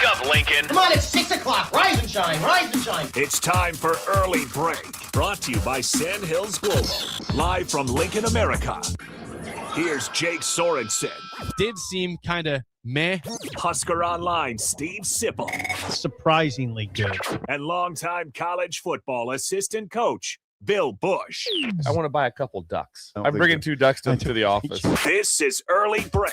up, Lincoln. Come on, it's 6 o'clock. Rise and shine, rise and shine. It's time for Early Break, brought to you by Sand Hills Global, live from Lincoln, America. Here's Jake Sorensen. Did seem kind of meh. Husker Online, Steve Sipple. Surprisingly good. And longtime college football assistant coach, Bill Busch. I want to buy a couple ducks. I'm bringing 2 ducks to the office. This is Early Break.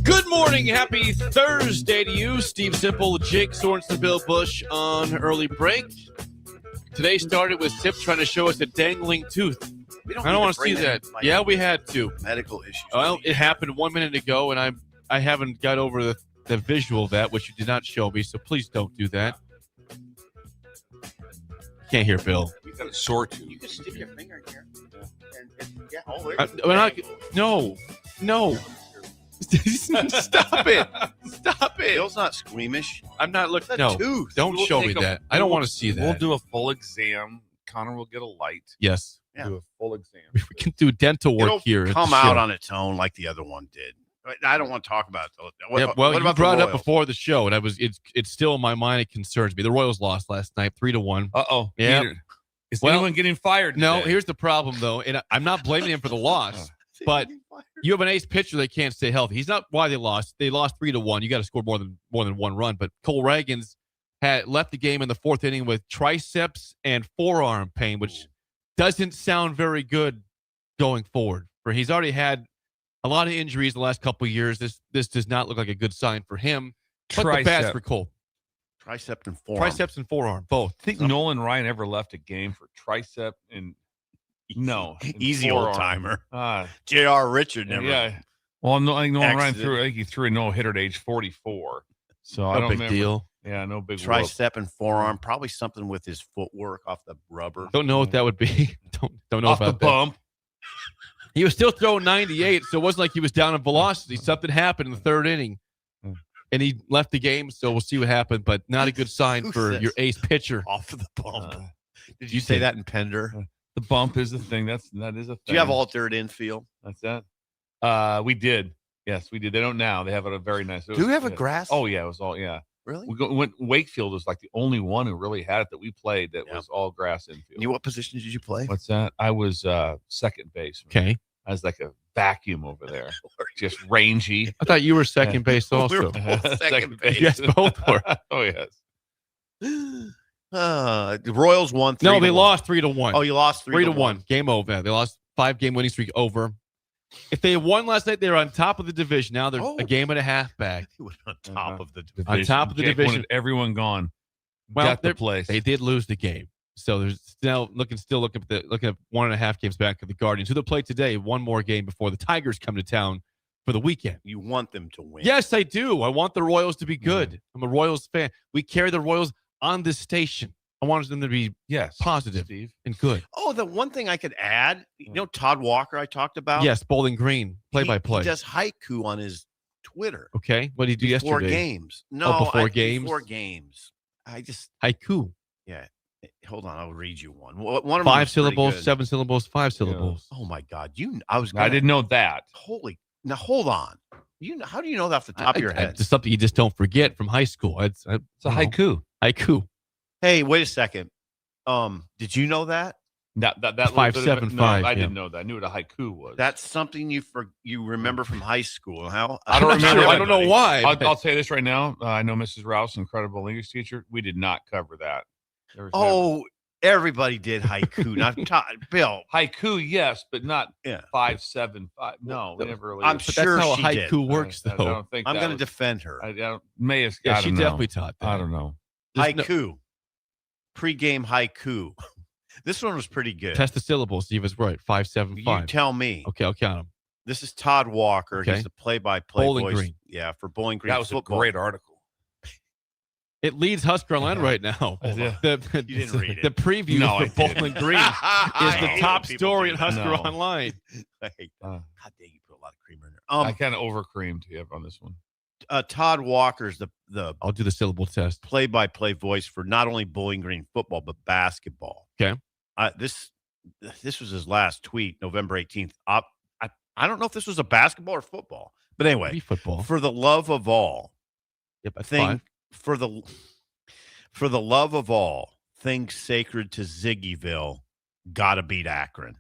Good morning. Happy Thursday to you. Steve Simple, Jake Sorensen, Bill Busch on Early Break. Today started with Sip trying to show us a dangling tooth. I don't want to see that. Yeah, we had to. Medical issues. Well, it happened 1 minute ago, and I haven't got over the visual of that, which you did not show me, so please don't do that. Can't hear Bill. You got a sore tooth. You can stick your finger in here. No. Stop it. Stop it. Bill's not squeamish. I'm not looking. That's No, a tooth. don't show me that. I don't want to see that. We'll do a full exam. Connor will get a light. Yes. Yeah. Do a full exam. We can do dental work It'll here. come out on its own like the other one did. I don't want to talk about it. Well, you brought it up Royals? before the show, and it's still in my mind. It concerns me. The Royals lost last night, 3-1. Uh-oh. Yeah. Peter, is anyone getting fired No, today? here's the problem, though, and I'm not blaming him for the loss, but you have an ace pitcher that can't stay healthy. He's not why they lost. They lost 3-1. You got to score more than one run. But Cole Reagans had left the game in the 4th inning with triceps and forearm pain, which doesn't sound very good going forward. For he's already had a lot of injuries the last couple of years. This does not look like a good sign for him. But the bats for Cole. Tricep and forearm. Triceps and forearm, both. Think Nolan Ryan ever left a game for tricep and no. Easy old timer. Ah, J.R. Richard never. yeah. Well, no, I think Nolan Ryan Accident. I think he threw a no-hitter at age 44. So I No don't big remember. deal. Yeah, no big whoop. Tricep and forearm. Probably something with his footwork off the rubber. Don't know what that would be. Don't know Off the about that. bump. He was still throwing 98, so it wasn't like he was down in velocity. Something happened in the 3rd inning, and he left the game. So we'll see what happened, but not a good sign Who for says your ace pitcher. Off of the bump. Uh, Did you say that in Pender? The bump is the thing. That is a thing. Do you have altered infield? That's that. We did. Yes, we did. They don't now. They have a very nice. Do you have a grass? Oh yeah, it was all Really? Wakefield was like the only one who really had it that we played that Yeah. was all grass infield. What position did you play? What's that? I was second baseman. Okay. I was like a vacuum over there, just rangy. I thought you were second base We also. were both second base. Yes, both were. Oh yes. The Royals won 3-1. No, they lost 3-1. Oh, you lost 3-1. Game over. They lost 5-game winning streak over. If they had won last night, they were on top of the division. Now they're a game and a half back. He was on top of the Division. On top of the Jake division. wanted everyone gone. Well, Got the place. They did lose the game. So there's still looking at 1.5 games back of the Guardians, who they'll play today. One more game before the Tigers come to town for the weekend. You want them to win. Yes, I do. I want the Royals to be good. I'm a Royals fan. We carry the Royals on this station. I want them to be positive Steve. and good. Oh, the one thing I could add, Todd Walker I talked about? Yes, Bowling Green, play-by-play. He does haiku on his Twitter. Okay, what did he do Before yesterday? games. No, before games? Before games. I just, Haiku. yeah. Hold on, I'll read you one. One of them 5 was pretty syllables, good. 7 syllables, 5 syllables. Oh my God, I didn't know that. Now hold on. How do you know that off the top of your head? Just something you just don't forget from high school. It's a haiku. Haiku. Hey, wait a second. Did you know that? That 575. No, I didn't know that. I knew what a haiku was. That's something you remember from high school. How? I don't remember. Sure, I don't know why. I'll tell you this right now. I know Mrs. Rouse, incredible English teacher. We did not cover that. There was everybody did haiku. Not Bill. haiku, yes, but not Yeah. 575. No, we never really. I'm But sure that's how she a did. haiku works, I though. don't think I'm that going to was- defend her. I don't. May have. Yeah, I she don't know. definitely taught that. I don't know. Haiku. Pre-game haiku. This one was pretty good. Test the syllables. See if it's right. 575. You tell me. Okay, I'll count them. This is Todd Walker. Okay. He's the play-by-play Bowling voice. Green. Yeah, for Bowling Green That was football. a great article. It leads Husker Online right now. Yeah. The didn't read it. The preview No, I for Bowling Green is the top story in Husker No. Online. God Uh, dang, you put a lot of creamer in there. I kind of overcreamed here on this one. Todd Walker's the I'll do the syllable test. play-by-play voice for not only Bowling Green football but basketball. Okay. This was his last tweet, November 18th. I don't know if this was a basketball or football, but anyway, Maybe football. for the love of all, Yep, that's thing fine. for the love of all things sacred to Ziggyville, gotta beat Akron.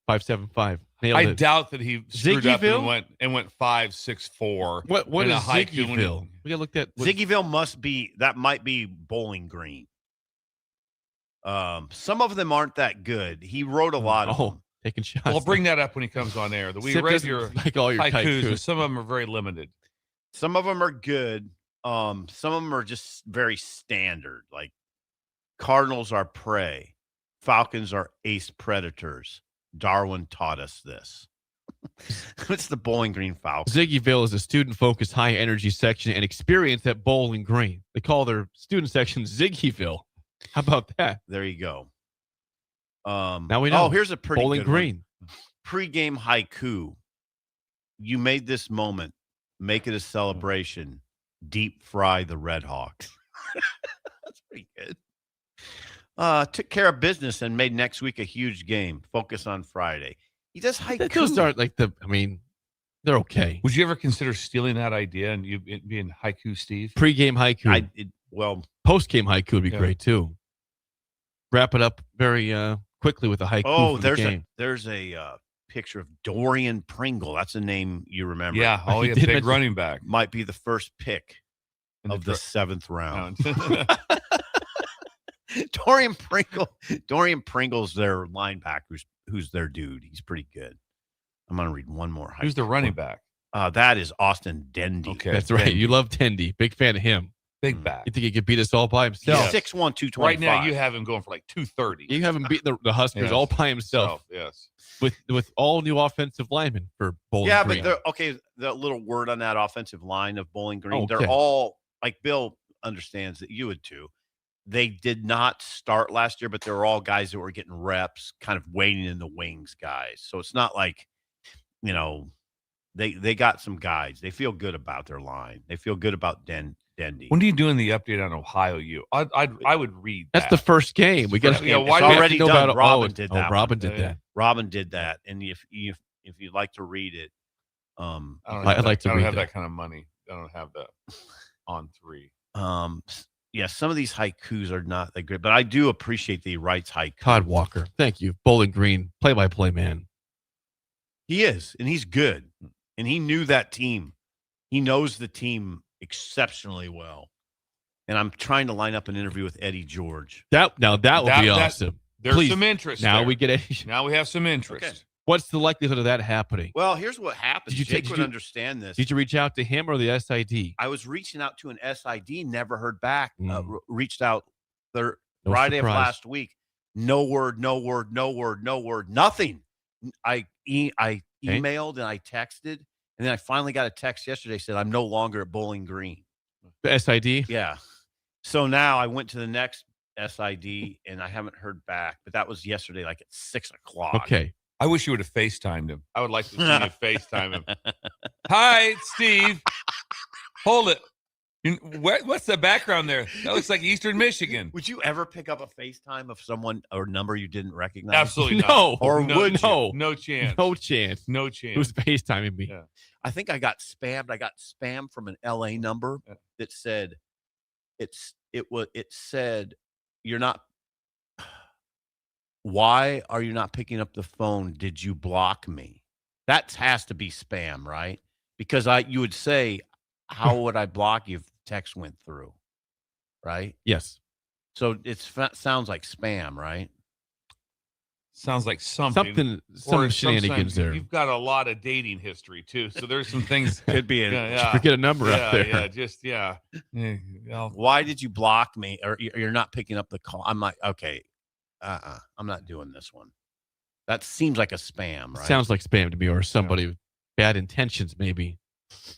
575. Nailed I it. doubt that he screwed up Ziggyville? and went 5-6-4. What in is a Haiku when he- Ziggyville? We gotta look at Ziggyville might be Bowling Green. Some of them aren't that good. He wrote a lot of them. taking shots. Well, I'll bring that up when he comes on air. We Sip read doesn't your like all your haikus, and haikus. some of them are very limited. Some of them are good. Some of them are just very standard. Like Cardinals are prey. Falcons are ace predators. Darwin taught us this. It's the Bowling Green Falcons. Ziggyville is a student-focused, high-energy section and experience at Bowling Green. They call their student section Ziggyville. How about that? There you go. Now we know. Oh, here's a pretty Bowling good one. Green. Pre-game haiku. You made this moment. Make it a celebration. Deep fry the Red Hawks. That's pretty good. Took care of business and made next week a huge game. Focus on Friday. He does haiku. Those aren't like they're okay. Would you ever consider stealing that idea and you being haiku Steve? Pre-game haiku. Post-game haiku would be great too. Wrap it up very quickly with a haiku. Oh, from the game. there's a picture of Dorian Pringle. That's a name you remember. Yeah, He yeah, did big mention- running back. Might be the first pick In of the dra- 7th round. round. Dorian Pringle's their linebacker who's their dude. He's pretty good. I'm going to read one more. Who's the running back? That is Austin Dendy. Okay. That's right. Dendy. You love Tendy. Big fan of him. Big back. You think he could beat us all by himself? He's 6'1", 225. Right now, you have him going for like 230. You haven't beaten the Huskers Yes. all by himself Yes. with all new offensive linemen for Bowling Yeah, Green. but the little word on that offensive line of Bowling Green, Okay. they're all, like Bill understands that you would too. They did not start last year, but they were all guys that were getting reps, kind of waiting in the wings guys. So it's not like, they got some guys. They feel good about their line. They feel good about Dendy. When are you doing the update on Ohio U? I would read That's that. the first game. We got Yeah, to. why It's do we have already know done. about Robin did that. Robin one. did that. Robin did that. And if you'd like to read it, I'd like to I don't read have that. that kind of money. I don't have that on 3. yeah, some of these haikus are not that great, but I do appreciate that he writes haiku. Todd Walker. Thank you. Bowling Green, play-by-play man. He is, and he's good. And he knew that team. He knows the team exceptionally well. And I'm trying to line up an interview with Eddie George. That would be That- awesome. There's Please, some interest. Now there. we get a. Now we have some interest. Okay. What's the likelihood of that happening? Well, here's what happens. Did you Jake take- would did you- understand this. Did you reach out to him or the SID? I was reaching out to an SID, never heard back. Mm. Reached out No Friday surprise. of last week. No word, nothing. I emailed and I texted, and then I finally got a text yesterday said I'm no longer at Bowling Green. The SID? Yeah. So now I went to the next SID and I haven't heard back, but that was yesterday, like at 6:00. Okay. I wish you would have FaceTimed him. I would like to see you FaceTime him. Hi, it's Steve. Hold it. What's the background there? That looks like Eastern Michigan. Would you ever pick up a FaceTime of someone or number you didn't recognize? Absolutely not. No. Or no, would you? No. No chance. No chance. No chance. Who's FaceTiming me? Yeah. I think I got spammed. I got spammed from an LA number that said it said you're not. Why are you not picking up the phone? Did you block me? That has to be spam, right? Because you would say, how would I block you if the text went through? Right? Yes. So it sounds like spam, right? Sounds like something. Some Or shenanigans sometimes there. You've got a lot of dating history too, so there's some things. Could be. Forget a number out there. Yeah. Why did you block me? Or you're not picking up the call? I'm like, okay, I'm not doing this one. That seems like a spam, right? Sounds like spam to me, or somebody with bad intentions, maybe.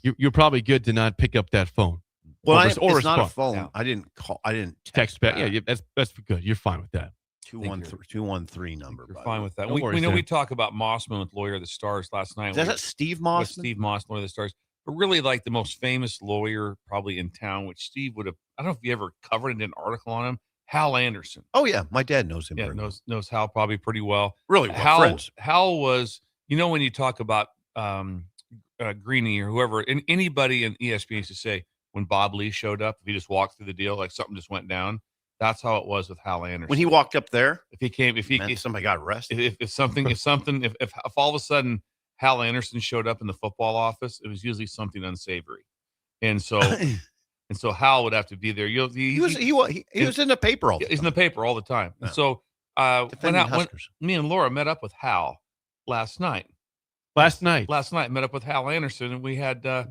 You're probably good to not pick up that phone. Well, or it's not a respond. phone. Yeah. I didn't call. I didn't Text back. Yeah, that's good. You're fine with that. 213 number. You're by fine the way. with that. No we worries know there. we talk about Mossman with Lawyer of the Stars last night. Is that Steve With Moss? Steve Moss, Lawyer of the Stars. but really like the most famous lawyer probably in town, which Steve would have. I don't know if you ever covered an article on him. Hal Anderson. Oh yeah, my dad knows him. Yeah, very well. knows Hal probably pretty well. Really well. Friends. Hal was, when you talk about Greeny or whoever, and anybody in ESPN used to say when Bob Lee showed up, if he just walked through the deal, like something just went down. That's how it was with Hal Anderson. When he walked up there, if somebody got arrested. If all of a sudden Hal Anderson showed up in the football office, it was usually something unsavory, and so Hal would have to be there. He was in the paper all the time. He's in the paper all the time. Yeah. And so when me and Laura met up with Hal last night. Last night, met up with Hal Anderson, and we had a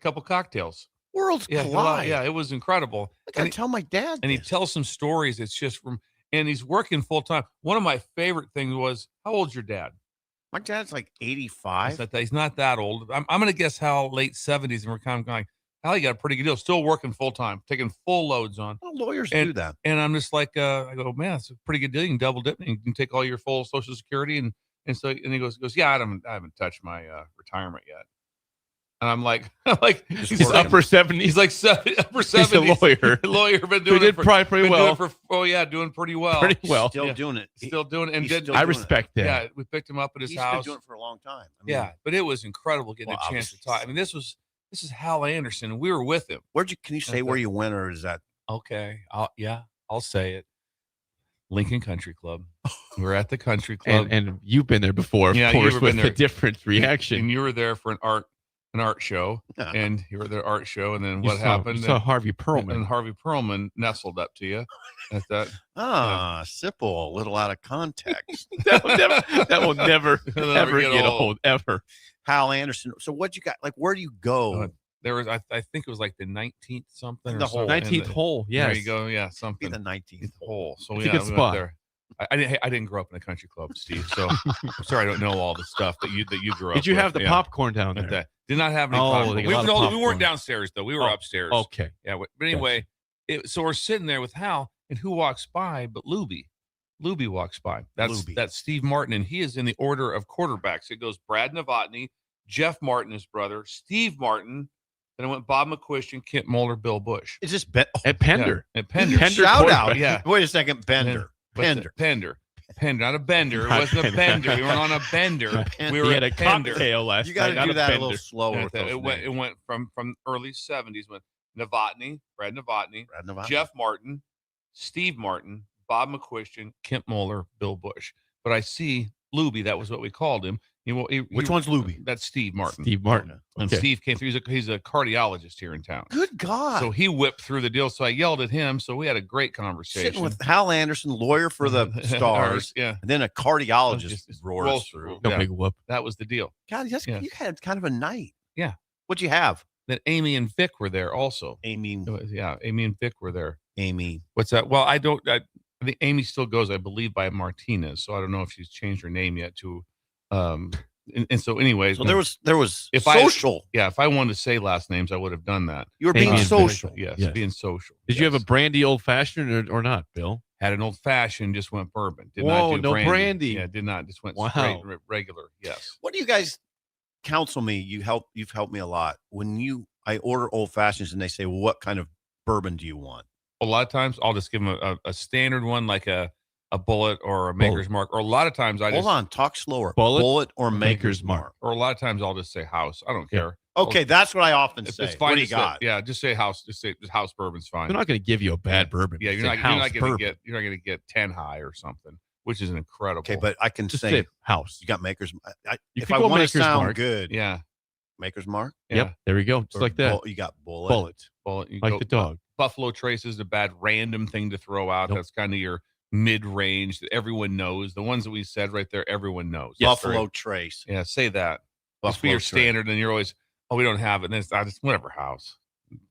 couple cocktails. Worlds collide. Yeah, it was incredible. I gotta tell my dad. And he tells some stories. It's just and he's working full time. One of my favorite things was, how old's your dad? My dad's like 85. He's not that old. I'm going to guess how late 70s, and we're kind of going, Hal, you got a pretty good deal. Still working full time, taking full loads on. Well, lawyers do that. And I'm just like, I go, man, it's a pretty good deal. You can double dip. You can take all your full Social Security, and he goes, yeah, I haven't touched my retirement yet. And I'm like, he's upper 70s. He's like upper 70s. He's a lawyer. Been doing it probably pretty well. Doing pretty well. Still doing it. Still doing it. I respect that. Yeah, we picked him up at his house. He's been doing it for a long time. But it was incredible getting a chance to talk. I mean, this is Hal Anderson, and we were with him. Can you say where you went, or is that okay? I'll say it. Lincoln Country Club. We're at the country club, and you've been there before, of course, with a different reaction. And you were there for an art show, and you were there art show, and then what happened? You saw Harvey Perlman, and Harvey Perlman nestled up to you at that. Simple, a little out of context. that will never ever get old. Ever. Hal Anderson. So what you got? Like, where do you go? There was, I think it was like the 19th something. The whole 19th hole. Yes. There you go. Yeah, something. The 19th hole. So it's a good spot. There. I didn't grow up in a country club, Steve. So I'm sorry I don't know all the stuff that you grew up. Did you have the popcorn down there? Did not have any popcorn. We weren't downstairs though. We were upstairs. Okay. Yeah. But anyway, so we're sitting there with Hal, and who walks by but Luby? Luby walks by. That's Steve Martin, and he is in the order of quarterbacks. It goes Brad Novotny, Jeff Martin, his brother, Steve Martin. Then it went Bob McCuistion, Kip Moeller, Bill Busch. Is this at Pender? Yeah, at Pender. Shout out. Yeah. Wait a second, Bender. Pender, not a bender. It wasn't a bender. We weren't on a bender. We were at a cocktail last night. You got to do that a little slower. It went from early 70s. Went Novotny, Brad Novotny, Jeff Martin, Steve Martin, Bob McCuistion, Kip Moeller, Bill Busch. But I see Luby. That was what we called him. Which one's Luby? That's Steve Martin. Steve Martin. And Steve came through. He's a cardiologist here in town. Good God. So he whipped through the deal. So I yelled at him. So we had a great conversation. Sitting with Hal Anderson, lawyer for the Stars. Yeah. And then a cardiologist rolls through. No big whoop. That was the deal. God, you had kind of a night. Yeah. What'd you have? Then Amy and Vic were there also. Amy and Vic were there. Amy. What's that? Well, I think Amy still goes, I believe, by Martinez. So I don't know if she's changed her name yet to and so anyways. So there was social. If I wanted to say last names, I would have done that. You were being social. Yes, being social. Did you have a brandy old fashioned or not, Bill? Had an old fashioned, just went bourbon. Did not do brandy. Yeah, did not. Just went straight regular. Yes. What do you guys counsel me? You've helped me a lot. When I order old fashions and they say, well, what kind of bourbon do you want? A lot of times I'll just give them a standard one, like a Bullet or a Maker's Mark. Or a lot of times Hold on, talk slower. Bullet or Maker's Mark. Or a lot of times I'll just say house. I don't care. Okay, that's what I often say. It's fine. What do you got? Just say house. Just house bourbon's fine. They're not going to give you a bad bourbon. Yeah, you're not going to get 10 high or something, which is incredible. Okay, but I can just say house. You got Maker's. If I want to sound good, yeah, Maker's Mark. Yeah. Yep, there we go. Just like that. You got Bullet. You like the dog. Buffalo Trace is a bad random thing to throw out. Nope. That's kind of your mid-range that everyone knows. The ones that we said right there, everyone knows. Buffalo Trace. Yeah, say that. Buffalo just be your Trace. Standard, and you're always, we don't have it. And it's just whatever house.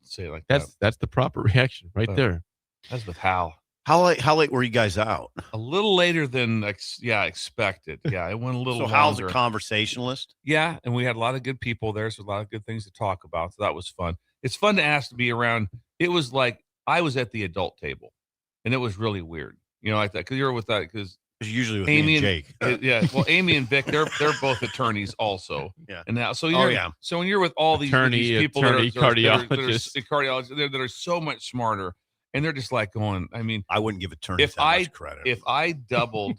Say it like that. That's the proper reaction right there. That's with Hal. How late were you guys out? A little later than expected. Yeah, it went a little. So longer. Hal's a conversationalist. Yeah, and we had a lot of good people there, so a lot of good things to talk about. So that was fun. It's fun to ask to be around. It was like I was at the adult table, and it was really weird. Like that, because you're with that, because It's usually with Amy me and Jake. yeah. Well, Amy and Vic, they're both attorneys also. Yeah. And now, so when you're with all these people cardiologists, that are so much smarter, and they're just like going. I mean, I wouldn't give attorneys that much credit. If I doubled,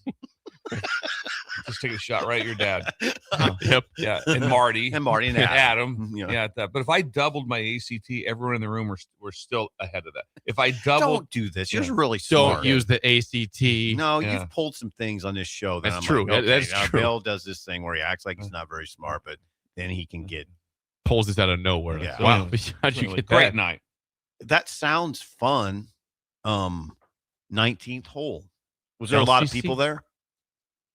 just take a shot right at your dad. Yep. Yeah, and Marty and Adam. Yeah. But if I doubled my ACT, everyone in the room were still ahead of that. If I doubled, don't do this. You're really smart. Don't use the ACT. No, you've pulled some things on this show. That's true. Like, okay, that's true. Bill does this thing where he acts like he's not very smart, but then he can pulls this out of nowhere. Yeah. Wow. How'd you get great that? night? That sounds fun. 19th hole. Was there a lot of people there?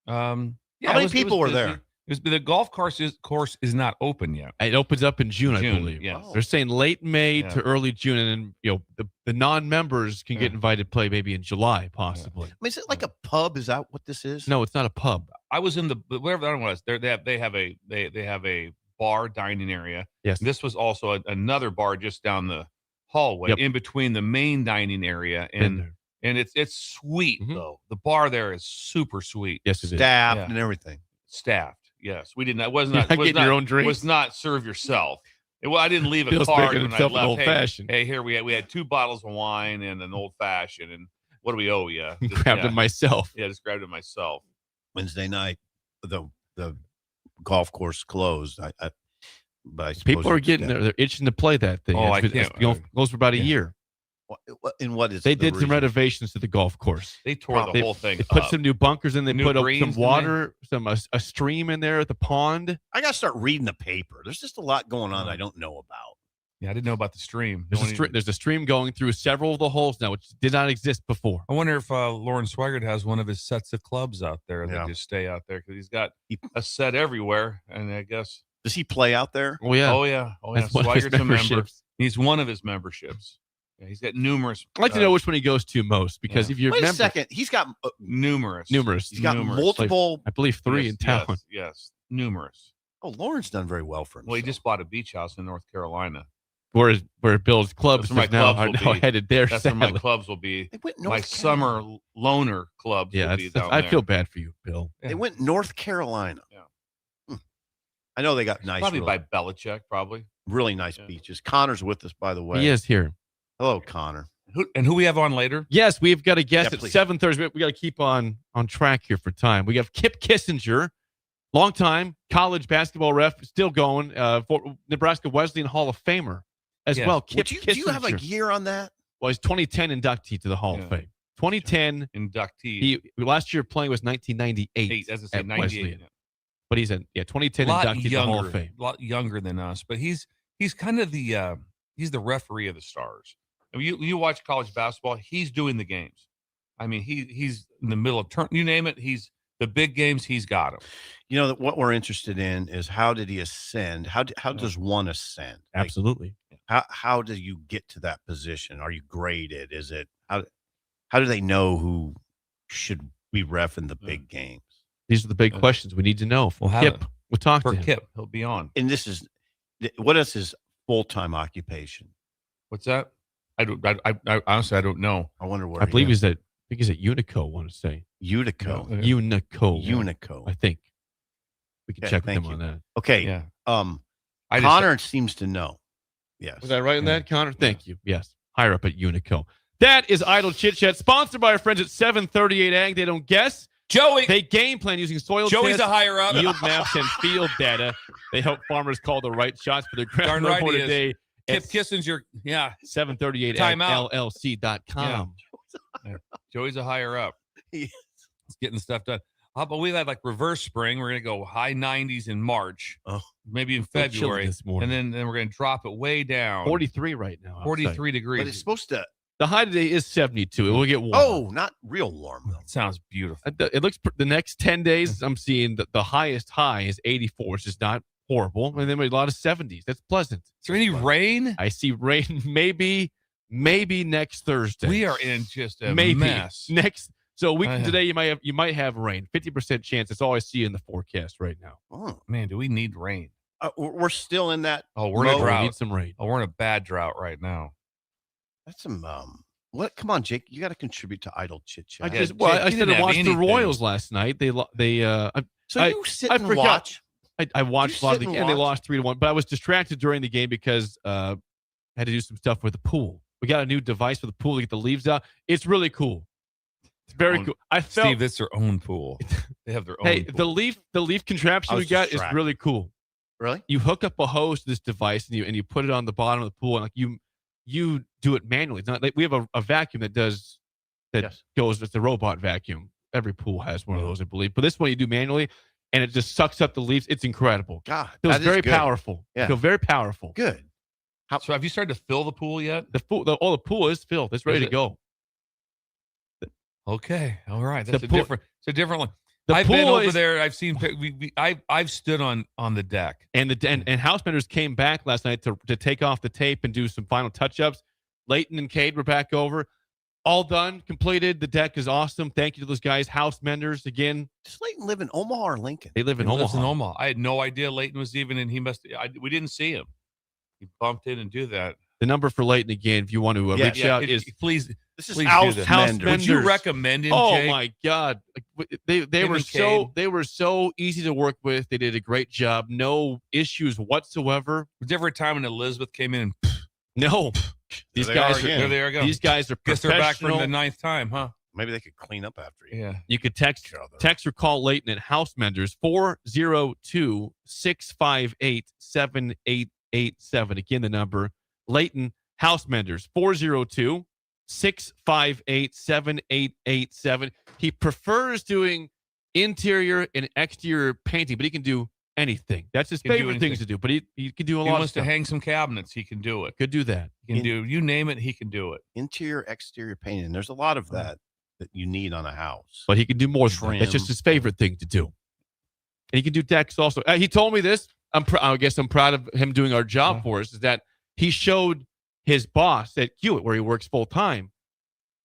Yeah, how many people were there? The golf course is not open yet. It opens up in June, I believe. Yeah, they're saying late May to early June, and then the non-members can get invited to play maybe in July, possibly. I mean, is it like a pub? Is that what this is? No, it's not a pub. I was in whatever that one was. They have a bar dining area. Yes, this was also another bar just down the hallway in between the main dining area and it's sweet though. The bar there is super sweet. Yes, it is. Staffed and everything. Staffed. Yes, we didn't. Was not getting your own drinks. Was not serve yourself. I didn't leave a card when I left. Old fashioned. Hey, here we had 2 bottles of wine and an old fashioned. And what do we owe you? Grabbed it myself. Yeah, just grabbed it myself. Wednesday night, the golf course closed. But I suppose people are getting there. They're itching to play that thing. Oh, I can't. It goes for about a year. And what is they did some renovations to the golf course. They tore the whole thing. They put some new bunkers in. They put up some water, a stream in there at the pond. I got to start reading the paper. There's just a lot going on I don't know about. Yeah, I didn't know about the stream. There's a stream going through several of the holes now, which did not exist before. I wonder if Lauren Swigert has one of his sets of clubs out there that just stay out there because he's got a set everywhere. And I guess does he play out there? Oh yeah. Swigert's a member. He's one of his memberships. Yeah, he's got numerous. I'd like to know which one he goes to most because if you're wait a second, he's got numerous. He's got multiple. I believe 3 in town. Yes, numerous. Oh, Lauren's done very well for himself. Well, he just bought a beach house in North Carolina. Where Bill's clubs are now headed there. That's where my clubs will be. My summer loner clubs will be down I there. feel bad for you, Bill. Yeah. They went North Carolina. Yeah. I know they got nice. Probably by Belichick, probably. Really nice beaches. Connor's with us, by the way. He is here. Hello, Connor. Who we have on later? Yes, we've got a guest at 7:30. We got to keep on track here for time. We have Kip Kissinger, longtime college basketball ref, still going, for Nebraska Wesleyan Hall of Famer as well. Kip Kissinger. Do you have a year on that? Well, he's 2010 inductee to the Hall of Fame. 2010 inductee. Last year playing was 1998. As I said, 98. But he's 2010 inductee to the Hall of Fame. A lot younger than us, but he's kind of he's the referee of the stars. I mean, you watch college basketball, he's doing the games. I mean, he's in the middle of you name it, he's the big games, he's got them. You know, what we're interested in is how did he ascend? How does one ascend? Absolutely. How do you get to that position? Are you graded? Is it how do they know who should be ref in the big games? These are the big questions we need to know. Kip, we'll talk to him. Kip, he'll be on. And what is his full-time occupation? What's that? I honestly, I don't know. I wonder where. I believe he's at Unico. I want to say Unico. Unico. I think we can check with him on that. Okay. Yeah. Connor seems to know. Yes. Was I right in that, Connor? Thank you. Yes. Higher up at Unico. That is Idle Chit Chat, sponsored by our friends at 738 Ag. They don't guess. Joey. They game plan using soil Joey's tests, a higher up. yield maps, and field data. They help farmers call the right shots for their ground report today. Kip Kissinger, 738LLC.com. Yeah. Joey's a higher up. He's getting stuff done. But we've had like reverse spring. We're going to go high 90s in March, maybe in February, this morning. And then we're going to drop it way down. 43 right now. 43 degrees. But it's supposed to. The high today is 72. It will get warm. Oh, not real warm though. Sounds beautiful. It looks the next 10 days. I'm seeing the highest high is 84, which is not horrible, and then a lot of 70s. That's pleasant. Is there any rain? I see rain. Maybe next Thursday. We are in just a mess. So today you might have rain. 50% chance. That's all I see in the forecast right now. Oh man, do we need rain? We're still in that. We're in a drought. We need some rain. We're in a bad drought right now. That's some What? Come on, Jake. You got to contribute to idle chit chat. Yeah, Well, Jake, I you said didn't I have watched the anything. Royals last night. So I- you sit I and forgot. watch. I watched a lot of the sit and game. And they watch? lost 3-1, but I was distracted during the game because I had to do some stuff with the pool. We got a new device for the pool to get the leaves out. It's really cool. It's very cool. I felt Steve, it's their own pool. They have their own. hey, pool. the leaf contraption I we was got is distracted. really cool. Really? You hook up a hose to this device and you put it on the bottom of the pool and like you do it manually. It's not like we have a vacuum that Yes. goes. It's a robot vacuum. Every pool has one of those, I believe. But this one you do manually, and it just sucks up the leaves. It's incredible. God, Feels that is very good. powerful. Yeah. Feel very powerful. Good. So have you started to fill the pool yet? The pool is filled. It's ready Is to it? go. Okay, all right. The That's a pool- different. It's a different one. The I've been pool over is- there. I've seen. I've stood on the deck. And and house members came back last night to take off the tape and do some final touch-ups. Leighton and Cade were back over. All done, completed. The deck is awesome. Thank you to those guys. House menders again. Does Leighton live in Omaha or Lincoln? They live in He lives Omaha. in Omaha. I had no idea Leighton was even, and he must. We didn't see him. He bumped in and do that. The number for Leighton again, if you want to Yeah, reach out, is please. This is Please do house that. House menders. Would you Menders. recommend him? oh Jake? my god, they Him were and so Cade. they were so easy to work with. They did a great job. No issues whatsoever. Was there ever a time when Elizabeth came in and No, these they guys are are again. there they go? these guys are Guess they're back professional. from the 9th time, huh? Maybe they could clean up after you. Yeah. You could text or call Leighton at House Menders 402-658-7887. Again, the number Leighton House Menders 402-658-7887. He prefers doing interior and exterior painting, but he can do anything. That's his Can do favorite things anything. to do. But he can do a He lot of wants to stuff. hang some cabinets. He can do it. Could do that. He can do. You name it, he can do it. Interior, exterior painting. There's a lot of that you need on a house. But he can do more than that. That's just Trim. his favorite thing to do. And he can do decks also. He told me this. I guess I'm proud of him doing our job for us, is that he showed his boss at Hewitt, where he works full time,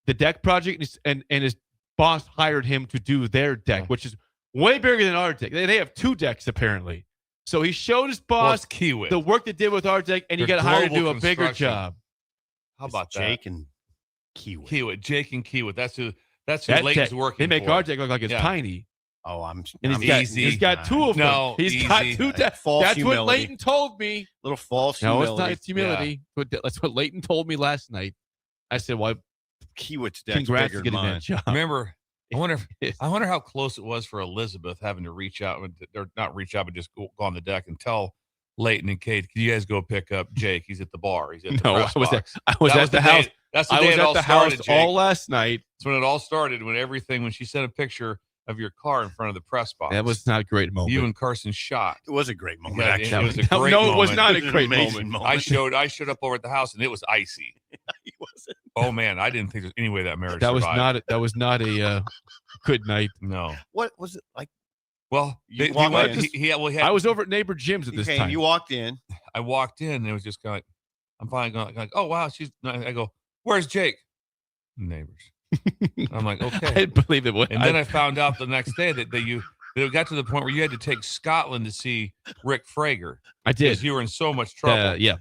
the deck project, and his boss hired him to do their deck, which is way bigger than our deck. They have 2 decks apparently. So he showed his Well, boss it's Kiewit. the work they did with our deck, and he They're got hired to do global a bigger construction. job. How about Jake and Kiwi? Kiewit, Jake and Kiewit. That's who That Leighton's deck, working they make for. our deck look like it's Yeah. tiny. Oh, I'm And Easy. he's got 2 of them. No, He's got easy. 2 decks. False That's what humility. Leighton told me. little false No, humility. it's not. It's humility. But that's what Leighton told me last night. I said, "Well, Kiewit's deck's congrats bigger for than getting mine. that job." Remember, I wonder Yes. how close it was for Elizabeth having to reach out, or not reach out, but just go on the deck and tell Leighton and Kate, "Can you guys go pick up Jake? He's at the bar. He's at the No, press I was box." at the day- house. That's the I day was it at all the started, house Jake. all last night. That's when it all started. When she sent a picture of your car in front of the press box. That was not a great moment. you and Carson shot. It was a great moment, Yeah, actually. it was a No, great no, it was moment. not It a was an great amazing moment. I showed up over at the house and it was icy. He wasn't. Oh man, I didn't think there's any way that marriage That was survived. not a good night. No. What was it like? Well, You he walked went- in. he had- I was over at neighbor Jim's at this Okay, time. you walked in. I walked in and it was just kind of like, I'm finally going like, oh wow, I go, where's Jake? Neighbors. I'm like, I okay. didn't believe it was. And then I found out the next day that it got to the point where you had to take Scotland to see Rick Frager I because did. you were in so much trouble. Yeah,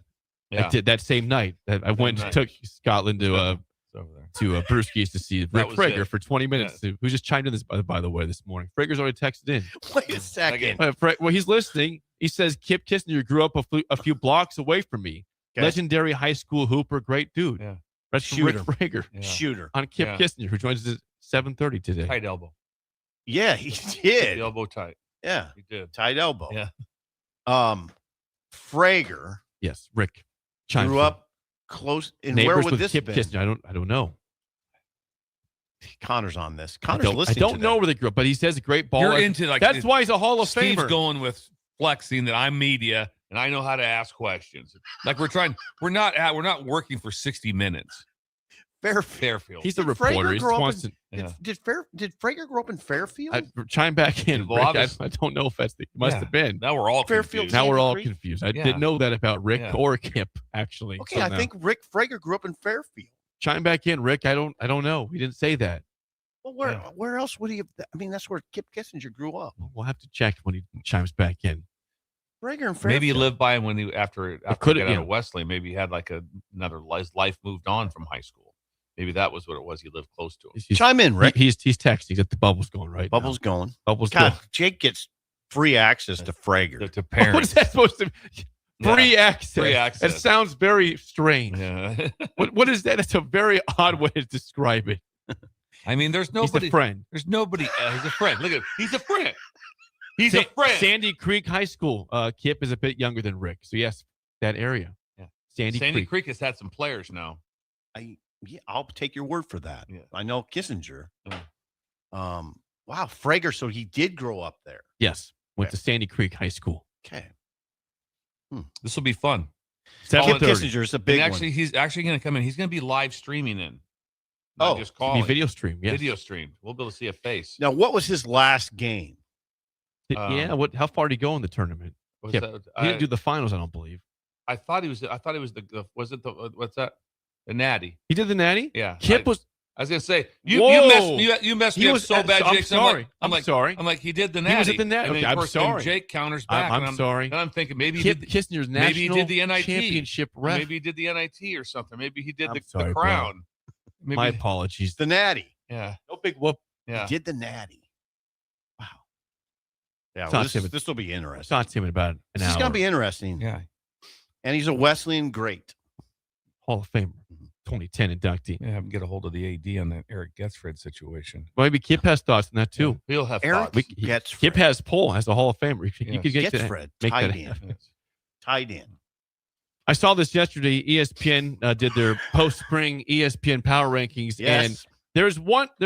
I did that same night. I went and night. took Scotland to It's over there. Brewski's to see That Rick was Frager it. for 20 minutes. Who just chimed in this by the way this morning. Frager's already texted in. Wait a second. Well, he's listening. He says Kip Kissinger grew up a few blocks away from me. Okay. Legendary high school hooper, great dude. Yeah. That's from Rick Shooter. Frager Yeah. Shooter. on Kip Yeah. Kissinger, who joins us at 7:30 today. Tight elbow. Yeah, he The did. elbow tight. Yeah, He did. tight elbow. Yeah. Frager Yes, Rick chimed grew in. up close. And Neighbors where would with this Kip been? Kissinger. I don't know. Connor's on this. I Connor's don't, I listening. don't to know that. where they grew up, but he says a great ball. You're into like That's why he's a Hall of Steve's Famer. going with flexing that I'm media and I know how to ask questions. Like we're not working for 60 minutes. Fairfield. He's a Did Frager reporter. He grow up wants in- to. Yeah. Did Frager grow up in Fairfield? Chime back in. Well, Rick. obviously- I don't know if that's the. It must Yeah. have been. Now we're all Fairfield. confused. Now we're all Creek? confused. I Yeah. didn't know that about Rick Yeah. or Kip, actually. Okay, So I now- think Rick Frager grew up in Fairfield. Chime back in, Rick. I don't know. He didn't say that. Well, where else would he have? I mean, that's where Kip Kissinger grew up. We'll have to check when he chimes back in. Frager and Fairfield. Maybe he lived by him when he after he could got have, out yeah. of Wesley. Maybe he had like another life moved on from high school. Maybe that was what it was. He lived close to him. Chime in, Rick. He's texting. He's at the Bubble's going right Bubble's now. going. Bubble's God, going. Jake gets free access to Frager. To parents. What's that supposed to be? Free access. Free access. It sounds very strange. Yeah. What is that? It's a very odd way to describe it. I mean, there's nobody. He's a friend. There's nobody. He's a friend. Look at him. He's a friend. He's a friend. Sandy Creek High School. Kip is a bit younger than Rick. So, yes, that area. Yeah. Sandy Creek has had some players now. I'll take your word for that. Yeah. I know Kissinger. Yeah. Wow, Frager. So he did grow up there. Yes. Went to Sandy Creek High School. Okay. This will be fun. Kip 7:30. Kissinger is a big And actually, one. he's actually going to come in. He's going to be live streaming in. Not just It'll calling. be video stream. Yes. Video stream. We'll be able to see a face. Now, what was his last game? Yeah. How far did he go in the tournament? Was Kip. that- He didn't do the finals, I don't believe. I thought he was was it the what's that? The Natty. He did the Natty? Yeah. Kip was. I was gonna say you Whoa. messed He me up was so bad, I'm Jake. sorry. I'm like sorry. I'm like he did the Natty. He was at the Natty. And then, Okay, of I'm course, then sorry. Jake counters back. I'm and sorry. And I'm thinking maybe Kip he did, Kissinger's national maybe he did the NIT championship ref. Maybe he did the NIT or something. Maybe he did I'm the sorry, bro. crown. Maybe, My apologies. The Natty. yeah. No big whoop. Yeah. He did the Natty. Wow. Yeah, It's well, not Tim- this will be It's interesting. not him in about an This hour. is going to be interesting. Yeah. And he's a Wesleyan great. Hall of Famer. 2010 inductee. Yeah, have him get a hold of the AD on that Eric Getzfred situation. Well, maybe Kip has thoughts on that too. He'll have Eric thoughts. gets Kip has Poll as a Hall of Famer. You Yes. could get Gets to Fred make tied that in. happen. Yes. Tied in. I saw this yesterday. ESPN did their post-spring ESPN Power Rankings, Yes. and there's one of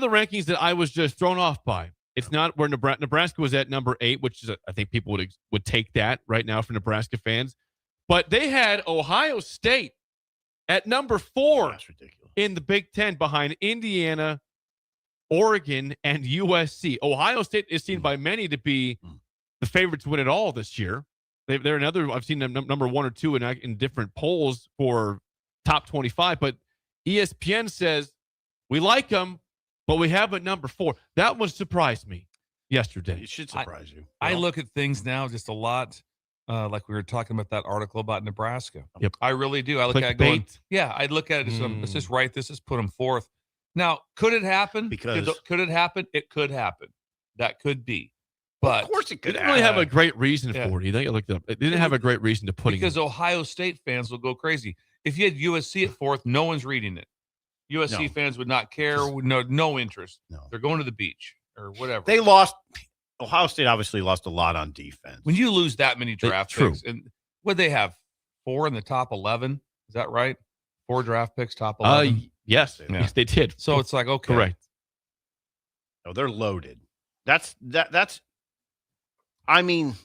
the rankings that I was just thrown off by. It's not where Nebraska was at number 8, which is I think people would take that right now for Nebraska fans, but they had Ohio State at number 4 That's ridiculous. in the Big Ten behind Indiana, Oregon, and USC. Ohio State is seen by many to be the favorite to win it all this year. They're another. I've seen them number 1 or 2 in different polls for top 25, but ESPN says we like them, but we have them at number 4. That one surprised me yesterday. It should surprise you. I look at things now just a lot like we were talking about that article about Nebraska. Yep. I really do. I look at it going, Clickbait. yeah, I look at it as let's just write this, let's put them forth. Now, could it happen? Because- could it happen? It could happen. That could be. But Of course it They could didn't really have a great reason Yeah. for it. You think I looked it up. They didn't have a great reason to put it. because Ohio State fans will go crazy. If you had USC at 4th, no one's reading it. USC No. fans would not care, would no interest. No. They're going to the beach or whatever. They lost. Ohio State obviously lost a lot on defense. When you lose that many draft True. picks, and what they have 4 in the top 11, is that right? 4 draft picks, top 11. Yes, Yeah. yes, they did. So it's like, okay, correct. No, they're loaded. That's. I mean,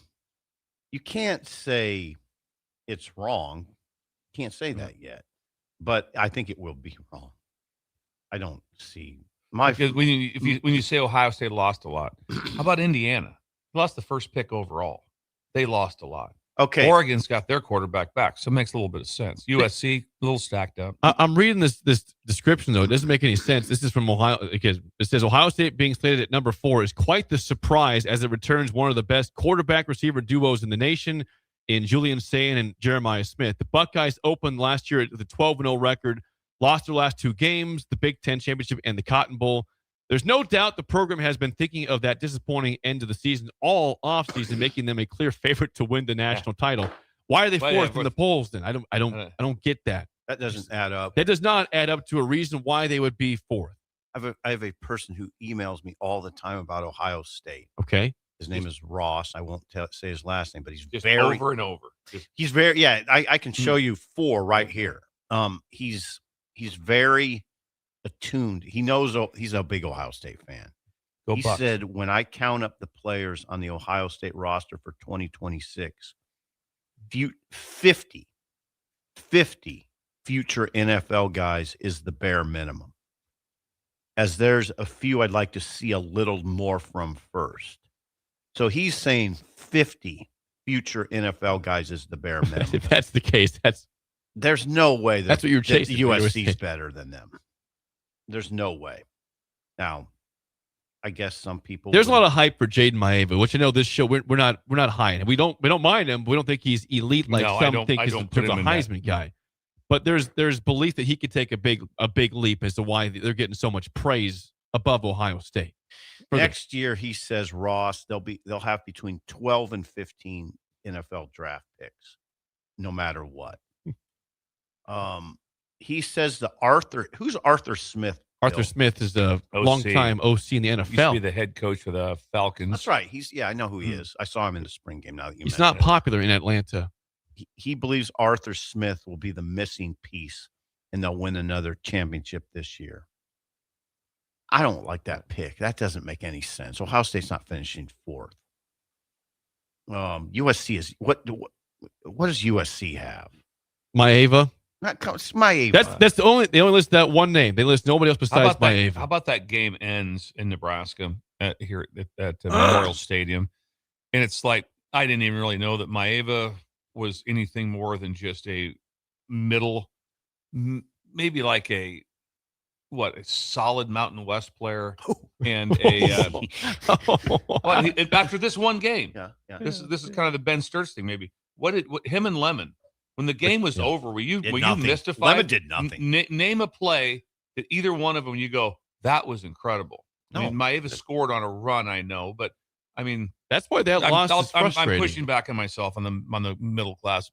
you can't say it's wrong. Can't say that yet, but I think it will be wrong. I don't see my. Because when you say Ohio State lost a lot, how about Indiana? They lost the first pick overall. They lost a lot. Okay, Oregon's got their quarterback back, so it makes a little bit of sense. USC, a little stacked up. I'm reading this description though. It doesn't make any sense. This is from Ohio because it says Ohio State being slated at number 4 is quite the surprise as it returns one of the best quarterback receiver duos in the nation in Julian Sayin and Jeremiah Smith. The Buckeyes opened last year with a 12-0 record, lost their last 2 games, the Big Ten Championship and the Cotton Bowl. There's no doubt the program has been thinking of that disappointing end of the season all offseason, making them a clear favorite to win the national title. Why are they Well, 4th yeah, in the polls then? I don't get that. that doesn't add up. That does not add up to a reason why they would be 4th. I have a person who emails me all the time about Ohio State. Okay. His name is Ross. I won't say his last name, but he's Just very over and over. Just, He's very I can show you 4 right here. He's very attuned. He knows he's a big Ohio State fan. go He Bucks. said, when I count up the players on the Ohio State roster for 2026, 50 future NFL guys is the bare minimum. As there's a few I'd like to see a little more from first. So he's saying 50 future NFL guys is the bare minimum. If that's the case, There's no way That's what you're chasing for USC's USC. better than them. There's no way. Now, I guess some people. there's a lot of hype for Jaden Maeva, which I know this show we're not high in. We don't mind him. We don't think he's elite like No, I some don't- think I he's don't in put terms of him in that. Heisman guy. But there's belief that he could take a big leap as to why they're getting so much praise above Ohio State. Next year, he says, Ross, they'll have between 12 and 15 NFL draft picks, no matter what. He says who's Arthur Smith? Arthur Bill? Smith is a OC. longtime OC in the NFL. Used to be the head coach for the Falcons. That's right. I know who he is. I saw him in the spring game. Now that He's not popular in Atlanta. He believes Arthur Smith will be the missing piece, and they'll win another championship this year. I don't like that pick. That doesn't make any sense. Ohio State's not finishing fourth. USC is what does USC have? Maeva. It's Maeva. That's they only list that one name. They list nobody else besides Maeva. How about that game ends in Nebraska here at Memorial Stadium, and it's like I didn't even really know that Maeva was anything more than just a middle, maybe like a solid Mountain West player and a after this one game. Yeah. This is kind of the Ben Sturtz thing. Maybe what him and Lemon when the game was over. Were you mystified? Lemon did nothing. Name a play that either one of them you go that was incredible. No. I mean, Maeva scored on a run. I know, but I mean. That's why that loss is frustrating. I'm pushing back on myself on the middle class,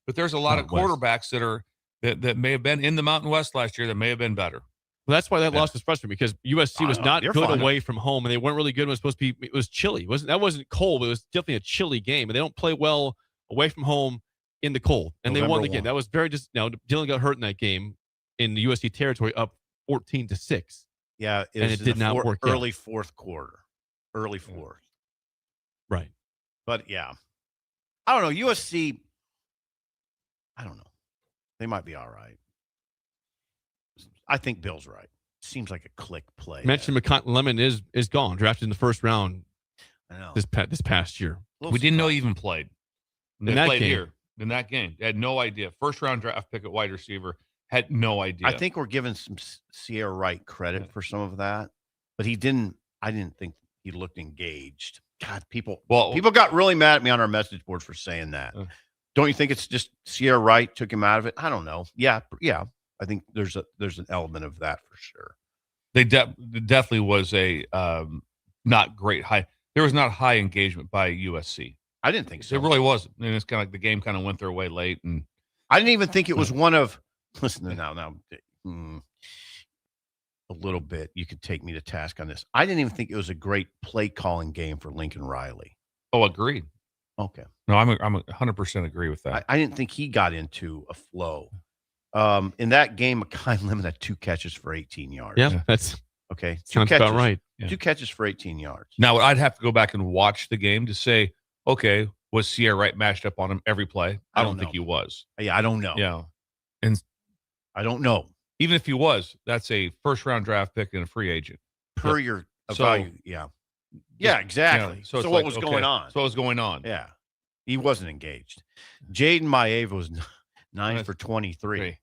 but there's a lot of quarterbacks that may have been in the Mountain West last year that may have been better. Well, that's why that loss was frustrating because USC was not good fine. away from home, and they weren't really good. It was supposed to be. It was chilly. That wasn't cold, but it was definitely a chilly game, and they don't play well away from home in the cold. And November they won the 1. game. That was very just. Now Dylan got hurt in that game in the USC territory, up 14-6. Yeah, and it did not work. Early fourth quarter, early fourth. Right. But yeah, I don't know. USC, I don't know. They might be all right. I think Bill's right. Seems like a click play. Mentioned Lemon is gone, drafted in the first round. I know. This past year. We didn't know he even played. They In that played game. here in that game. They had no idea. First round draft pick at wide receiver. Had no idea. I think we're giving some Sierra Wright credit for some of that, but he didn't. I didn't think he looked engaged. God, people got really mad at me on our message board for saying that. Don't you think it's just Sierra Wright took him out of it? I don't know. Yeah. I think there's an element of that for sure. They definitely was a not great high. There was not high engagement by USC. I didn't think so. It really wasn't. And it's kind of like the game kind of went their way late. And I didn't even think it was one of. Listen now. A little bit. You could take me to task on this. I didn't even think it was a great play calling game for Lincoln Riley. Oh, agreed. Okay. No, I'm 100% agree with that. I didn't think he got into a flow. In that game, Makai Lemon had 2 catches for 18 yards. Yeah, that's okay. Sounds about right. Yeah. 2 catches for 18 yards. Now, I'd have to go back and watch the game to say, okay, was Sierra Wright matched up on him every play? I don't think he was. Yeah, I don't know. Yeah. And I don't know. even if he was, that's a first-round draft pick and a free agent. Per your value. Yeah. Yeah, exactly. So, what was going on? So what was going on? Yeah. He wasn't engaged. Jaden Maeva was 9 for 23.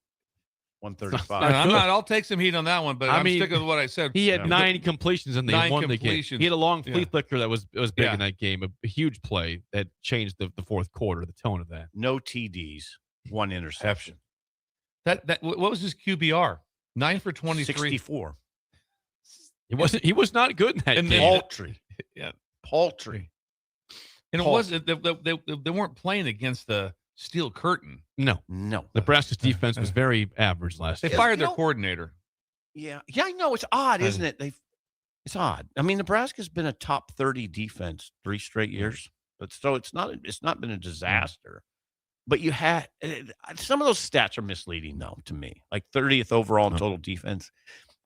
135. I'll take some heat on that one, but I'm sticking with what I said. He had 9 completions and they won the game. He had a long flea flicker that was big in that game. A huge play that changed the fourth quarter, the tone of that. No TDs, 1 interception. That what was his QBR? 9 for 23. 64. He was not good in that game. Paltry. Yeah. Paltry. And it wasn't they weren't playing against the steel curtain. No. Nebraska's defense was very average last year. They fired their coordinator. Yeah, I know. It's odd, isn't it? It's odd. I mean, Nebraska's been a top 30 defense 3 straight years, but so it's not been a disaster. But you had some of those stats are misleading, though, to me. Like 30th overall in total defense.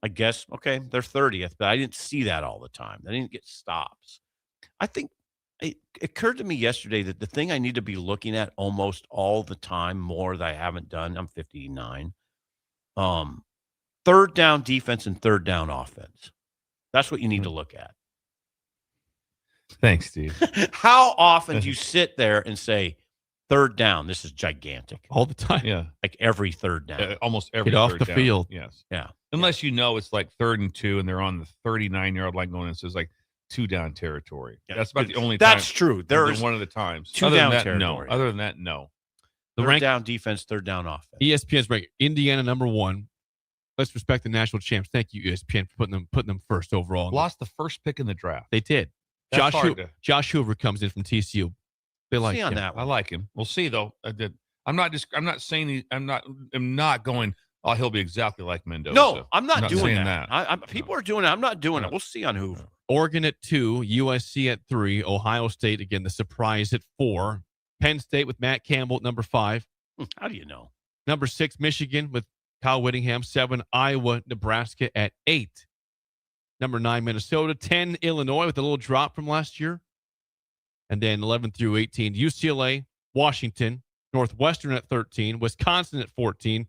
I guess they're 30th, but I didn't see that all the time. They didn't get stops. I think it occurred to me yesterday that the thing I need to be looking at almost all the time more that I haven't done. I'm 59. Third down defense and third down offense. That's what you need to look at. Thanks, Steve. How often do you sit there and say, third down, this is gigantic? All the time. Yeah. Like every third down. Almost every Get off third the down. field. Yes. Yeah. Unless you know it's like 3rd and 2 and they're on the 39-yard line going in, so it's like 2-down territory. Yeah. That's about the only time. That's true. There is one of the times. 2-down territory. territory. No. Other than that, no. Third down defense, third down offense. ESPN's ranking Indiana number 1. Let's respect the national champs. Thank you, ESPN, for putting them first overall. Lost the first pick in the draft. They did. That's Josh Hoover comes in from TCU. They like him. I like him. We'll see though. I'm not saying I'm not going. Oh, he'll be exactly like Mendoza. No, I'm not doing that. People No. are doing it. I'm not doing it. We'll see on Hoover. Oregon at 2, USC at 3, Ohio State, again, the surprise at 4, Penn State with Matt Campbell at number 5. How do you know? Number 6, Michigan with Kyle Whittingham. 7, Iowa, Nebraska at 8. Number 9, Minnesota. 10, Illinois with a little drop from last year. And then 11 through 18, UCLA, Washington, Northwestern at 13, Wisconsin at 14,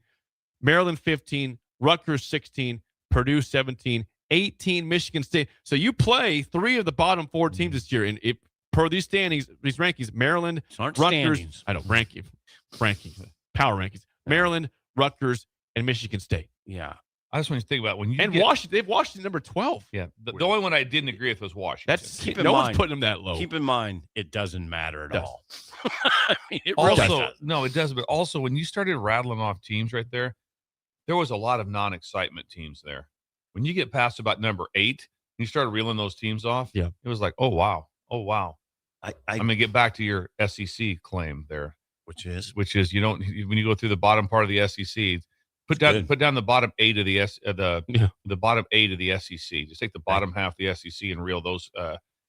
Maryland 15, Rutgers 16, Purdue 17, 18, Michigan State. So you play 3 of the bottom 4 teams this year. And per these standings, these rankings, Maryland, Rutgers. Standings. I know, rankings, power rankings. Maryland, Rutgers, and Michigan State. Yeah. I just want you to think about when you Washington. They have Washington number 12. Yeah, the only one I didn't agree with was Washington. No one's putting them that low. Keep in mind, it doesn't matter at all. I mean, it also, really doesn't. No, it does. But also, when you started rattling off teams right there was a lot of non-excitement teams there. When you get past about number 8, and you started reeling those teams off, yeah, it was like, oh wow. I'm going to get back to your SEC claim there, which is you don't when you go through the bottom part of the SEC. Put down the bottom 8 of the bottom 8 of the SEC. Just take the bottom half of the SEC and reel those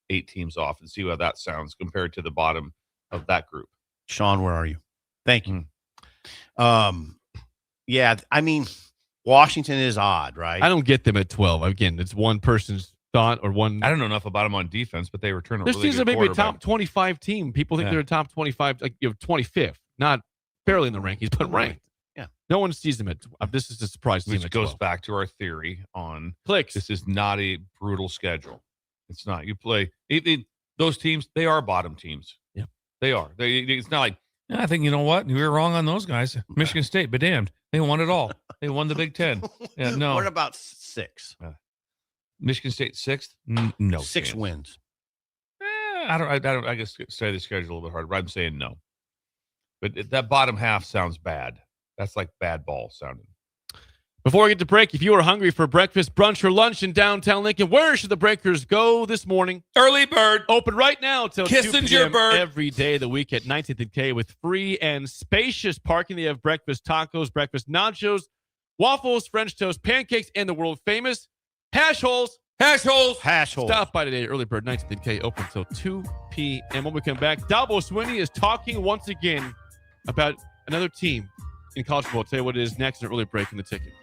8 teams off and see how that sounds compared to the bottom of that group. Sean, where are you? Thank you. Yeah, I mean, Washington is odd, right? I don't get them at 12. Again, it's one person's thought or one. I don't know enough about them on defense, but they return a this really season good maybe a top 25 team. People think they're a top 25, like 25th, not barely in the rankings, but ranked. Yeah, no one sees them at. This is a surprise team. Which goes back to our theory on clicks. This is not a brutal schedule. It's not. You play those teams. They are bottom teams. Yeah, they are. It's not like I think you know what we were wrong on those guys. Michigan State, but damned, they won it all. They won the Big Ten. Yeah, no. What about 6? Michigan State 6th? No, 6 wins. I don't. I guess study the schedule a little bit harder. But I'm saying no. But that bottom half sounds bad. That's like bad ball sounding. Before we get to break, if you are hungry for breakfast, brunch, or lunch in downtown Lincoln, where should the Breakers go this morning? Early Bird. Open right now till 2 Kissinger p.m. Bird. every day of the week at 19th and K with free and spacious parking. They have breakfast tacos, breakfast nachos, waffles, French toast, pancakes, and the world famous hash holes. Hash holes. Hash holes. Stop by today. Early Bird, 19th and K, open until 2 p.m. When we come back, Dabo Swinney is talking once again about another team in college football. I'll tell you what it is next in an early break in the ticket.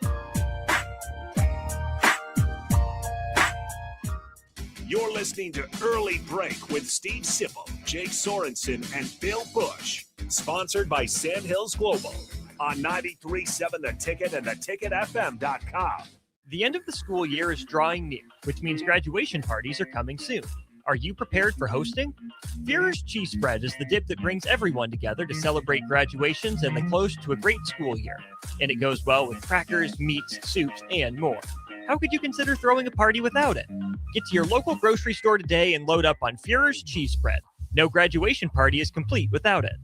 You're listening to Early Break with Steve Sipple, Jake Sorensen, and Bill Busch. Sponsored by Sandhills Global on 93.7 The Ticket and theticketfm.com. The end of the school year is drawing near, which means graduation parties are coming soon. Are you prepared for hosting? Führer's Cheese Spread is the dip that brings everyone together to celebrate graduations and the close to a great school year. And it goes well with crackers, meats, soups, and more. How could you consider throwing a party without it? Get to your local grocery store today and load up on Führer's Cheese Spread. No graduation party is complete without it.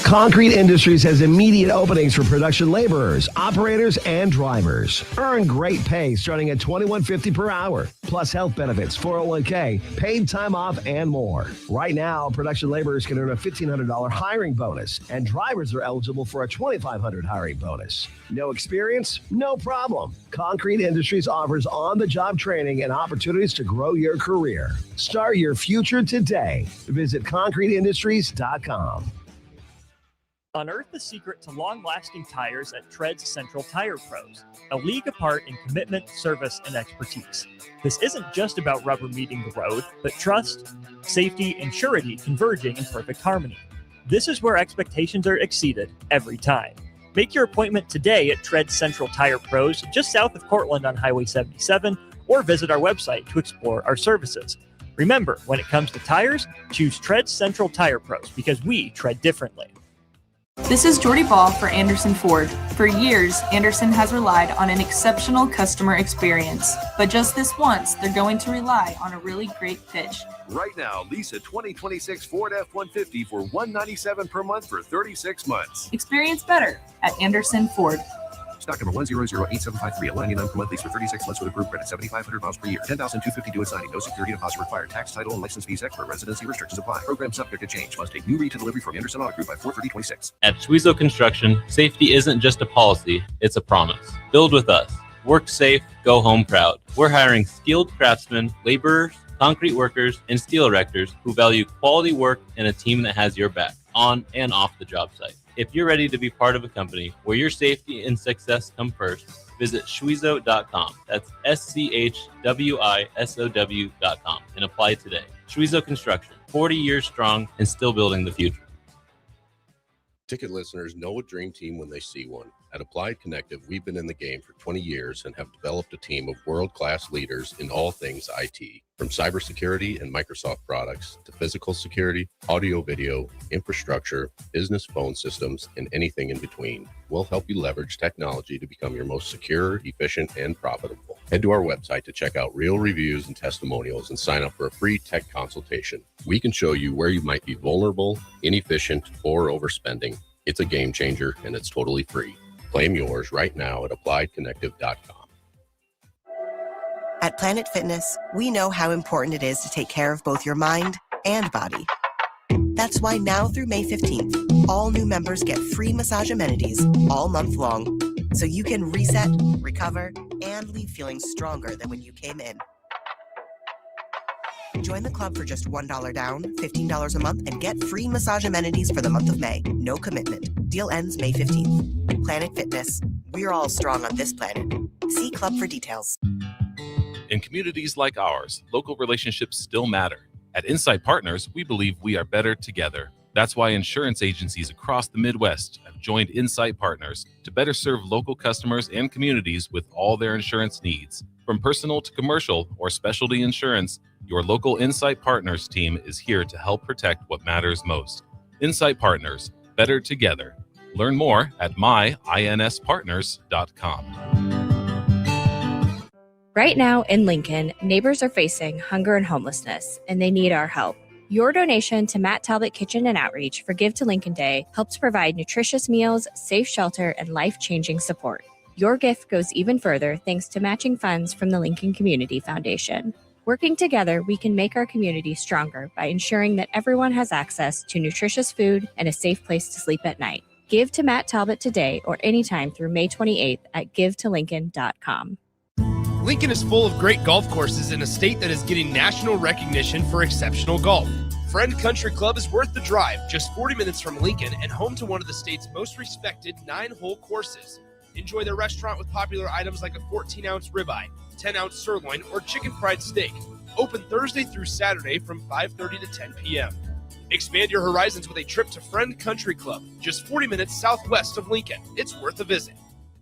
Concrete Industries has immediate openings for production laborers, operators, and drivers. Earn great pay starting at $21.50 per hour, plus health benefits, 401k, paid time off, and more. Right now, production laborers can earn a $1,500 hiring bonus, and drivers are eligible for a $2,500 hiring bonus. No experience? No problem. Concrete Industries offers on-the-job training and opportunities to grow your career. Start your future today. Visit concreteindustries.com. Unearth the secret to long-lasting tires at Tread's Central Tire Pros, a league apart in commitment, service, and expertise. This isn't just about rubber meeting the road, but trust, safety, and surety converging in perfect harmony. This is where expectations are exceeded every time. Make your appointment today at Tread's Central Tire Pros, just south of Cortland on Highway 77, or visit our website to explore our services. Remember, when it comes to tires, choose Tread's Central Tire Pros because we tread differently. This is Jordy Ball for Anderson Ford. For years, Anderson has relied on an exceptional customer experience. But just this once, they're going to rely on a really great pitch. Right now, lease a 2026 Ford F-150 for $197 per month for 36 months. Experience better at Anderson Ford. Stock number 1008753, $199 per month lease for 36 months with approved credit, 7,500 miles per year, 10,250 due at signing. No security deposit required. Tax, title, and license fees extra. Residency restrictions apply. Program subject to change. Must take new retail delivery from Anderson Auto Group by 4/30/26. At Schwezo Construction, safety isn't just a policy, it's a promise. Build with us. Work safe, go home proud. We're hiring skilled craftsmen, laborers, concrete workers, and steel erectors who value quality work and a team that has your back on and off the job site. If you're ready to be part of a company where your safety and success come first, visit Schwezo.com. That's SCHWISOW.com and apply today. Schwezo Construction, 40 years strong and still building the future. Ticket listeners know a dream team when they see one. At Applied Connective, we've been in the game for 20 years and have developed a team of world-class leaders in all things IT. From cybersecurity and Microsoft products to physical security, audio-video, infrastructure, business phone systems, and anything in between. We'll help you leverage technology to become your most secure, efficient, and profitable. Head to our website to check out real reviews and testimonials and sign up for a free tech consultation. We can show you where you might be vulnerable, inefficient, or overspending. It's a game changer, and it's totally free. Claim yours right now at appliedconnective.com. At Planet Fitness, we know how important it is to take care of both your mind and body. That's why now through May 15th, all new members get free massage amenities all month long, so you can reset, recover, and leave feeling stronger than when you came in. Join the club for just $1 down, $15 a month, and get free massage amenities for the month of May. No commitment. Deal ends May 15th. Planet Fitness. We're all strong on this planet. See club for details. In communities like ours, local relationships still matter. At Insight Partners, we believe we are better together. That's why insurance agencies across the Midwest have joined Insight Partners to better serve local customers and communities with all their insurance needs. From personal to commercial or specialty insurance, your local Insight Partners team is here to help protect what matters most. Insight Partners, better together. Learn more at myinspartners.com. Right now in Lincoln, neighbors are facing hunger and homelessness, and they need our help. Your donation to Matt Talbot Kitchen and Outreach for Give to Lincoln Day helps provide nutritious meals, safe shelter, and life-changing support. Your gift goes even further thanks to matching funds from the Lincoln Community Foundation. Working together, we can make our community stronger by ensuring that everyone has access to nutritious food and a safe place to sleep at night. Give to Matt Talbot today or anytime through May 28th at givetolincoln.com. Lincoln is full of great golf courses in a state that is getting national recognition for exceptional golf. Friend Country Club is worth the drive, just 40 minutes from Lincoln and home to one of the state's most respected 9-hole courses. Enjoy their restaurant with popular items like a 14-ounce ribeye, 10-ounce sirloin, or chicken fried steak. Open Thursday through Saturday from 5:30 to 10 p.m. Expand your horizons with a trip to Friend Country Club, just 40 minutes southwest of Lincoln. It's worth a visit.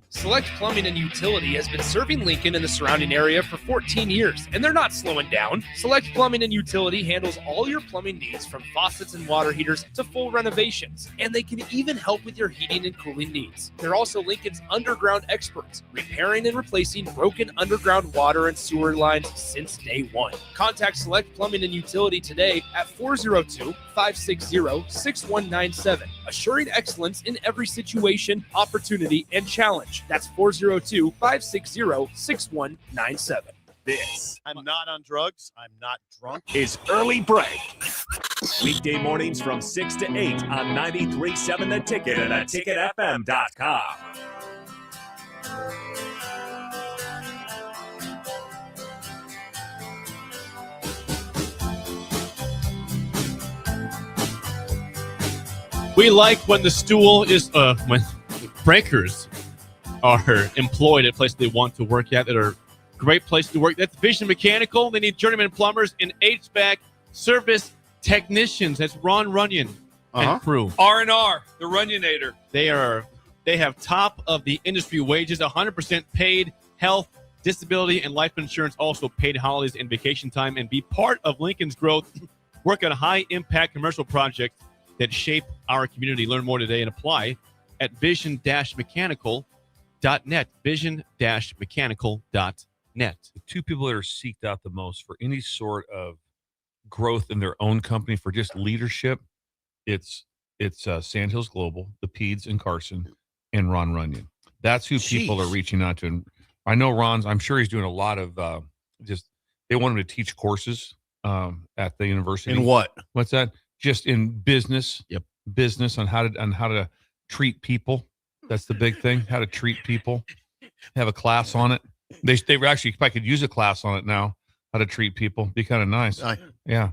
Select Plumbing and Utility has been serving Lincoln and the surrounding area for 14 years, and they're not slowing down. Select Plumbing and Utility handles all your plumbing needs from faucets and water heaters to full renovations, and they can even help with your heating and cooling needs. They're also Lincoln's underground experts, repairing and replacing broken underground water and sewer lines since day one. Contact Select Plumbing and Utility today at 402-560-6197, assuring excellence in every situation, opportunity, and challenge. That's 402-560-6197. This I'm not on drugs. I'm not drunk. is Early Break. Weekday mornings from 6 to 8 on 93.7 The Ticket and theticketfm.com. We like when the stool is, when breakers are employed at places they want to work at that are great place to work. That's Vision Mechanical. They need journeyman plumbers and HVAC service technicians. That's Ron Runyon and crew. R&R, the Runyinator. They have top of the industry wages, 100% paid health, disability, and life insurance, also paid holidays and vacation time, and be part of Lincoln's growth. Work on a high-impact commercial project that shape our community. Learn more today and apply at vision-mechanical.net. Vision-mechanical.net. The two people that are seeked out the most for any sort of growth in their own company, for just leadership, it's Sandhills Global, the Peds and Carson, and Ron Runyon. That's who people are reaching out to. And I know I'm sure he's doing a lot of they want him to teach courses at the university. In what? What's that? Just in business. Yep. Business on how to treat people. That's the big thing. How to treat people. Have a class on it. They actually, if I could use a class on it now, how to treat people, be kind of nice. Yeah.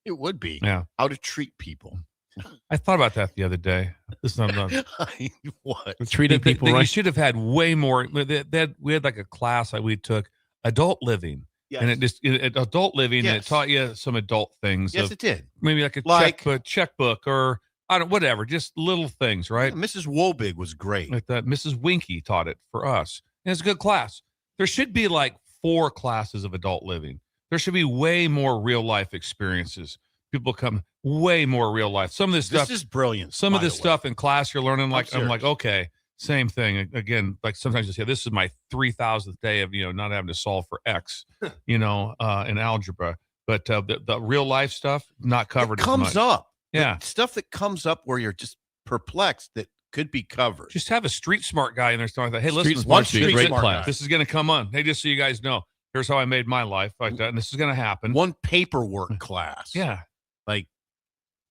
It would be. Yeah. How to treat people. I thought about that the other day. This is not what? Treating people right. You should have had way more. We had like a class that we took, adult living. Yes. And adult living, Yes. and it taught you some adult things. Yes, it did. Maybe like a checkbook or whatever, just little things, right? Yeah, Mrs. Wobig was great. Like that. Mrs. Winky taught it for us. And it's a good class. There should be like 4 classes of adult living. There should be way more real life experiences. People come way more real life. Some of this stuff is brilliant. Some of this stuff in class you're learning, like I'm like, serious. okay, same thing. Again, like sometimes you say, this is my 3,000th day of not having to solve for X, in algebra. But the real life stuff not covered. It comes as much. up. Yeah, The stuff that comes up where you're just perplexed that could be covered. just have a street smart guy in there talking about, hey, Street listen, Smart's a great class. this is going to come on. Hey, just so you guys know, here's how I made my life like that, and this is going to happen. One paperwork class. Yeah.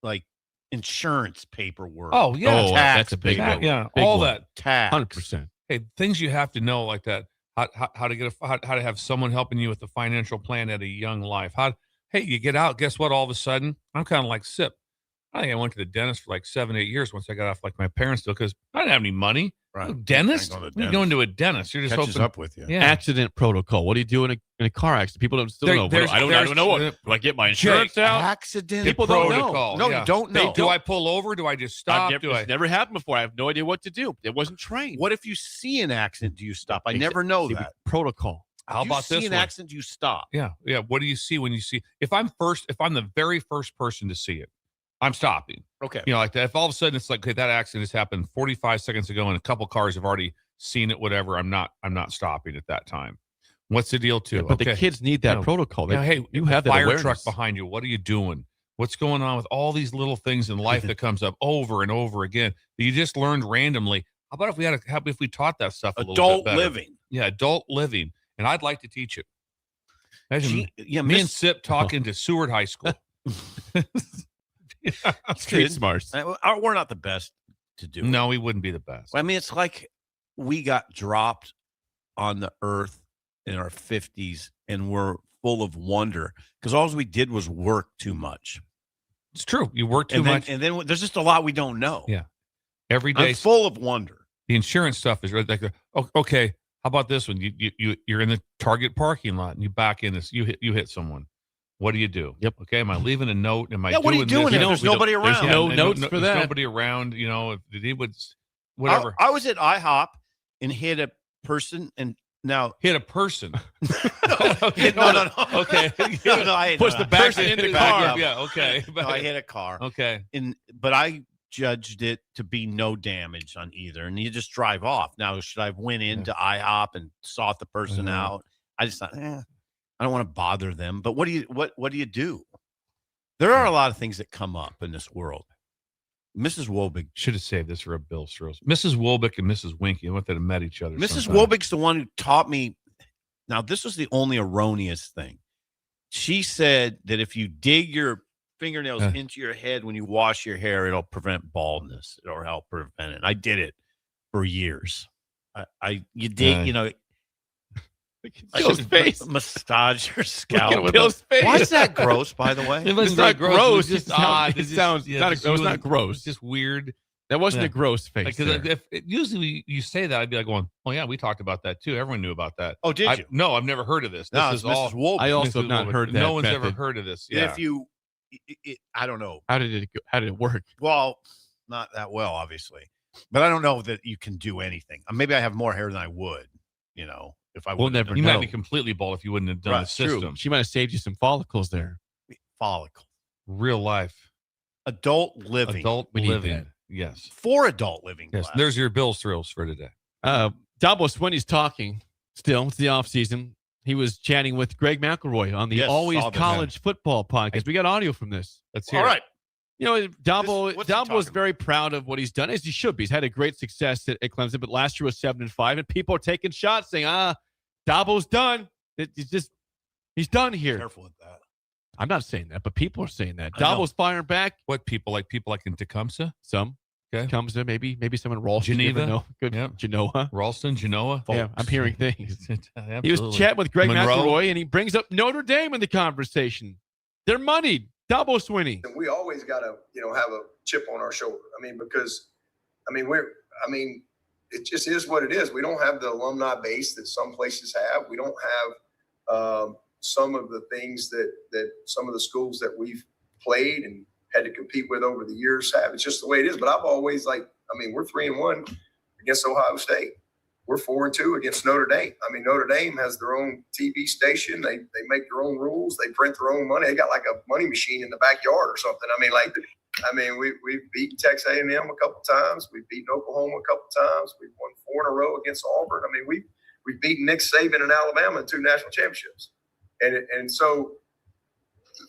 Like insurance paperwork. Oh yeah, Oh, tax that's a big paperwork. one. yeah, Big all one. that. Tax. 100%. Hey, things you have to know like that. How to get how to have someone helping you with the financial plan at a young life. Hey, you get out. Guess what? All of a sudden, I'm kind of like Sip. I think I went to the dentist for like 7-8 years once I got off like my parents did, because I didn't have any money. Right. No dentist? Can't go to the You're going to a dentist. You're just Catches hoping. up with you. Yeah. Accident protocol. What do you do in a car accident? People don't still know. There's- I don't know. What, do I get my insurance out? Accident People don't know. protocol. No, yeah. you don't know. Do I pull over? Do I just stop? It's never happened before. I have no idea what to do. It wasn't trained. What if you see an accident? Do you stop? I never know that. Protocol. How If about you see this an one? accident? You stop. Yeah. What do you see when you see? If I'm the very first person to see it, I'm stopping. Okay. Like that. If all of a sudden it's like, okay, that accident has happened 45 seconds ago, and a couple cars have already seen it, whatever. I'm not stopping at that time. What's the deal too? Yeah, but the kids need that protocol. Hey, you have that fire awareness. truck behind you. What are you doing? What's going on with all these little things in life that comes up over and over again that you just learned randomly? How about if we taught that stuff a little Adult bit better? living. Yeah, adult living, and I'd like to teach it. Imagine Yeah, me and Sip talking to Seward High School. Street smarts. We're not the best to do it. No, we wouldn't be the best. I mean, it's like we got dropped on the earth in our 50s and we're full of wonder because all we did was work too much. It's true. You work too much. And then there's just a lot we don't know. Yeah. Every day. I'm full of wonder. The insurance stuff is right like, okay, how about this one? You're in the Target parking lot and you back in this, you hit someone. What do you do? Yep. Okay. Am I leaving a note? Am I Yeah, what are you doing this? if there's nobody around? There's no notes for there's that. nobody around, if he would, whatever. I was at IHOP and hit a person and now hit a person. okay, no. Okay. Push the person in the car. Yeah. Okay. No, I hit a car. Okay. But I judged it to be no damage on either, and you just drive off. Now, should I have went into IHOP and sought the person out? I just thought, I don't want to bother them. But what do you do? There are a lot of things that come up in this world. Mrs. Wobig should have saved this for a Bill Strohs. Mrs. Wobig and Mrs. Winky, I went there and met each other. Mrs. sometime. Wobig's the one who taught me. Now, this was the only erroneous thing. She said that if you dig your fingernails into your head when you wash your hair, it'll prevent baldness or help prevent it. I did it for years. You dig, Bill's face. Massage your scalp. Bill's face. Why is that gross, by the way? It wasn't It's not gross. gross. It was just It sounds- odd. it sounds not gross. It's just weird. That wasn't a gross face. Because usually you say that, I'd be like going, "Oh yeah, we talked about that too. Everyone knew about that." Oh, did you? No, I've never heard of this. No, This it's is all. Mrs. Wobig. I also have Mrs. not Wobig. heard that. No one's ever method. heard of this. And Yeah. if you, I don't know. How did it work? Well, not that well, obviously. But I don't know that you can do anything. Maybe I have more hair than I would, if I We'll wouldn't have never You done might know. be completely bald if you wouldn't have done Right, the system. True. She might have saved you some follicles there. follicle. Real life. Adult living. Adult We need living. that. Yes. For adult living. Yes. Class. There's your Bills thrills for today. Dabo Swinney's talking still. It's the offseason. He was chatting with Greg McElroy on the Yes, Always saw that. College Football podcast. We got audio from this. Let's hear All it. right. You know, Dabo What's he was talking very proud of what he's done, as he should be. He's had a great success at Clemson, but last year was 7-5, and people are taking shots saying, Dabo's done. He's done here. Careful with that. I'm not saying that, but people are saying that. I know. Dabo's firing back. What people like in Tecumseh? Some. Okay. Tecumseh, maybe someone in Ralston. Geneva? No. Good. Yep. Genoa. Ralston, Genoa? Yeah, I'm hearing things. He Absolutely. was chatting with Greg Monroe? McElroy, and he brings up Notre Dame in the conversation. They're moneyed. Dabo Swinney. And we always got to, have a chip on our shoulder. Because it just is what it is. We don't have the alumni base that some places have. We don't have some of the things that some of the schools that we've played and had to compete with over the years have. It's just the way it is. But I've always we're 3-1 against Ohio State. We're 4-2 against Notre Dame. Notre Dame has their own TV station. They make their own rules. They print their own money. They got like a money machine in the backyard or something. We've beaten Texas A&M a couple times. We've beaten Oklahoma a couple times. We've won 4 in a row against Auburn. We've beaten Nick Saban in Alabama in 2 national championships. And so,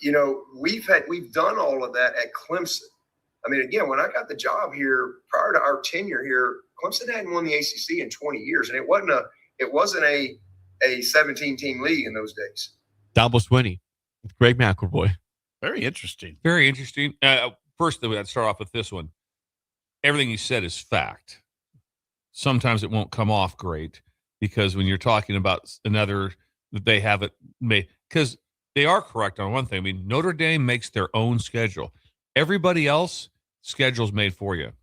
we've done all of that at Clemson. Again, when I got the job here, prior to our tenure here, Clemson hadn't won the ACC in 20 years, and it wasn't a 17-team league in those days. Dabo Swinney with Greg McElroy. Very interesting. Very interesting. First, I'd start off with this one. Everything you said is fact. Sometimes it won't come off great because when you're talking about another, they have it made, because they are correct on one thing. Notre Dame makes their own schedule. Everybody else, schedule's made for you.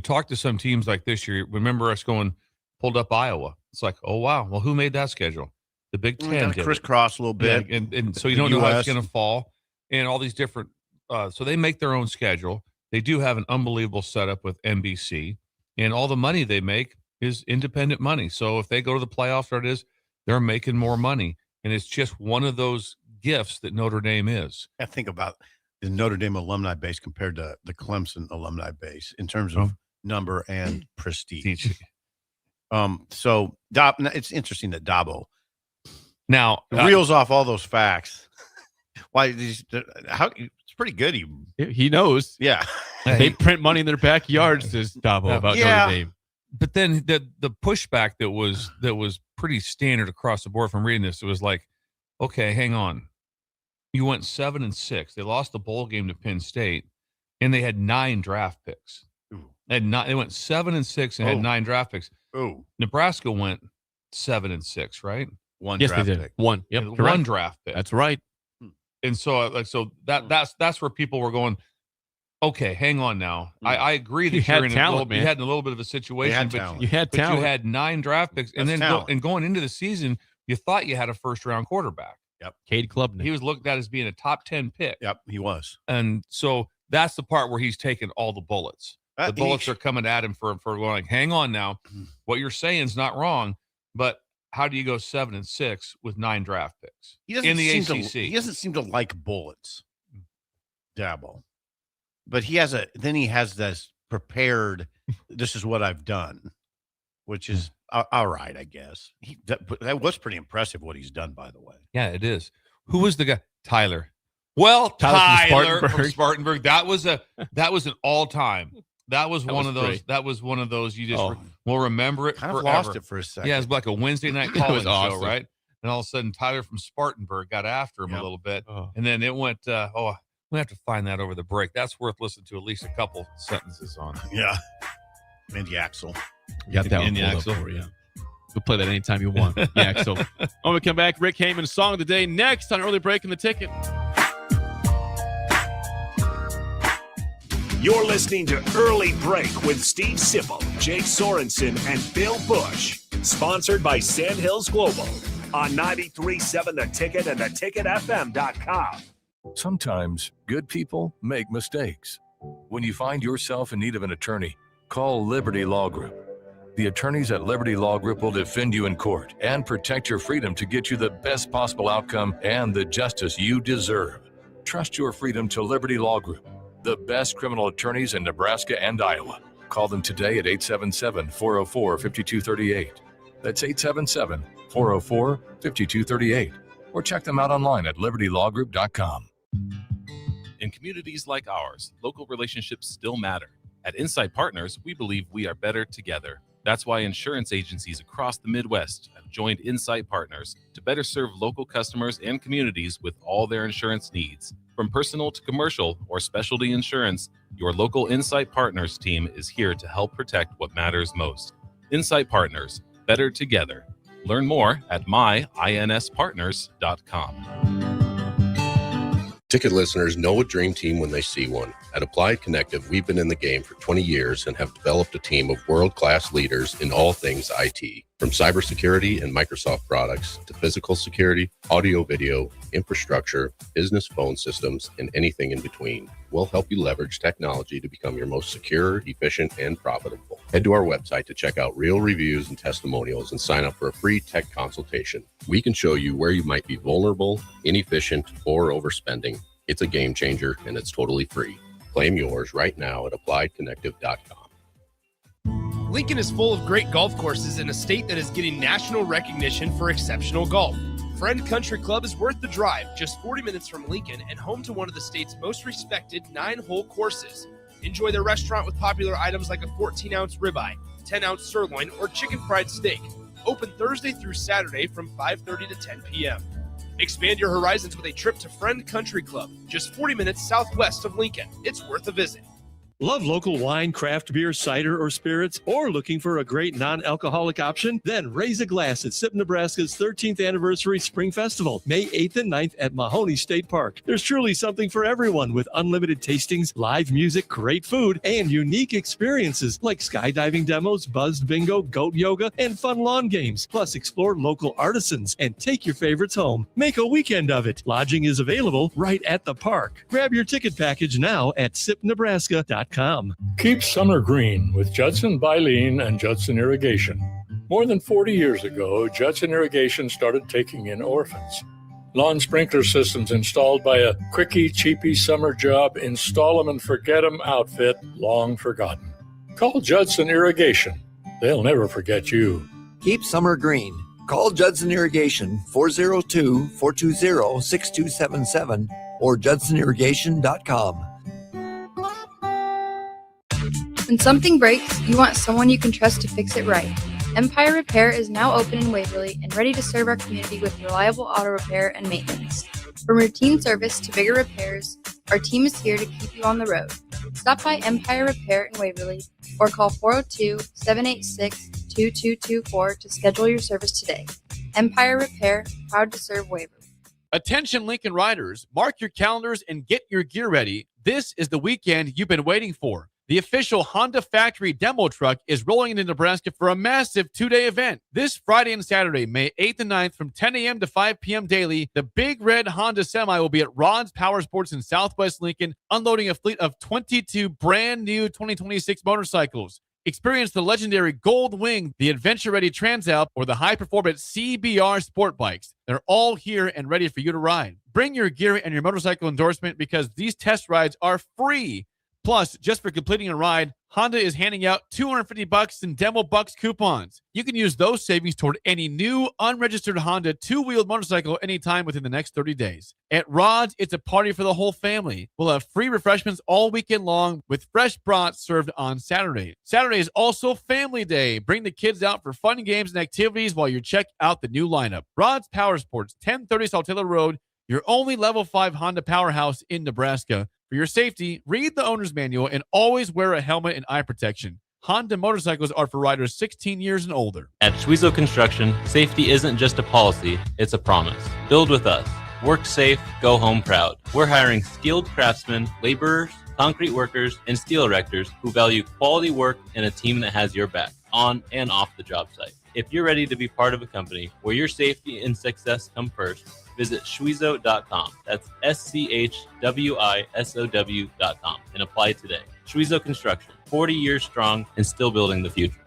Talk to some teams like this year. Remember us pulled up Iowa. It's like, oh, wow. Well, who made that schedule? The Big Ten did. Crisscross a little bit. Yeah, and so you don't know how it's going to fall. And all these different so they make their own schedule. They do have an unbelievable setup with NBC. And all the money they make is independent money. So if they go to the playoffs, or it is, they're making more money. And it's just one of those gifts that Notre Dame is. I think about the Notre Dame alumni base compared to the Clemson alumni base in terms of number and prestige. So it's interesting that Dabo now reels off all those facts. Why? It's pretty good. He knows. Yeah, they print money in their backyards. Says Dabo about Notre Dame. But then the pushback that was pretty standard across the board from reading this, it was like, okay, hang on. You went 7-6. They lost the bowl game to Penn State, and they had 9 draft picks. They went 7-6 and had 9 draft picks. Ooh. Nebraska went 7-6, right? One yes, draft they did. pick. One. Yep. One draft pick. That's right. And so that's where people were going, okay, hang on now. I agree that you're in you had a little bit of a situation, but you had you had 9 draft picks, and then going into the season, you thought you had a first-round quarterback. Yep. Cade Klubnik. He was looked at as being a top 10 pick. Yep, he was. And so that's the part where he's taking all the bullets. The bullets are coming at him for going, hang on now. What you're saying is not wrong, but how do you go 7-6 with 9 draft picks in the ACC? He doesn't seem to like bullets, Dabo. But he has this prepared, this is what I've done, which is all right, I guess. That was pretty impressive what he's done, by the way. Yeah, it is. Who was the guy? Tyler. Well, Tyler from Spartanburg. That was an all-time. That was one of those. Great. That was one of those you just will remember it Kind forever. of lost it for a second. Yeah, it was like a Wednesday night calling show, awesome. right? And all of a sudden, Tyler from Spartanburg got after him a little bit, and then it went. We have to find that over the break. That's worth listening to at least a couple sentences on. Yeah, Andy Axel. You got that one pulled up for you. We'll play that anytime you want. Yeah, so when we come back, Rick Heyman's Song of the Day next on Early Break in the Ticket. You're listening to Early Break with Steve Sipple, Jake Sorensen, and Bill Busch. Sponsored by Sandhills Global on 93.7 The Ticket and theticketfm.com. Sometimes good people make mistakes. When you find yourself in need of an attorney, call Liberty Law Group. The attorneys at Liberty Law Group will defend you in court and protect your freedom to get you the best possible outcome and the justice you deserve. Trust your freedom to Liberty Law Group. The best criminal attorneys in Nebraska and Iowa. Call them today at 877-404-5238. That's 877-404-5238. Or check them out online at libertylawgroup.com. In communities like ours, local relationships still matter. At Insight Partners, we believe we are better together. That's why insurance agencies across the Midwest have joined Insight Partners to better serve local customers and communities with all their insurance needs. From personal to commercial or specialty insurance, your local Insight Partners team is here to help protect what matters most. Insight Partners, better together. Learn more at myinspartners.com. Ticket listeners know a dream team when they see one. At Applied Connective, we've been in the game for 20 years and have developed a team of world-class leaders in all things IT. From cybersecurity and Microsoft products to physical security, audio-video, infrastructure, business phone systems, and anything in between. We'll help you leverage technology to become your most secure, efficient, and profitable. Head to our website to check out real reviews and testimonials and sign up for a free tech consultation. We can show you where you might be vulnerable, inefficient, or overspending. It's a game changer, and it's totally free. Claim yours right now at appliedconnective.com. Lincoln is full of great golf courses in a state that is getting national recognition for exceptional golf. Friend Country Club is worth the drive, just 40 minutes from Lincoln and home to one of the state's most respected 9-hole courses. Enjoy their restaurant with popular items like a 14-ounce ribeye, 10-ounce sirloin, or chicken fried steak. Open Thursday through Saturday from 5:30 to 10 p.m. Expand your horizons with a trip to Friend Country Club, just 40 minutes southwest of Lincoln. It's worth a visit. Love local wine, craft beer, cider, or spirits, or looking for a great non-alcoholic option? Then raise a glass at SIP Nebraska's 13th Anniversary Spring Festival, May 8th and 9th at Mahoney State Park. There's truly something for everyone with unlimited tastings, live music, great food, and unique experiences like skydiving demos, buzzed bingo, goat yoga, and fun lawn games. Plus, explore local artisans and take your favorites home. Make a weekend of it. Lodging is available right at the park. Grab your ticket package now at sipnebraska.com. Keep summer green with Judson Bylene and Judson Irrigation. More than 40 years ago, Judson Irrigation started taking in orphans. Lawn sprinkler systems installed by a quickie, cheapy summer job, install 'em and forget 'em outfit long forgotten. Call Judson Irrigation. They'll never forget you. Keep summer green. Call Judson Irrigation 402-420-6277 or judsonirrigation.com. When something breaks, you want someone you can trust to fix it right. Empire Repair is now open in Waverly and ready to serve our community with reliable auto repair and maintenance. From routine service to bigger repairs, our team is here to keep you on the road. Stop by Empire Repair in Waverly or call 402-786-2224 to schedule your service today. Empire Repair, proud to serve Waverly. Attention Lincoln riders, mark your calendars and get your gear ready. This is the weekend you've been waiting for. The official Honda factory demo truck is rolling into Nebraska for a massive 2-day event. This Friday and Saturday, May 8th and 9th from 10 a.m. to 5 p.m. daily, the big red Honda Semi will be at Rod's Power Sports in Southwest Lincoln, unloading a fleet of 22 brand new 2026 motorcycles. Experience the legendary Gold Wing, the adventure-ready Transalp, or the high-performance CBR sport bikes. They're all here and ready for you to ride. Bring your gear and your motorcycle endorsement because these test rides are free. Plus, just for completing a ride, Honda is handing out $250 in Demo Bucks coupons. You can use those savings toward any new, unregistered Honda two-wheeled motorcycle anytime within the next 30 days. At Rod's, it's a party for the whole family. We'll have free refreshments all weekend long with fresh brats served on Saturday. Saturday is also Family Day. Bring the kids out for fun games and activities while you check out the new lineup. Rod's Power Sports, 1030 South Taylor Road, your only Level 5 Honda powerhouse in Nebraska. For your safety, read the owner's manual and always wear a helmet and eye protection. Honda motorcycles are for riders 16 years and older. At Schwezo Construction, safety isn't just a policy, it's a promise. Build with us. Work safe, go home proud. We're hiring skilled craftsmen, laborers, concrete workers, and steel erectors who value quality work and a team that has your back, on and off the job site. If you're ready to be part of a company where your safety and success come first, visit Schwezo.com. That's SCHWISOW.com and apply today. Schwezo Construction, 40 years strong and still building the future.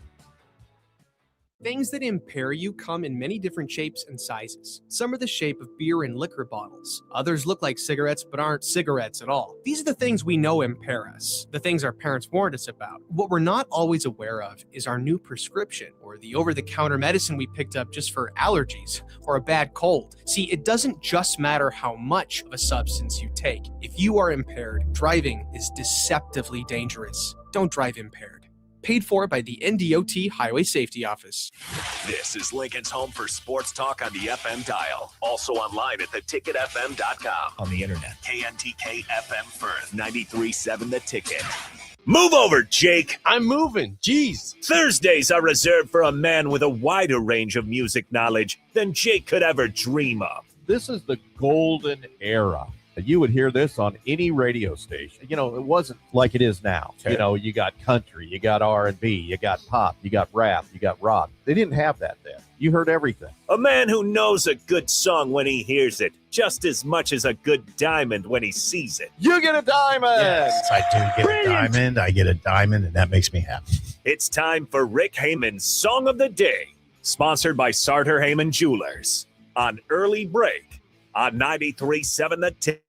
Things that impair you come in many different shapes and sizes. Some are the shape of beer and liquor bottles. Others look like cigarettes but aren't cigarettes at all. These are the things we know impair us, the things our parents warned us about. What we're not always aware of is our new prescription or the over-the-counter medicine we picked up just for allergies or a bad cold. See, it doesn't just matter how much of a substance you take. If you are impaired, driving is deceptively dangerous. Don't drive impaired. Paid for by the NDOT Highway Safety Office. This is Lincoln's home for sports talk on the FM dial. Also online at theticketfm.com. On the internet. KNTK FM Firth, 93.7 The Ticket. Move over, Jake. I'm moving. Jeez. Thursdays are reserved for a man with a wider range of music knowledge than Jake could ever dream of. This is the golden era. You would hear this on any radio station. You know, it wasn't like it is now. Okay. You know, you got country, you got R&B, you got pop, you got rap, you got rock. They didn't have that then. You heard everything. A man who knows a good song when he hears it, just as much as a good diamond when he sees it. You get a diamond! Yes, I do get a diamond. I get a diamond, and that makes me happy. It's time for Rick Heyman's Song of the Day, sponsored by Sartor Heyman Jewelers, on Early Break on 93.7 The Ticket.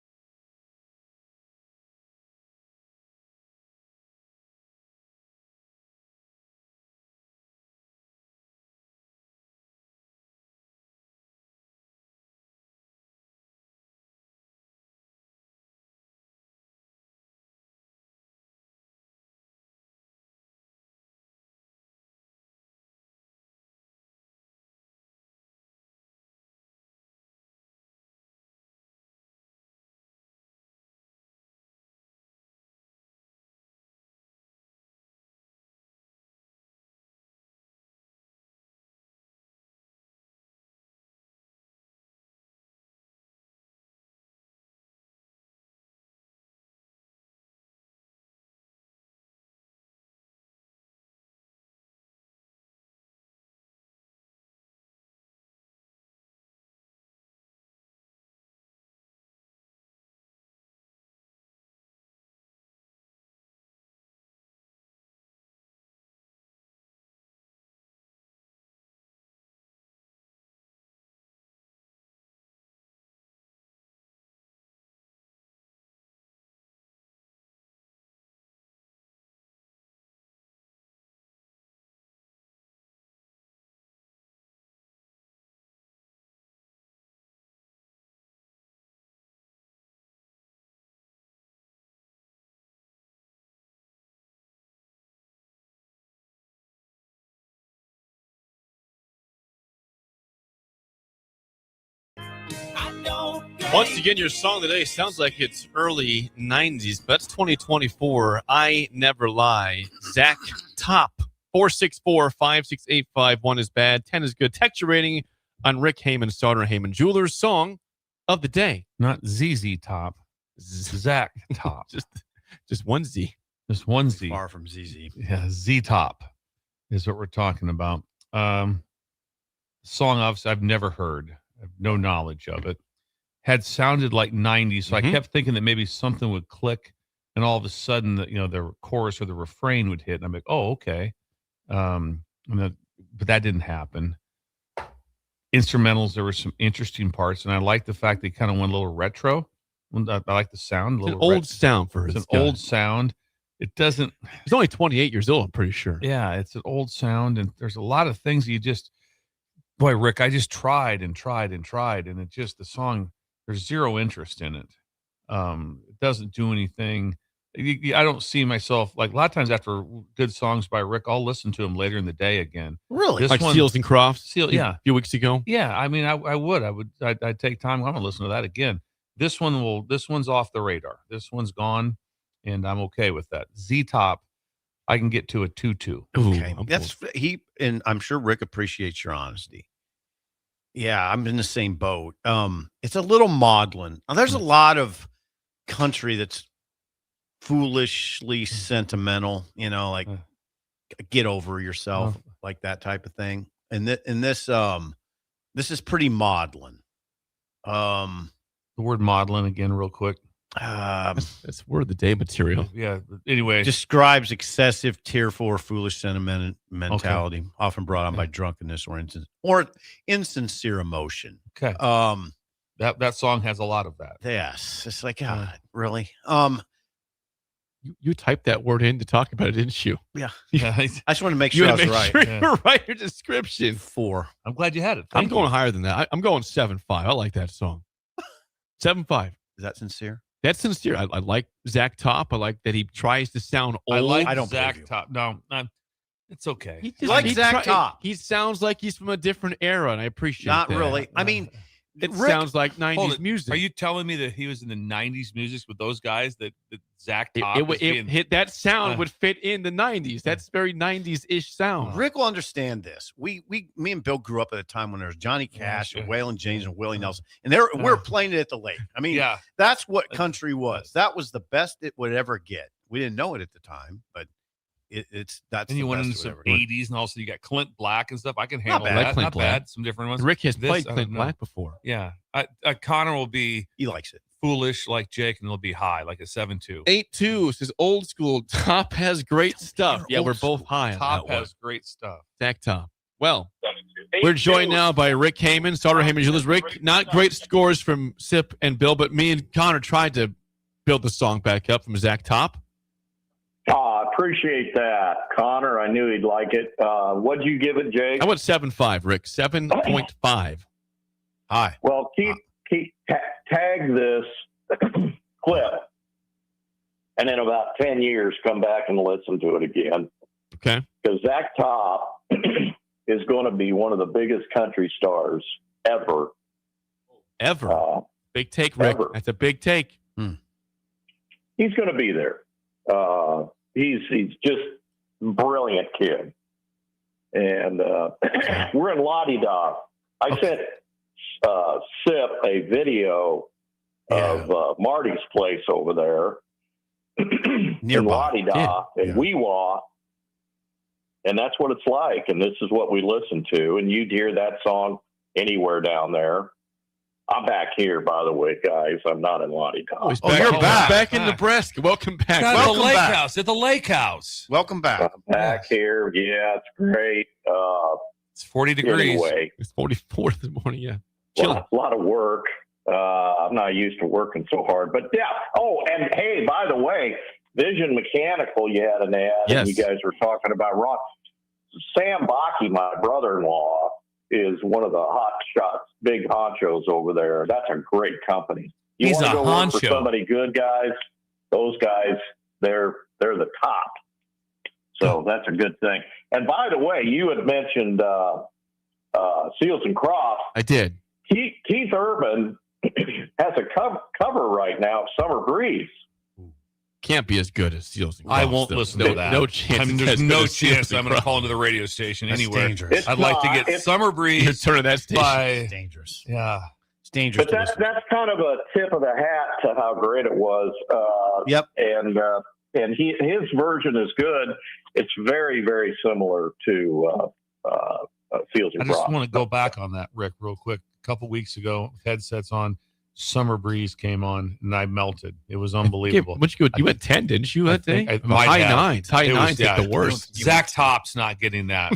Once again, your song today sounds like it's early 90s, but that's 2024. I Never Lie. Zach Top. 464-5685. 1 is bad, 10 is good. Text your rating on Rick Heyman, Sartor Heyman Jewelers Song of the Day. Not ZZ Top. Zach Top. just one Z. Just one Z. Far from ZZ. Yeah, Z Top is what we're talking about. Song obviously I've never heard. I have no knowledge of it. Had sounded like 90s, so I kept thinking that maybe something would click, and all of a sudden, the chorus or the refrain would hit, and I'm like, oh, okay. But that didn't happen. Instrumentals, there were some interesting parts, and I like the fact they kind of went a little retro. I like the sound. It's an old sound for It's an old sound. It doesn't. He's only 28 years old, I'm pretty sure. Yeah, it's an old sound, and there's a lot of things you just. Boy, Rick, I just tried, and it just the song. There's zero interest in it. It doesn't do anything. I don't see myself like a lot of times after good songs by Rick, I'll listen to them later in the day again. Really? Like Seals and Crofts? Yeah. A few weeks ago? Yeah. I mean, I'd take time. I'm going to listen to that again. This one's off the radar. This one's gone, and I'm okay with that. Z-Top, I can get to a 2-2. Okay. And I'm sure Rick appreciates your honesty. Yeah, I'm in the same boat. It's a little maudlin. Now, there's a lot of country that's foolishly sentimental, like get over yourself, like that type of thing. And this is pretty maudlin. The word maudlin again, real quick. That's word of the day material. Yeah. Anyway, Describes excessive, tearful, or foolish sentimentality, often brought on by drunkenness or insincere emotion. Okay. That song has a lot of that. Yes. It's like, God, really? You typed that word in to talk about it, didn't you? Yeah. I just want to make sure You I was make right. sure you're right. Your description. 4. I'm glad you had it. I'm going higher than that. I'm going 7.5. I like that song. 7.5. Is that sincere? That's sincere. I like Zach Top. I like that he tries to sound old. I like I don't Zach Top. No, it's okay. Zach Top. He sounds like he's from a different era, and I appreciate Not that. really. I mean, it Rick, sounds like 90s music. Are you telling me that he was in the 90s music with those guys that Zach Top that sound would fit in the 90s. That's very 90s-ish sound. Rick will understand this. Me and Bill grew up at a time when there was Johnny Cash and Waylon James and Willie Nelson, and we're playing it at the lake. I mean, that's what country was. That was the best it would ever get. We didn't know it at the time, but that's. And you went into some 80s, and also you got Clint Black and stuff. I can handle that. Not bad. Some different ones. Rick has played Clint Black before. Yeah, Connor will be. He likes it. Foolish like Jake, and it'll be high like a 7.2. 8.2 says old school. Top has great stuff. Yeah, we're both high on Top that one. has great stuff. Zach Top. Well, we're joined now by Rick Heyman, Starter Heyman Jewelers. Rick, not great scores from Sip and Bill, but me and Connor tried to build the song back up from Zach Top. I appreciate that, Connor. I knew he'd like it. What'd you give it, Jake? I went 7.5, Rick. 7.5. Hi. Well, tag this clip, and in about 10 years, come back and listen to it again. Okay. Because Zach Top is going to be one of the biggest country stars ever. Ever. Big take, Rick. Ever. That's a big take. He's going to be there. He's just brilliant kid. And we're in La-di-da. I sent Sip a video of Marty's place over there in La-di-da and Weewa. And that's what it's like. And this is what we listen to. And you'd hear that song anywhere down there. I'm back here, by the way, guys. I'm not in La-di-da. You're back in Nebraska. Welcome back. At Welcome the lake back. house. At the lake house. Welcome back. I'm back here. Yeah, it's great. It's 40 degrees. Anyway, It's 44 this morning. Yeah. a lot of work. I'm not used to working so hard, but yeah. Oh, and hey, by the way, Vision Mechanical, you had an ad, and you guys were talking about Ron. Sam Bakke, my brother-in-law, is one of the hot shots, big honchos over there. That's a great company. You He's want a to go work for honcho. somebody good, guys? Those guys, they're the top. So that's a good thing. And by the way, you had mentioned Seals and Crofts. I did. Keith Urban has a cover right now, Summer Breeze. Can't be as good as Seals and I Crofts, won't though. listen No- to that. No chance. I mean, it's there's as good no as Seals chance and I'm going to Crofts. call into the radio station That's anywhere. dangerous. I'd like to get It's- Summer Breeze. You're turning that station. by Dangerous. yeah. It's dangerous. But that's kind of a tip of the hat to how great it was. Yep. And his version is good. It's very, very similar to Seals I and just Crofts. want to go back on that, Rick, real quick. A couple weeks ago, headsets on, Summer Breeze came on, and I melted. It was unbelievable. What'd you go? You went 10, didn't you, that day? I might High have. nines. High It was- nines yeah, at the worst. Zach Top's not getting that.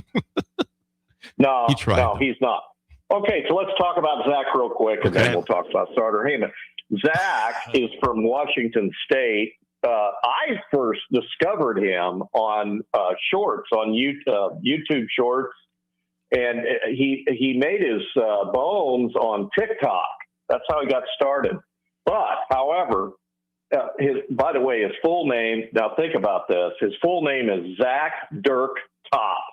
No, He tried, no, though. he's not. Okay, so let's talk about Zach real quick, and then we'll talk about Starter Heyman. Zach is from Washington State. I first discovered him on shorts, on YouTube shorts, and he made his bones on TikTok. That's how he got started. But, however, by the way, his full name, now think about this, his full name is Zach Dirk Top.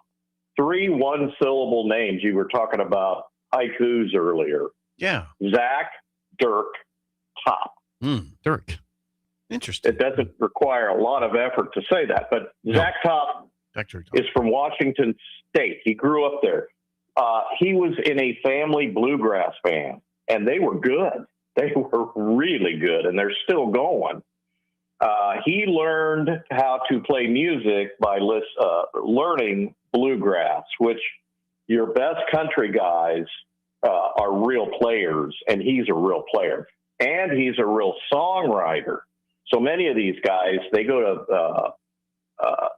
3 one-syllable names. You were talking about haikus earlier. Yeah. Zach Dirk Top. Dirk. Interesting. It doesn't require a lot of effort to say that, but Zach Top is from Washington State. He grew up there. He was in a family bluegrass band, and they were good. They were really good, and they're still going. He learned how to play music by learning bluegrass, which your best country guys are real players, and he's a real player. and he's a real songwriter. So many of these guys, they go to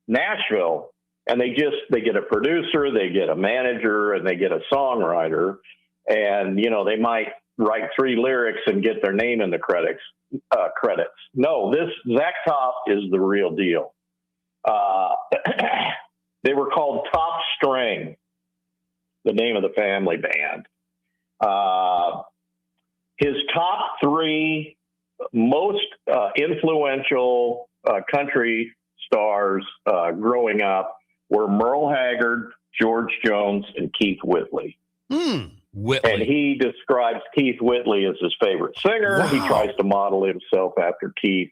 Nashville, and they get a producer, they get a manager, and they get a songwriter, and they might write 3 lyrics and get their name in the credits. No, this Zach Top is the real deal. They were called Top String, the name of the family band. His top 3 most influential country stars growing up were Merle Haggard, George Jones, and Keith Whitley. Whitley. And he describes Keith Whitley as his favorite singer. Wow. He tries to model himself after Keith,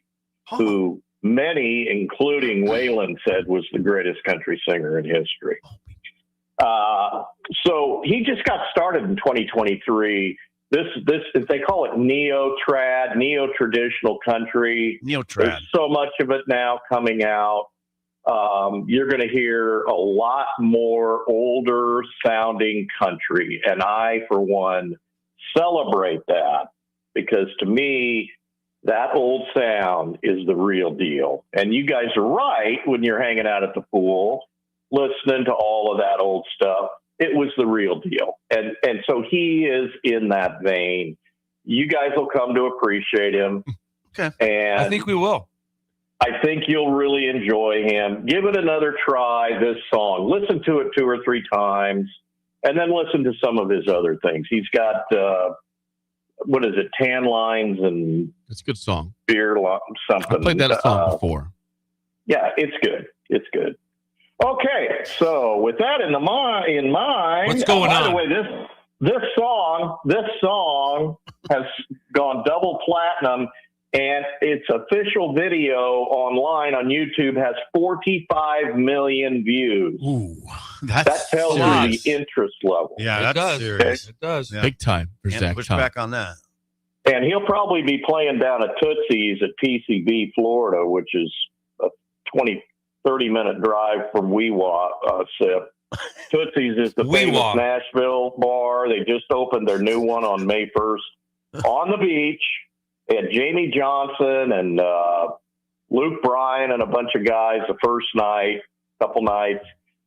who many, including Waylon, said was the greatest country singer in history. So he just got started in 2023. This they call it neo-trad, neo-traditional country. Neo-trad. There's so much of it now coming out. You're going to hear a lot more older sounding country. And I, for one, celebrate that, because to me, that old sound is the real deal. And you guys are right when you're hanging out at the pool, listening to all of that old stuff. It was the real deal. And so he is in that vein. You guys will come to appreciate him. Okay. And I think we will. I think you'll really enjoy him. Give it another try, this song. Listen to it 2 or 3 times, and then listen to some of his other things. He's got, Tan Lines and... It's a good song. Beer something. I played that song before. Yeah, it's good. It's good. Okay, so with that in mind... What's going on? By the way, this song has gone double platinum, and its official video online on YouTube has 45 million views. Ooh, that tells you the interest level. Yeah, It does. serious. It does. Yeah. Big time for Can't Zach push Top. back on that. And he'll probably be playing down at Tootsie's at PCB, Florida, which is a 30-minute drive from Weewa, Sip. Tootsie's is the famous Weewa. Nashville bar. They just opened their new one on May 1st on the beach. They had Jamie Johnson and Luke Bryan and a bunch of guys the first night, couple nights.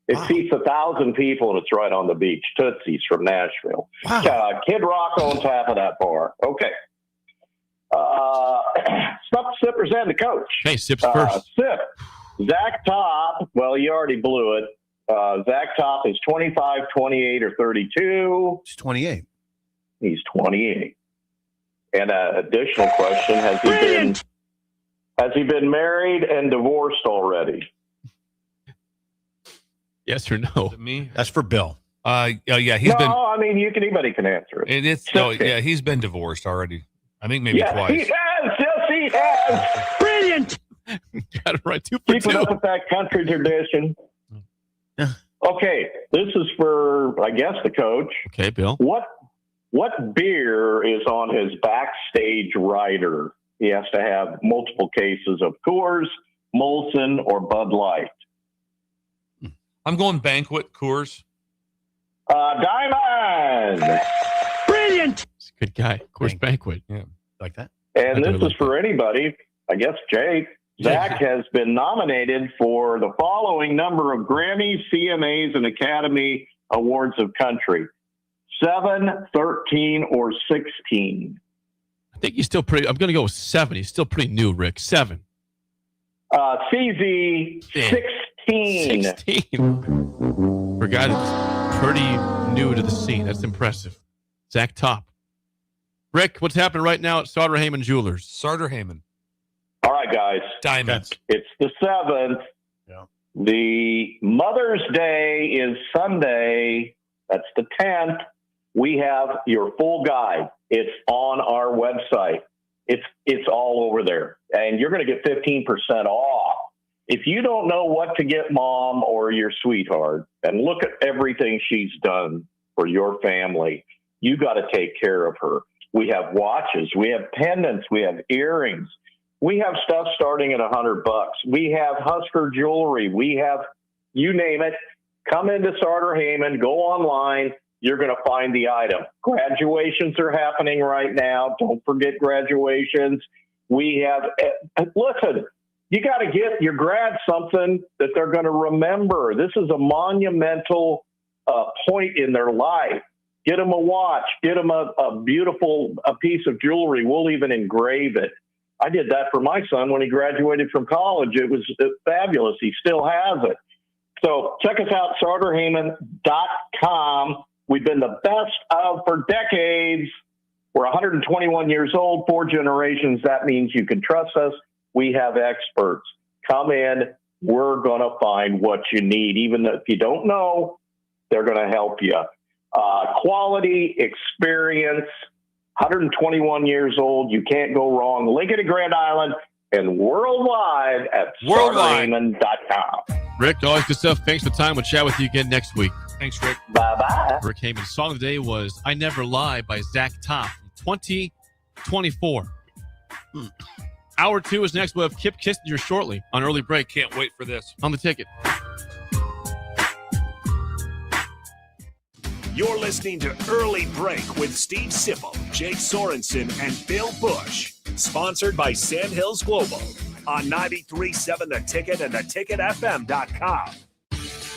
It seats 1,000 people, and it's right on the beach. Tootsie's from Nashville. Wow. Kid Rock owns half of that bar. Okay. Stop the Sippers and the coach. Hey, Sips first. Sip. Zach Top, well, you already blew it. Zach Top is 25, 28, or 32. He's 28. He's 28. And an additional question, has he been married and divorced already? Yes or no? Me? That's for Bill. Yeah, he's been. No, I mean, anybody can answer it. Yeah, he's been divorced already. I think maybe Yes, twice. he has. Yes, he has. Brilliant. Got it right. 2 for Keep it 2. up with that country tradition. Okay, this is for, I guess, the coach. Okay, Bill. What beer is on his backstage rider? He has to have multiple cases of Coors, Molson, or Bud Light. I'm going Banquet Coors. Diamond. Brilliant. He's a good guy. Of course, Banquet. Yeah, like that. And I this do is like for anybody. I guess Jake. Zach has been nominated for the following number of Grammys, CMAs, and Academy Awards of Country: 7, 13, or 16. I think he's still pretty. I'm going to go with 7. He's still pretty new, Rick. 7. CZ, 16. 16. For a guy that's pretty new to the scene. That's impressive. Zach Top. Rick, what's happening right now at Sartor Heyman Jewelers? Sartor Heyman. All right, guys. Diamonds. It's the 7th. Yeah. The Mother's Day is Sunday. That's the 10th. We have your full guide. It's on our website. It's all over there. And you're going to get 15% off. If you don't know what to get mom or your sweetheart, and look at everything she's done for your family, you got to take care of her. We have watches. We have pendants. We have earrings. We have stuff starting at $100. We have Husker jewelry. We have, you name it. Come into Sartor Heyman, go online, you're going to find the item. Graduations are happening right now. Don't forget graduations. We have, listen, you got to get your grad something that they're going to remember. This is a monumental point in their life. Get them a watch. Get them a beautiful piece of jewelry. We'll even engrave it. I did that for my son when he graduated from college. It was fabulous. He still has it. So check us out, SarterHeyman.com. We've been the best of for decades. We're 121 years old, 4 generations. That means you can trust us. We have experts. Come in. We're going to find what you need. Even if you don't know, they're going to help you. Quality, experience, 121 years old. You can't go wrong. Lincoln and Grand Island and worldwide at SarterHeyman.com. Rick, always good stuff. Thanks for the time. We'll chat with you again next week. Thanks, Rick. Bye-bye. Rick Heyman's song of the day was I Never Lie by Zach Top from 2024. Hour 2 is next. We'll have Kip Kissinger shortly on Early Break. Can't wait for this. On the ticket. You're listening to Early Break with Steve Sipple, Jake Sorensen, and Bill Busch. Sponsored by Sandhills Global on 93.7 The Ticket and theticketfm.com.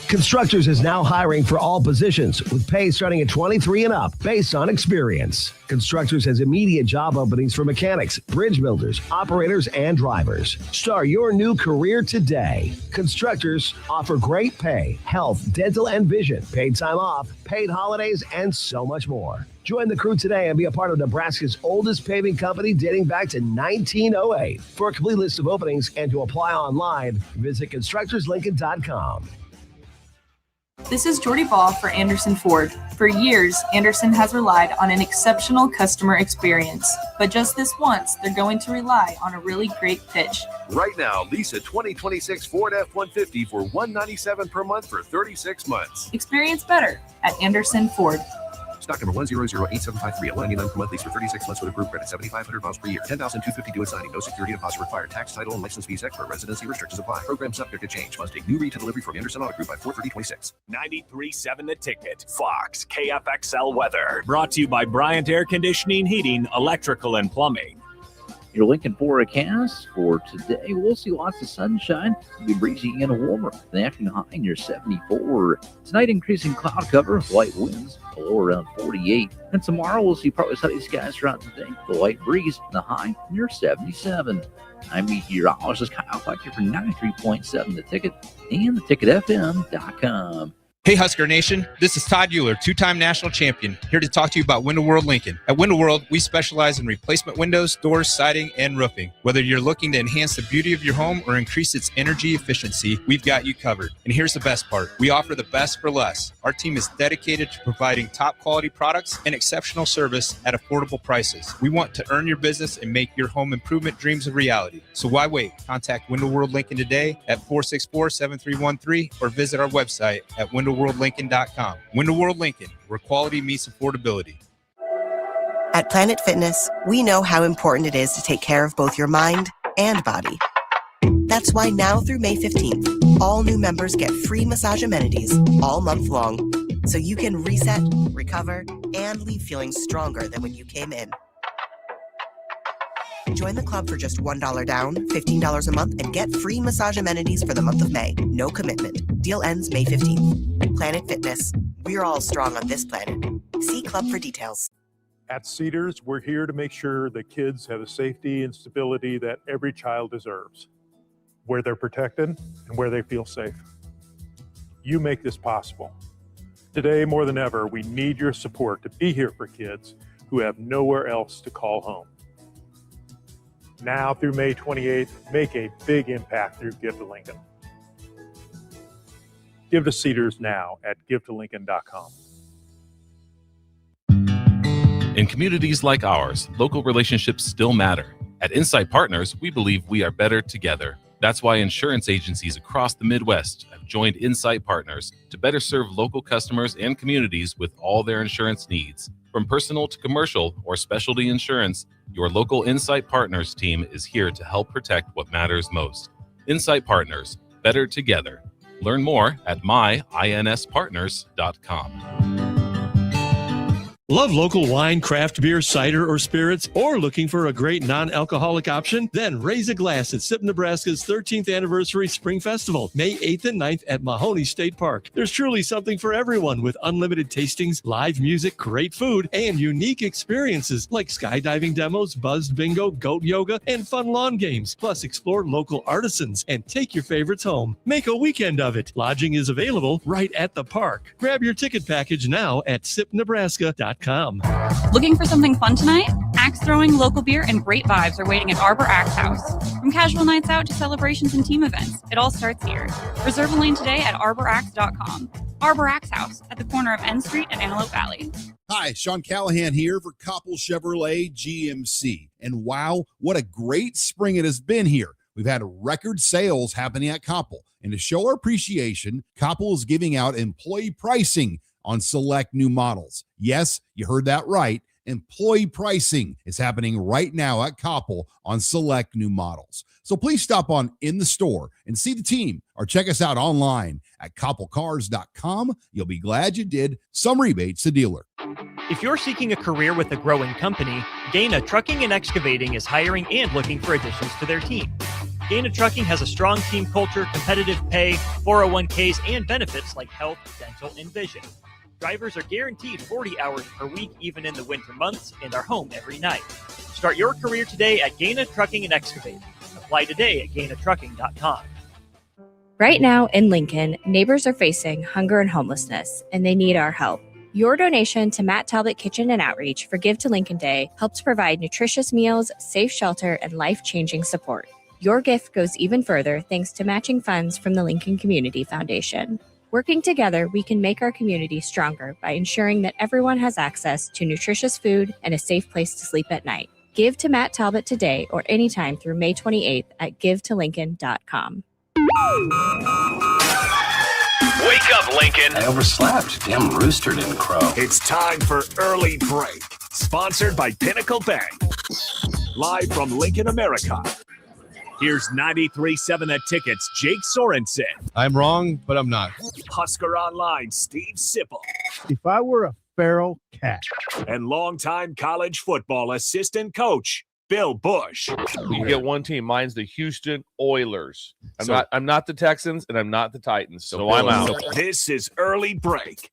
Constructors is now hiring for all positions with pay starting at 23 and up based on experience. Constructors has immediate job openings for mechanics, bridge builders, operators, and drivers. Start your new career today. Constructors offer great pay, health, dental, and vision, paid time off, paid holidays, and so much more. Join the crew today and be a part of Nebraska's oldest paving company dating back to 1908. For a complete list of openings and to apply online, visit constructorslincoln.com. This is Jordy Ball for Anderson Ford. For years, Anderson has relied on an exceptional customer experience. But just this once, they're going to rely on a really great pitch. Right now, lease a 2026 Ford F-150 for $197 per month for 36 months. Experience better at Anderson Ford. Stock number 1008753 at $199 per month, lease for 36 months with approved credit, 7,500 miles per year, $10,250 due at signing. No security deposit required. Tax, title, and license fees extra. Residency restrictions apply. Program subject to change. Must take new retail delivery from Anderson Auto Group by 4/30/26. 93.7 The Ticket. Fox KFXL weather. Brought to you by Bryant Air Conditioning, Heating, Electrical, and Plumbing. Your Lincoln forecast for today, we'll see lots of sunshine. It'll be breezy and warmer. The afternoon high near 74. Tonight, increasing cloud cover, light winds, a low around 48. And tomorrow, we'll see partly sunny skies throughout the day. The light breeze, the high near 77. I'm meteorologist Kyle Fletcher for 93.7 The Ticket and theticketfm.com. Hey Husker Nation, this is Todd Euler, two-time national champion, here to talk to you about Window World Lincoln. At Window World, we specialize in replacement windows, doors, siding, and roofing. Whether you're looking to enhance the beauty of your home or increase its energy efficiency, we've got you covered. And here's the best part. We offer the best for less. Our team is dedicated to providing top quality products and exceptional service at affordable prices. We want to earn your business and make your home improvement dreams a reality. So why wait? Contact Window World Lincoln today at 464-7313 or visit our website at WindowWorldLincoln.com. Window World Lincoln, where quality meets affordability. At Planet Fitness, we know how important it is to take care of both your mind and body. That's why now through May 15th, all new members get free massage amenities all month long, so you can reset, recover, and leave feeling stronger than when you came in. Join the club for just $1 down, $15 a month, and get free massage amenities for the month of May. No commitment. Deal ends May 15th. Planet Fitness. We're all strong on this planet. See club for details. At Cedars, we're here to make sure that kids have the safety and stability that every child deserves, where they're protected and where they feel safe. You make this possible. Today, more than ever, we need your support to be here for kids who have nowhere else to call home. Now through May 28th, make a big impact through Give to Lincoln. Give to Cedars now at givetolincoln.com. In communities like ours, local relationships still matter. At Insight Partners, we believe we are better together. That's why insurance agencies across the Midwest have joined Insight Partners to better serve local customers and communities with all their insurance needs. From personal to commercial or specialty insurance, your local Insight Partners team is here to help protect what matters most. Insight Partners, better together. Learn more at myInspartners.com. Love local wine, craft beer, cider, or spirits, or looking for a great non-alcoholic option? Then raise a glass at SIP Nebraska's 13th Anniversary Spring Festival, May 8th and 9th at Mahoney State Park. There's truly something for everyone with unlimited tastings, live music, great food, and unique experiences like skydiving demos, buzzed bingo, goat yoga, and fun lawn games. Plus, explore local artisans and take your favorites home. Make a weekend of it. Lodging is available right at the park. Grab your ticket package now at sipnebraska.com. Looking for something fun tonight? Axe throwing, local beer, and great vibes are waiting at Arbor Axe House. From casual nights out to celebrations and team events, it all starts here. Reserve a lane today at arboraxe.com. Arbor Axe House at the corner of N Street and Antelope Valley. Hi, Sean Callahan here for Koppel Chevrolet GMC. And wow, what a great spring it has been here. We've had record sales happening at Koppel. And to show our appreciation, Koppel is giving out employee pricing on select new models. Yes, you heard that right. Employee pricing is happening right now at Koppel on select new models. So please stop on in the store and see the team or check us out online at koppelcars.com. You'll be glad you did. Some rebates to dealer. If you're seeking a career with a growing company, Gaina Trucking and Excavating is hiring and looking for additions to their team. Gaina Trucking has a strong team culture, competitive pay, 401ks, and benefits like health, dental, and vision. Drivers are guaranteed 40 hours per week, even in the winter months, and are home every night. Start your career today at Gaina Trucking and Excavating. Apply today at GainaTrucking.com. Right now in Lincoln, neighbors are facing hunger and homelessness, and they need our help. Your donation to Matt Talbot Kitchen and Outreach for Give to Lincoln Day helps provide nutritious meals, safe shelter, and life-changing support. Your gift goes even further thanks to matching funds from the Lincoln Community Foundation. Working together, we can make our community stronger by ensuring that everyone has access to nutritious food and a safe place to sleep at night. Give to Matt Talbot today or anytime through May 28th at givetolincoln.com. Wake up, Lincoln. I overslept. Damn rooster didn't crow. It's time for Early Break, sponsored by Pinnacle Bank. Live from Lincoln, America. Here's 93.7 The Ticket's Jake Sorensen. I'm wrong, but I'm not. Husker Online, Steve Sipple. If I were a feral cat. And longtime college football assistant coach, Bill Busch. You get one team. Mine's the Houston Oilers. I'm not the Texans, and I'm not the Titans. So I'm out. This is Early Break.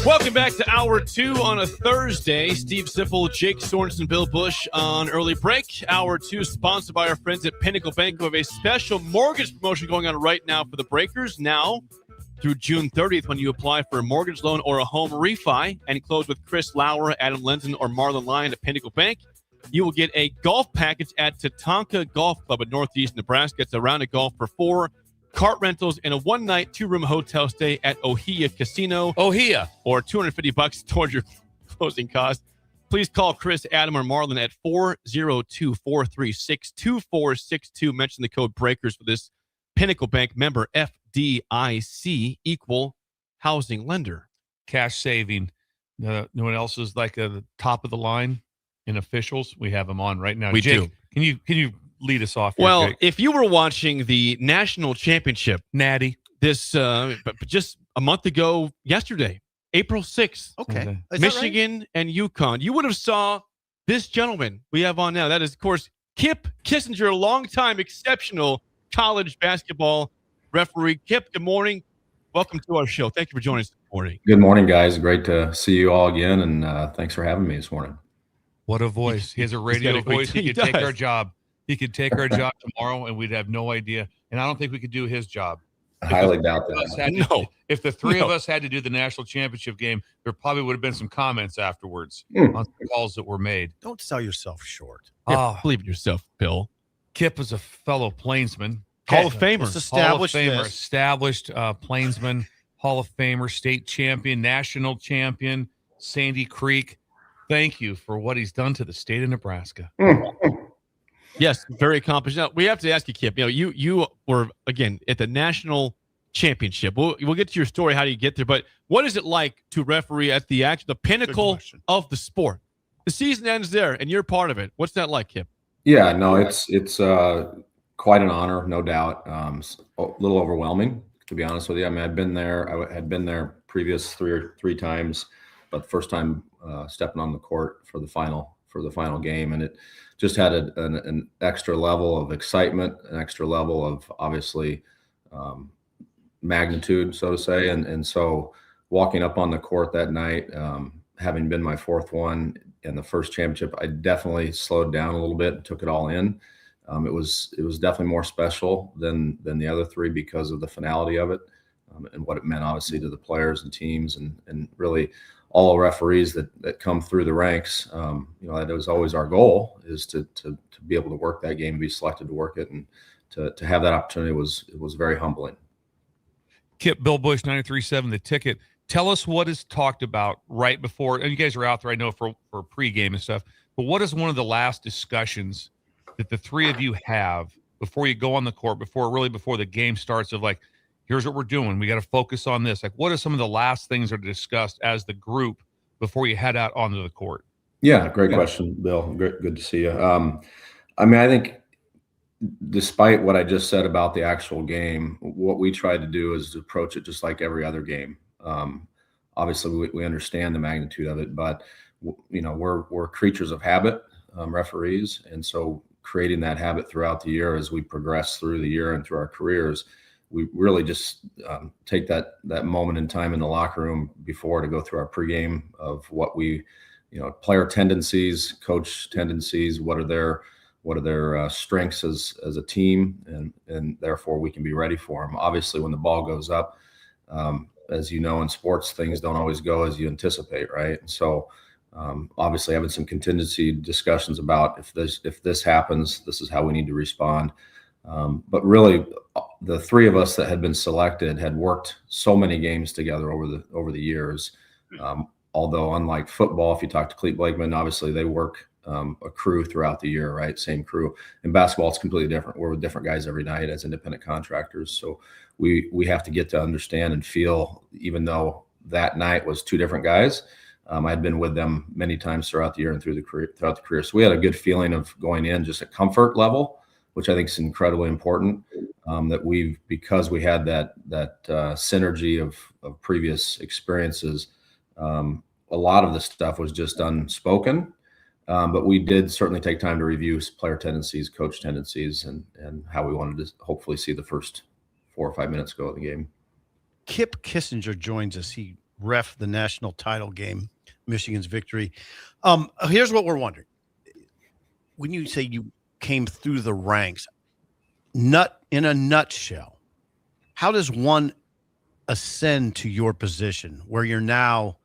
Welcome back to Hour 2 on a Thursday. Steve Sipple, Jake Sorensen, Bill Busch on Early Break. Hour 2 sponsored by our friends at Pinnacle Bank, who have a special mortgage promotion going on right now for the Breakers. Now through June 30th, when you apply for a mortgage loan or a home refi and close with Chris Lauer, Adam Lenzen, or Marlon Lyon at Pinnacle Bank, you will get a golf package at Tatanka Golf Club in Northeast Nebraska. It's a round of golf for 4 cart rentals and a one-night, 2-room hotel stay at Ohia Casino. Ohia. Or $250 towards your closing cost. Please call Chris, Adam, or Marlon at 402-436-2462. Mention the code BREAKERS for this Pinnacle Bank member, FDIC, equal housing lender. Cash saving. No one else is like the top of the line in officials. We have them on right now. We Jake, do. Can you lead us off here, Well, Jake? if you were watching the national championship, Natty, this but just a month ago, yesterday, April 6th, Okay. Is Michigan and UConn, you would have saw this gentleman we have on now. That is, of course, Kip Kissinger, a longtime exceptional college basketball referee. Kip, good morning. Welcome to our show. Thank you for joining us this morning. Good morning, guys. Great to see you all again, and thanks for having me this morning. What a voice. He has a radio voice. He could take does. our job. He could take our job tomorrow, and we'd have no idea. And I don't think we could do his job. I highly doubt that. If the three of us had to do the national championship game, there probably would have been some comments afterwards on the calls that were made. Don't sell yourself short. Yeah, believe in yourself, Bill. Kip is a fellow Plainsman. Hall of Famer. Hall of Famer, established Plainsman, Hall of Famer, state champion, national champion, Sandy Creek. Thank you for what he's done to the state of Nebraska. Yes, very accomplished. Now, we have to ask you, Kip, you were, again, at the national championship. We'll get to your story, how do you get there, but what is it like to referee at the pinnacle of the sport? The season ends there, and you're part of it. What's that like, Kip? Yeah, no, it's quite an honor, no doubt. A little overwhelming, to be honest with you. I mean, I've been there. Had been there previous three times, but the first time stepping on the court for the final game, and it just had an extra level of excitement, an extra level of obviously magnitude, so to say, and so walking up on the court that night, having been my fourth one in the first championship, I definitely slowed down a little bit and took it all in. It was definitely more special than the other three because of the finality of it, and what it meant obviously to the players and teams and really all the referees that come through the ranks. That was always our goal, is to be able to work that game, be selected to work it, and to have that opportunity was very humbling. Kip, Bill Busch, 93.7 The Ticket. Tell us what is talked about right before, and you guys are out there, I know, for pregame and stuff, but what is one of the last discussions that the three of you have before you go on the court, before the game starts, of like, here's what we're doing, we got to focus on this? Like, what are some of the last things that are discussed as the group before you head out onto the court? Yeah, great question, Bill. Good to see you. I mean, I think despite what I just said about the actual game, what we try to do is to approach it just like every other game. Obviously, we understand the magnitude of it, but we're creatures of habit, referees, and so creating that habit throughout the year as we progress through the year and through our careers, we really just take that moment in time in the locker room before to go through our pregame of what we, player tendencies, coach tendencies, what are their strengths as a team, and therefore we can be ready for them. Obviously, when the ball goes up, as you know, in sports, things don't always go as you anticipate, right? So obviously having some contingency discussions about if this happens, this is how we need to respond. But really, the three of us that had been selected had worked so many games together over the years. Although unlike football, if you talk to Clete Blakeman, obviously they work a crew throughout the year, right? Same crew. In basketball, it's completely different. We're with different guys every night as independent contractors. So we have to get to understand and feel, even though that night was two different guys, I had been with them many times throughout the year and throughout the career. So we had a good feeling of going in, just a comfort level, which I think is incredibly important. Because we had that synergy of previous experiences, a lot of the stuff was just unspoken. But we did certainly take time to review player tendencies, coach tendencies, and how we wanted to hopefully see the first 4 or 5 minutes go of the game. Kip Kissinger joins us. He ref the national title game, Michigan's victory. Here's what we're wondering. When you say you came through the ranks, in a nutshell, how does one ascend to your position where you're now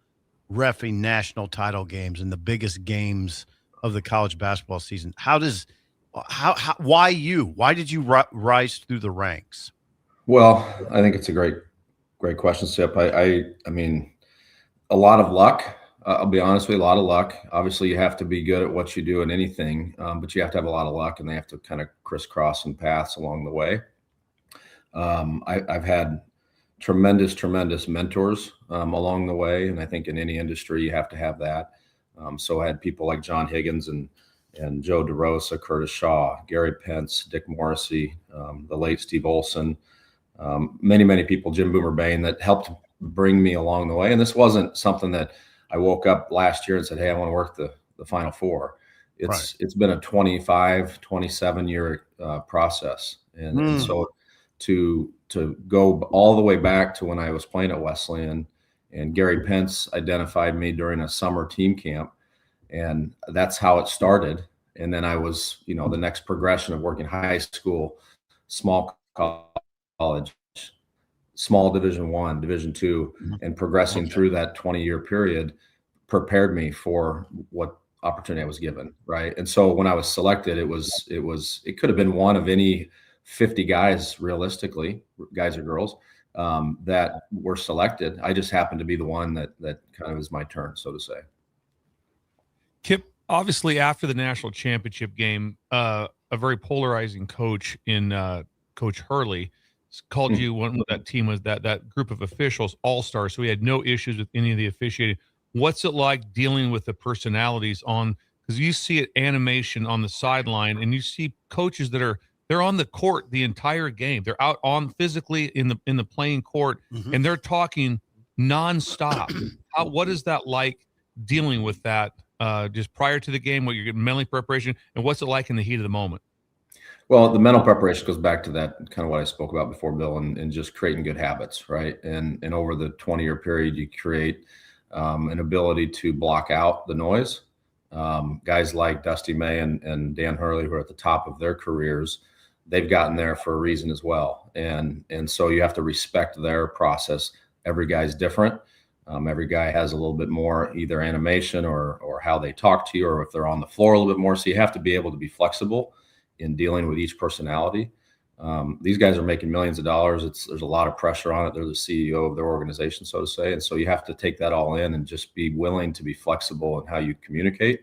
reffing national title games and the biggest games of the college basketball season? Why you? Why did you rise through the ranks? Well, I think it's a great question, Sip. I mean, a lot of luck. I'll be honest with you, a lot of luck. Obviously, you have to be good at what you do in anything, but you have to have a lot of luck, and they have to kind of crisscross some paths along the way. I've had tremendous mentors along the way, and I think in any industry you have to have that. So I had people like John Higgins and Joe DeRosa, Curtis Shaw, Gary Pence, Dick Morrissey, the late Steve Olson, many people, Jim Boomer Bain, that helped bring me along the way. And this wasn't something that I woke up last year and said, hey, I want to work the Final Four. It's been a 27 year process. And so to go all the way back to when I was playing at Wesleyan, and Gary Pence identified me during a summer team camp, and that's how it started. And then I was, the next progression of working high school, small college, small Division I, Division II, and progressing through that 20-year period prepared me for what opportunity I was given, right? And so when I was selected, it could have been one of any 50 guys, realistically, guys or girls, that were selected. I just happened to be the one that kind of is my turn, so to say. Kip, obviously after the national championship game, a very polarizing coach in Coach Hurley called you one of that team was that group of officials all-stars. So we had no issues with any of the officiating. What's it like dealing with the personalities on? because you see it animation on the sideline, and you see coaches that they're on the court the entire game. They're out on physically in the playing court, and they're talking nonstop. What is that like dealing with that just prior to the game, what you're getting mentally preparation, and what's it like in the heat of the moment? Well, the mental preparation goes back to that kind of what I spoke about before, Bill, and just creating good habits, right? And over the 20-year period, you create an ability to block out the noise. Guys like Dusty May and Dan Hurley, who are at the top of their careers, they've gotten there for a reason as well. And so you have to respect their process. Every guy's different. Every guy has a little bit more either animation or how they talk to you, or if they're on the floor a little bit more. So you have to be able to be flexible in dealing with each personality. These guys are making millions of dollars. There's a lot of pressure on it. They're the CEO of their organization, so to say. And so you have to take that all in and just be willing to be flexible in how you communicate.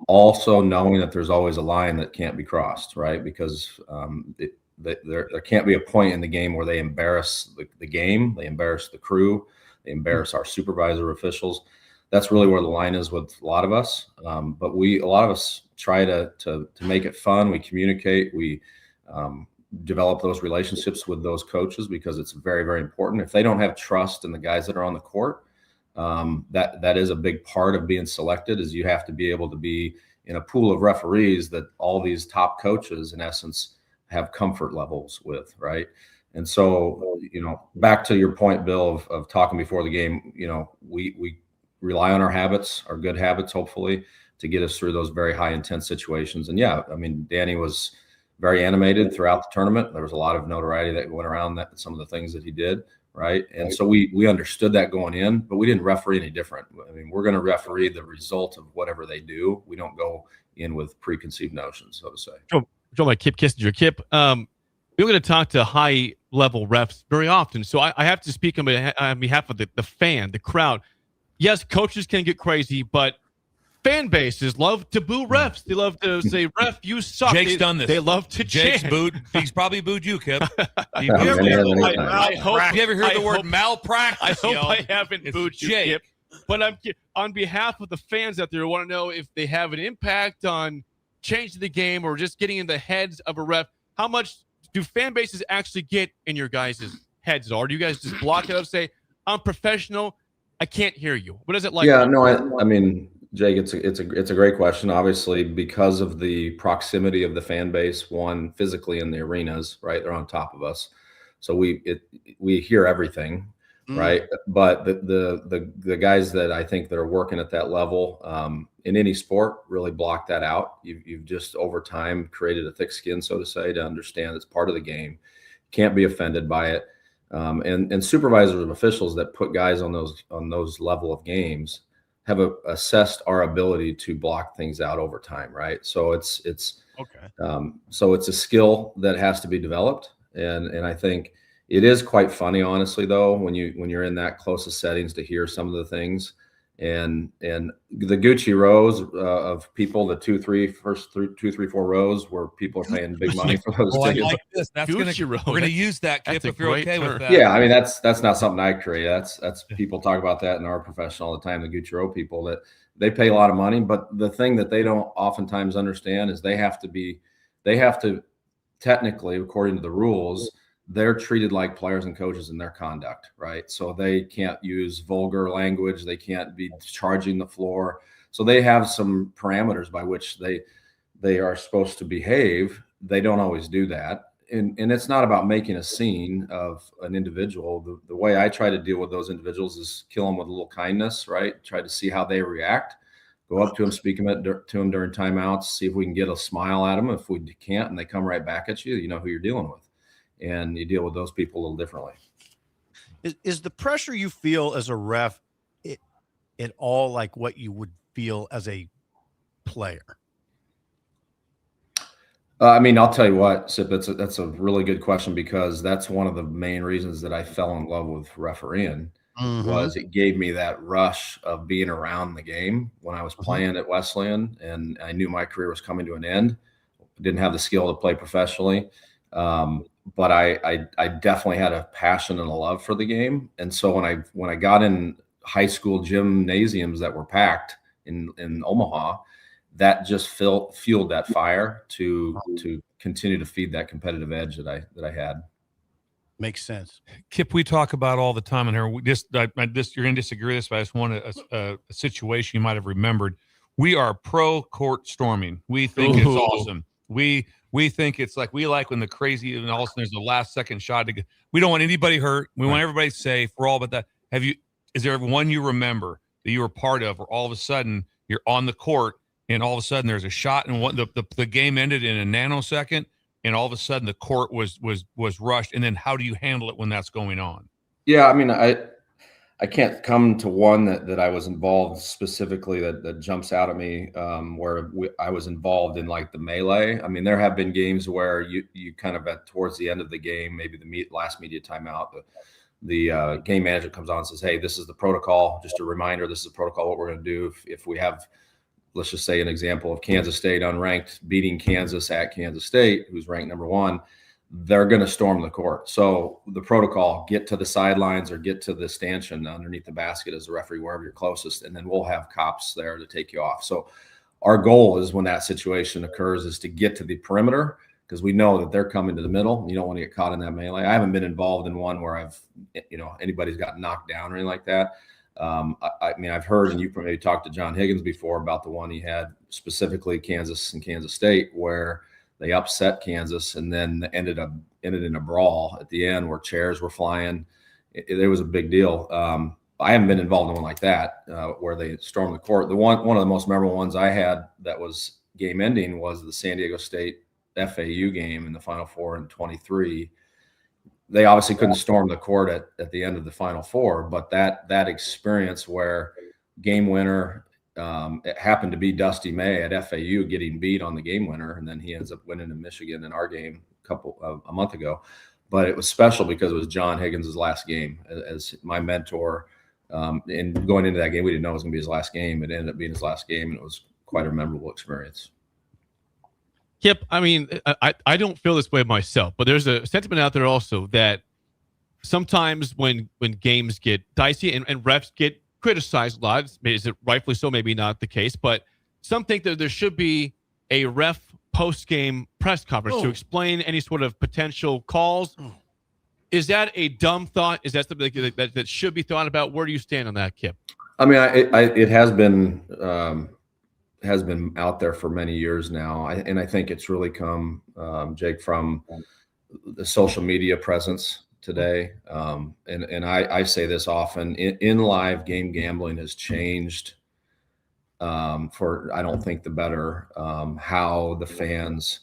Also knowing that there's always a line that can't be crossed, right? Because there can't be a point in the game where they embarrass the game, they embarrass the crew, they embarrass our supervisor officials. That's really where the line is with a lot of us. But a lot of us try to make it fun. We communicate. We develop those relationships with those coaches because it's very, very important. If they don't have trust in the guys that are on the court, that is a big part of being selected. Is you have to be able to be in a pool of referees that all these top coaches, in essence, have comfort levels with, right? And so, back to your point, Bill, of talking before the game, we rely on our habits, our good habits, hopefully, to get us through those very high intense situations. And yeah, I mean, Danny was very animated throughout the tournament. There was a lot of notoriety that went around that, some of the things that he did, right? And so we understood that going in, but we didn't referee any different. I mean, we're going to referee the result of whatever they do. We don't go in with preconceived notions, so to say. Joe, like Kip Kissinger. Kip, we're going to talk to high-level refs very often, so I have to speak on behalf of the fan, the crowd. Yes, coaches can get crazy, but fan bases love to boo refs. They love to say, "Ref, you suck." Jake's done this. They love to Jake's chant. booed. He's probably booed you, Kip. Have you ever heard the word malpractice? I hope I haven't It's booed you, Jake. Kip. But on behalf of the fans out there, I want to know if they have an impact on changing the game or just getting in the heads of a ref. How much do fan bases actually get in your guys' heads? Or do you guys just block it up, say, "I'm professional, I can't hear you"? What is it like? Yeah, no, I mean, Jake, it's a great question. Obviously, because of the proximity of the fan base, one, physically in the arenas, right? They're on top of us, so we hear everything, right? But the guys that I think that are working at that level in any sport really block that out. You've just over time created a thick skin, so to say, to understand it's part of the game. Can't be offended by it. And supervisors and officials that put guys on those level of games have assessed our ability to block things out over time, right? So it's okay. So it's a skill that has to be developed, and I think it is quite funny, honestly, though, when you're in that close of settings to hear some of the things, and the Gucci rows of people, the first 2, 3, 4 rows where people are paying big money for those tickets. I like this. We're gonna use that, Kip, if you're okay with that. Yeah, I mean that's not something I create. That's people talk about that in our profession all the time. The Gucci row people, that they pay a lot of money, but the thing that they don't oftentimes understand is they have to technically, according to the rules, they're treated like players and coaches in their conduct, right? So they can't use vulgar language. They can't be charging the floor. So they have some parameters by which they are supposed to behave. They don't always do that. And it's not about making a scene of an individual. The way I try to deal with those individuals is kill them with a little kindness, right? Try to see how they react. Go up to them, speak to them during timeouts, see if we can get a smile at them. If we can't and they come right back at you, you know who you're dealing with. And you deal with those people a little differently. Is the pressure you feel as a ref at all like what you would feel as a player? I mean, I'll tell you what, Sip, that's a really good question, because that's one of the main reasons that I fell in love with refereeing. Was it gave me that rush of being around the game when I was playing at Wesleyan, and I knew my career was coming to an end. Didn't have the skill to play professionally. But I definitely had a passion and a love for the game. And so when I got in high school gymnasiums that were packed in Omaha, that just fueled that fire to continue to feed that competitive edge that I had. Makes sense. Kip, we talk about all the time in here. You're going to disagree with this, but I just want a situation you might have remembered. We are pro court storming. We think it's awesome. We think it's like, we like when the crazy, and all of a sudden there's the last second shot to get. We don't want anybody hurt. We want everybody safe. We're all about that. Is there one you remember that you were part of, where all of a sudden you're on the court and all of a sudden there's a shot and the game ended in a nanosecond, and all of a sudden the court was rushed? And then how do you handle it when that's going on? Yeah, I mean, I can't come to one that I was involved specifically that jumps out at me, where I was involved in like the melee. I mean, there have been games where you kind of towards the end of the game, maybe the last media timeout, the game manager comes on and says, "Hey, this is the protocol. Just a reminder, this is the protocol. What we're going to do if we have, let's just say an example of Kansas State unranked beating Kansas at Kansas State, who's ranked number 1. They're going to storm the court. So the protocol, get to the sidelines or get to the stanchion underneath the basket as the referee, wherever you're closest, and then we'll have cops there to take you off." So our goal is, when that situation occurs, is to get to the perimeter, because we know that they're coming to the middle. You don't want to get caught in that melee. I haven't been involved in one where anybody's got knocked down or anything like that. I mean, I've heard, and you probably talked to John Higgins before about the one he had, specifically Kansas and Kansas State, where they upset Kansas and then ended in a brawl at the end where chairs were flying. It was a big deal. I haven't been involved in one like that, where they stormed the court. One of the most memorable ones I had that was game ending was the San Diego State FAU game in the Final Four in 23. They obviously couldn't storm the court at the end of the Final Four, but that experience where game winner, it happened to be Dusty May at FAU getting beat on the game winner, and then he ends up winning in Michigan in our game a month ago. But it was special because it was John Higgins' last game as my mentor. And going into that game, we didn't know it was going to be his last game. It ended up being his last game, and it was quite a memorable experience. Kip, I mean, I don't feel this way myself, but there's a sentiment out there also that sometimes when games get dicey and refs get criticized a lot, is it rightfully so? Maybe not the case, but some think that there should be a ref post-game press conference to explain any sort of potential calls. Is that a dumb thought? Is that something that should be thought about? Where do you stand on that, Kip? I mean, it has been out there for many years now, and I think it's really come, Jake, from the social media presence today. And I say this often, in live game gambling has changed for, I don't think, the better, how the fans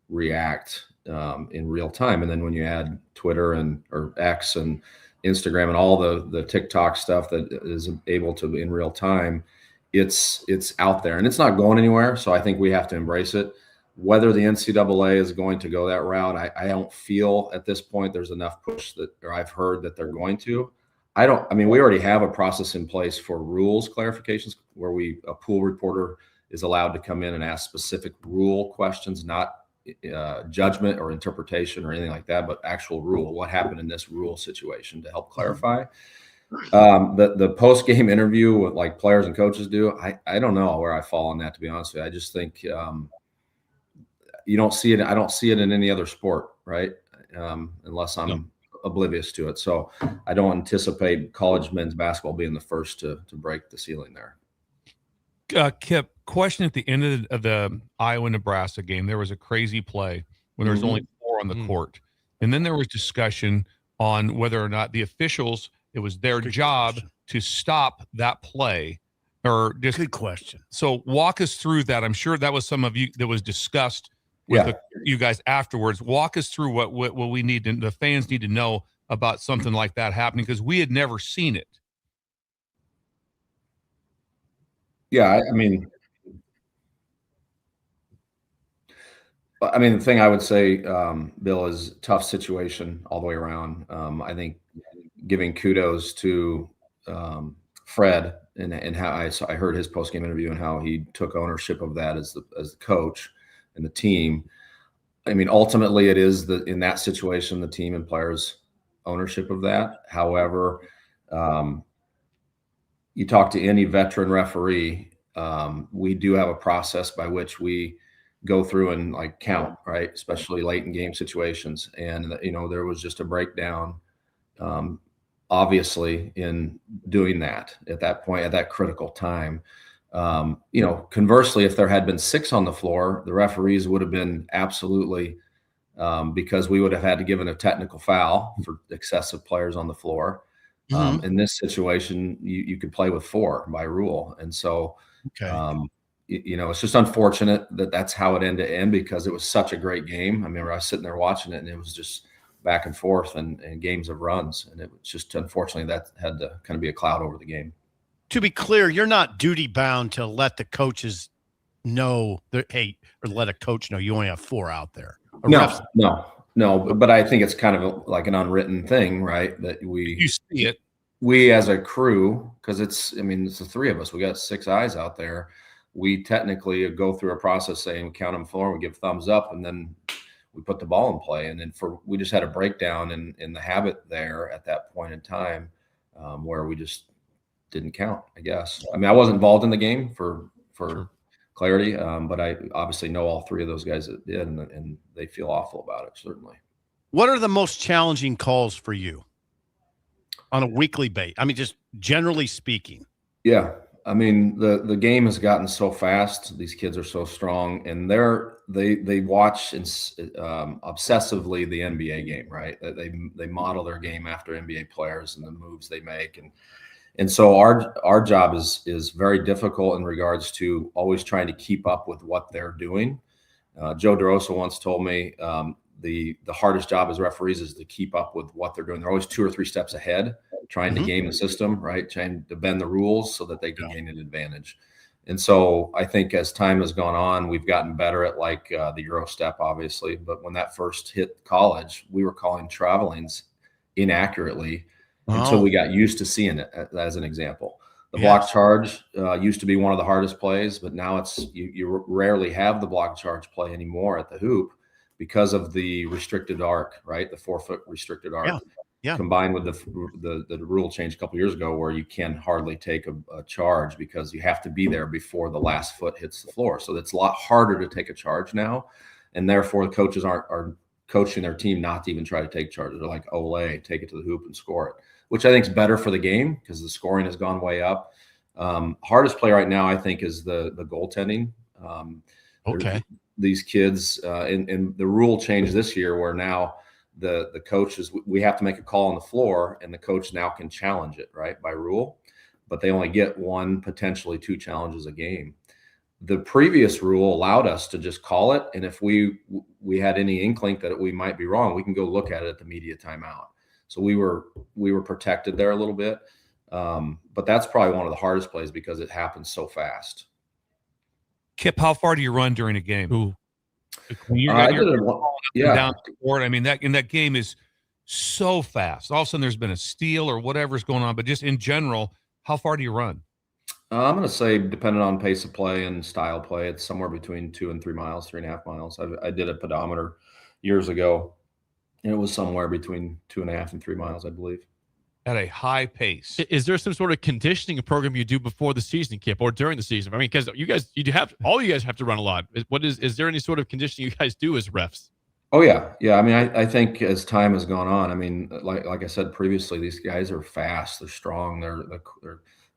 react in real time. And then when you add Twitter or X and Instagram and all the TikTok stuff that is able to in real time, it's out there and it's not going anywhere. So I think we have to embrace it. Whether the NCAA is going to go that route, I don't feel at this point there's enough push or I've heard that they're going to. We already have a process in place for rules clarifications where a pool reporter is allowed to come in and ask specific rule questions, not judgment or interpretation or anything like that, but actual rule. What happened in this rule situation to help clarify? The post-game interview with like players and coaches do, I don't know where I fall on that, to be honest with you. I just think you don't see it. I don't see it in any other sport, right? Unless I'm oblivious to it. So I don't anticipate college men's basketball being the first to break the ceiling there. Kip, question at the end of the Iowa-Nebraska game. There was a crazy play when there was only 4 on the court. And then there was discussion on whether or not the officials, it was their job to stop that play. Or just, good question. So walk us through that. I'm sure that was some of you that was discussed with you guys afterwards. Walk us through what we need to, the fans need to know about something like that happening, because we had never seen it. Yeah, I mean, the thing I would say, Bill, is tough situation all the way around. I think giving kudos to Fred and how I heard his post-game interview and how he took ownership of that as the coach and the team. I mean, ultimately, it is in that situation the team and players' ownership of that. However, you talk to any veteran referee, we do have a process by which we go through and like count, right? Especially late in game situations. And, there was just a breakdown, obviously, in doing that at that point, at that critical time. Conversely, if there had been 6 on the floor, the referees would have been absolutely, because we would have had to give a technical foul for excessive players on the floor. In this situation, you could play with 4 by rule. And so, it's just unfortunate that that's how it ended to end, because it was such a great game. I remember I was sitting there watching it, and it was just back and forth and games of runs. And it was just, unfortunately, that had to kind of be a cloud over the game. To be clear, you're not duty bound to let the coaches know that, hey, or let a coach know you only have 4 out there. No. But I think it's kind of like an unwritten thing, right? That You see it. We as a crew, because it's the 3 of us. We got 6 eyes out there. We technically go through a process saying we count them floor, we give thumbs up, and then we put the ball in play. And then we just had a breakdown in the habit there at that point in time, where we just didn't count, I guess. I wasn't involved in the game for clarity, but I obviously know all 3 of those guys that did, and they feel awful about it, certainly. What are the most challenging calls for you on a weekly basis? Just generally speaking. Yeah. The game has gotten so fast. These kids are so strong, and they watch obsessively the NBA game, right? They model their game after NBA players and the moves they make. And so our job is very difficult in regards to always trying to keep up with what they're doing. Joe DeRosa once told me the hardest job as referees is to keep up with what they're doing. They're always 2 or 3 steps ahead, trying to game the system, right? Trying to bend the rules so that they can gain an advantage. And so I think as time has gone on, we've gotten better at the Euro step, obviously. But when that first hit college, we were calling travelings inaccurately until we got used to seeing it, as an example. The block charge used to be one of the hardest plays, but now you rarely have the block charge play anymore at the hoop because of the restricted arc, right? The 4-foot restricted arc, combined with the rule change a couple years ago where you can hardly take a charge because you have to be there before the last foot hits the floor. So it's a lot harder to take a charge now, and therefore the coaches are coaching their team not to even try to take charges. They're like, Olay, take it to the hoop and score it, which I think is better for the game because the scoring has gone way up. Hardest play right now, I think, is the goaltending. These kids, and the rule change this year where now the coaches, we have to make a call on the floor, and the coach now can challenge it, right, by rule, but they only get 1, potentially 2 challenges a game. The previous rule allowed us to just call it, and if we had any inkling that we might be wrong, we can go look at it at the media timeout. So we were protected there a little bit, but that's probably one of the hardest plays because it happens so fast. Kip, how far do you run during a game? When you're down the court, that game is so fast. All of a sudden, there's been a steal or whatever's going on, but just in general, how far do you run? I'm going to say, depending on pace of play and style play, it's somewhere between 2 and 3 miles, 3.5 miles. I did a pedometer years ago, and it was somewhere between 2.5 and 3 miles, I believe. At a high pace. Is there some sort of conditioning program you do before the season, Kip, or during the season? Because all you guys have to run a lot. Is there any sort of conditioning you guys do as refs? Oh yeah. I think as time has gone on, like I said previously, these guys are fast, they're strong, they're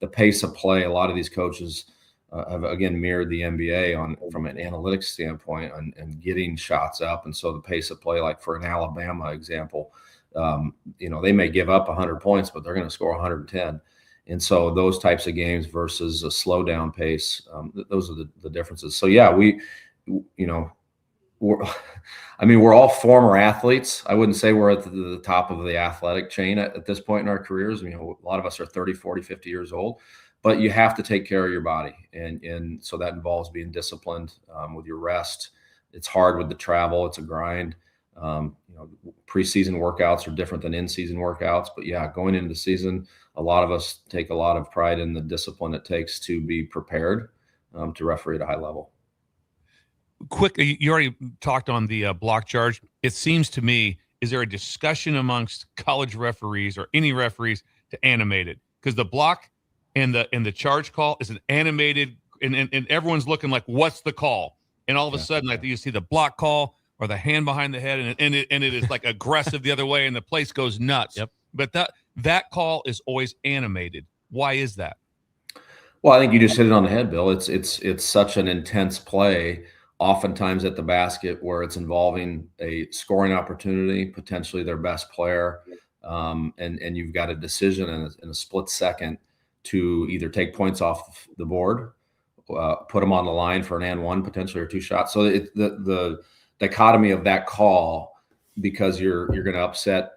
the pace of play. A lot of these coaches have again mirrored the NBA from an analytics standpoint and getting shots up, and so the pace of play, like for an Alabama example. They may give up 100 points, but they're going to score 110. And so those types of games versus a slow down pace, those are the differences. So yeah, we're all former athletes. I wouldn't say we're at the top of the athletic chain at this point in our careers. A lot of us are 30, 40, 50 years old, but you have to take care of your body. And so that involves being disciplined with your rest. It's hard with the travel. It's a grind. Preseason workouts are different than in-season workouts, but yeah, going into the season, a lot of us take a lot of pride in the discipline it takes to be prepared to referee at a high level. Quickly, you already talked on the block charge. It seems to me, is there a discussion amongst college referees or any referees to animate it? Because the block and the charge call is an animated and everyone's looking like, what's the call? And all of a sudden, like you see the block call or the hand behind the head, and it is like aggressive the other way, and the place goes nuts. Yep. But that call is always animated. Why is that? Well, I think you just hit it on the head, Bill. It's such an intense play, oftentimes at the basket, where it's involving a scoring opportunity, potentially their best player, and you've got a decision in a split second to either take points off the board, put them on the line for an and one potentially, or two shots. So the dichotomy of that call, because you're going to upset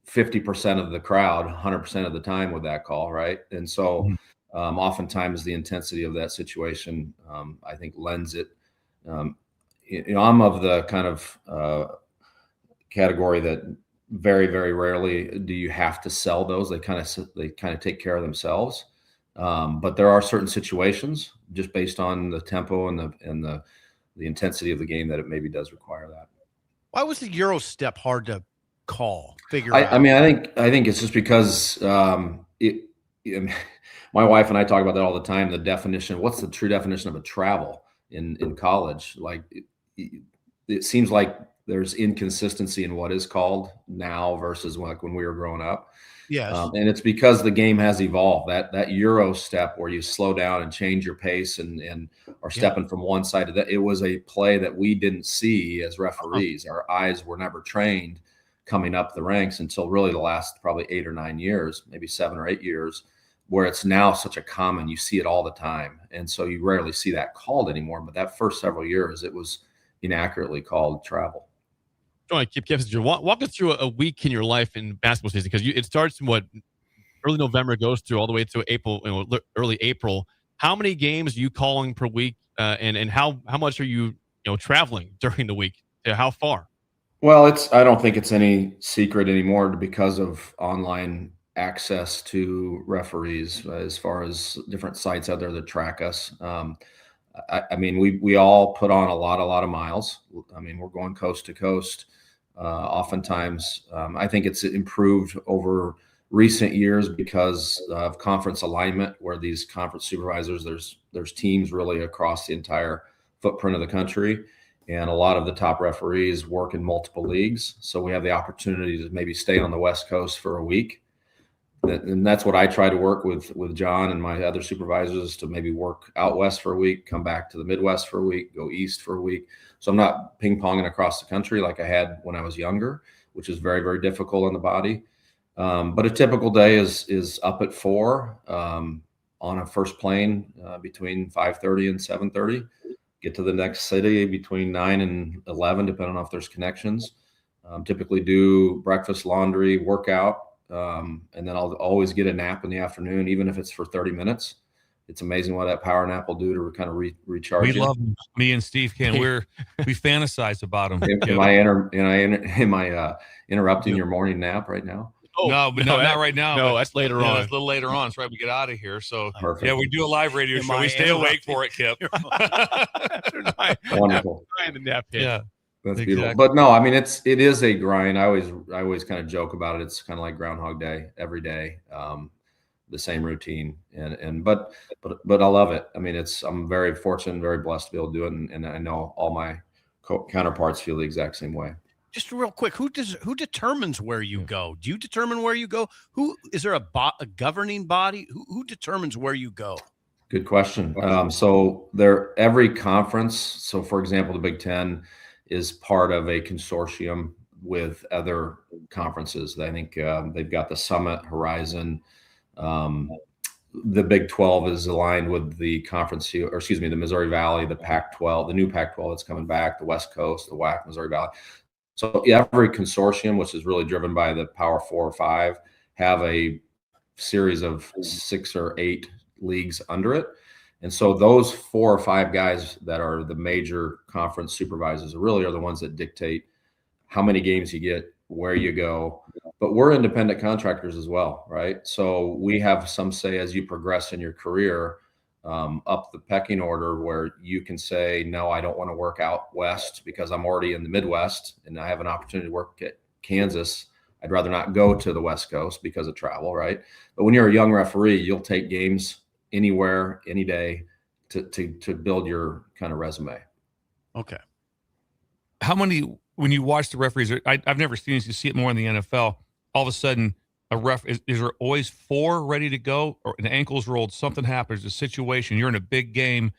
50% of the crowd 100% of the time with that call, right? And so oftentimes the intensity of that situation, I think, lends it. I'm of the kind of category that very, very rarely do you have to sell those. They kind of take care of themselves. But there are certain situations, just based on the tempo and the intensity of the game, that it maybe does require that. Why was the Euro step hard to figure out? I mean, I think it's just because my wife and I talk about that all the time. The definition, what's the true definition of a travel in college? Like it seems like there's inconsistency in what is called now versus like when we were growing up. Yes. And it's because the game has evolved. That Euro step where you slow down and change your pace and are stepping from one side to that. It was a play that we didn't see as referees. Our eyes were never trained coming up the ranks until really the last probably 8 or 9 years, maybe 7 or 8 years, where it's now such a common, you see it all the time. And so you rarely see that called anymore. But that first several years, it was inaccurately called travel. All right, Kip Kissinger, walk us through a week in your life in basketball season, because it starts in early November, goes through all the way to April, early April. How many games are you calling per week, and how much are you traveling during the week? How far? Well, I don't think it's any secret anymore because of online access to referees, as far as different sites out there that track us. I mean, we all put on a lot of miles. I mean, we're going coast to coast. Oftentimes, I think it's improved over recent years because of conference alignment, where these conference supervisors, there's teams really across the entire footprint of the country, and a lot of the top referees work in multiple leagues. So we have the opportunity to maybe stay on the West Coast for a week. And that's what I try to work with John and my other supervisors, to maybe work out west for a week, come back to the Midwest for a week, go east for a week. So I'm not ping-ponging across the country like I had when I was younger, which is very, very difficult on the body. But a typical day is up at 4 on a first plane between 5:30 and 7:30. Get to the next city between 9 and 11, depending on if there's connections. Typically do breakfast, laundry, workout. And then I'll always get a nap in the afternoon, even if it's for 30 minutes. It's amazing what that power nap will do to kind of recharge. We love them. Me and Steve can. We fantasize about them. Am I interrupting your morning nap right now? No, but not right now. No, that's later on. That's a little later on. That's right. We get out of here. So Perfect. Yeah, we do a live radio show. We stay awake for it, Kip. Wonderful. Yeah. That's Exactly. beautiful. But no, I mean, it is a grind. I always kind of joke about it. It's kind of like Groundhog Day every day, the same routine. But I love it. I mean, I'm very fortunate and very blessed to be able to do it. And I know all my counterparts feel the exact same way. Just real quick, who determines where you go? Do you determine where you go? Is there a governing body? Who determines where you go? Good question. So every conference. So for example, the Big Ten is part of a consortium with other conferences. I think they've got the Summit, Horizon. The Big 12 is aligned with the conference, the Missouri Valley, the Pac-12, the new Pac-12 that's coming back, the West Coast, the WAC, Missouri Valley. So every consortium, which is really driven by the Power 4 or 5, have a series of 6 or 8 leagues under it. And so those 4 or 5 guys that are the major conference supervisors really are the ones that dictate how many games you get, where you go. But we're independent contractors as well, right? So we have some say as you progress in your career up the pecking order, where you can say, no, I don't want to work out west because I'm already in the Midwest and I have an opportunity to work at Kansas. I'd rather not go to the West Coast because of travel, right? But when you're a young referee, you'll take games anywhere, any day, to build your kind of resume. Okay. How many, when you watch the referees, I've never seen this, you see it more in the NFL, all of a sudden a ref, is there always 4 ready to go, or an ankle's rolled, something happens, a situation, you're in a big game,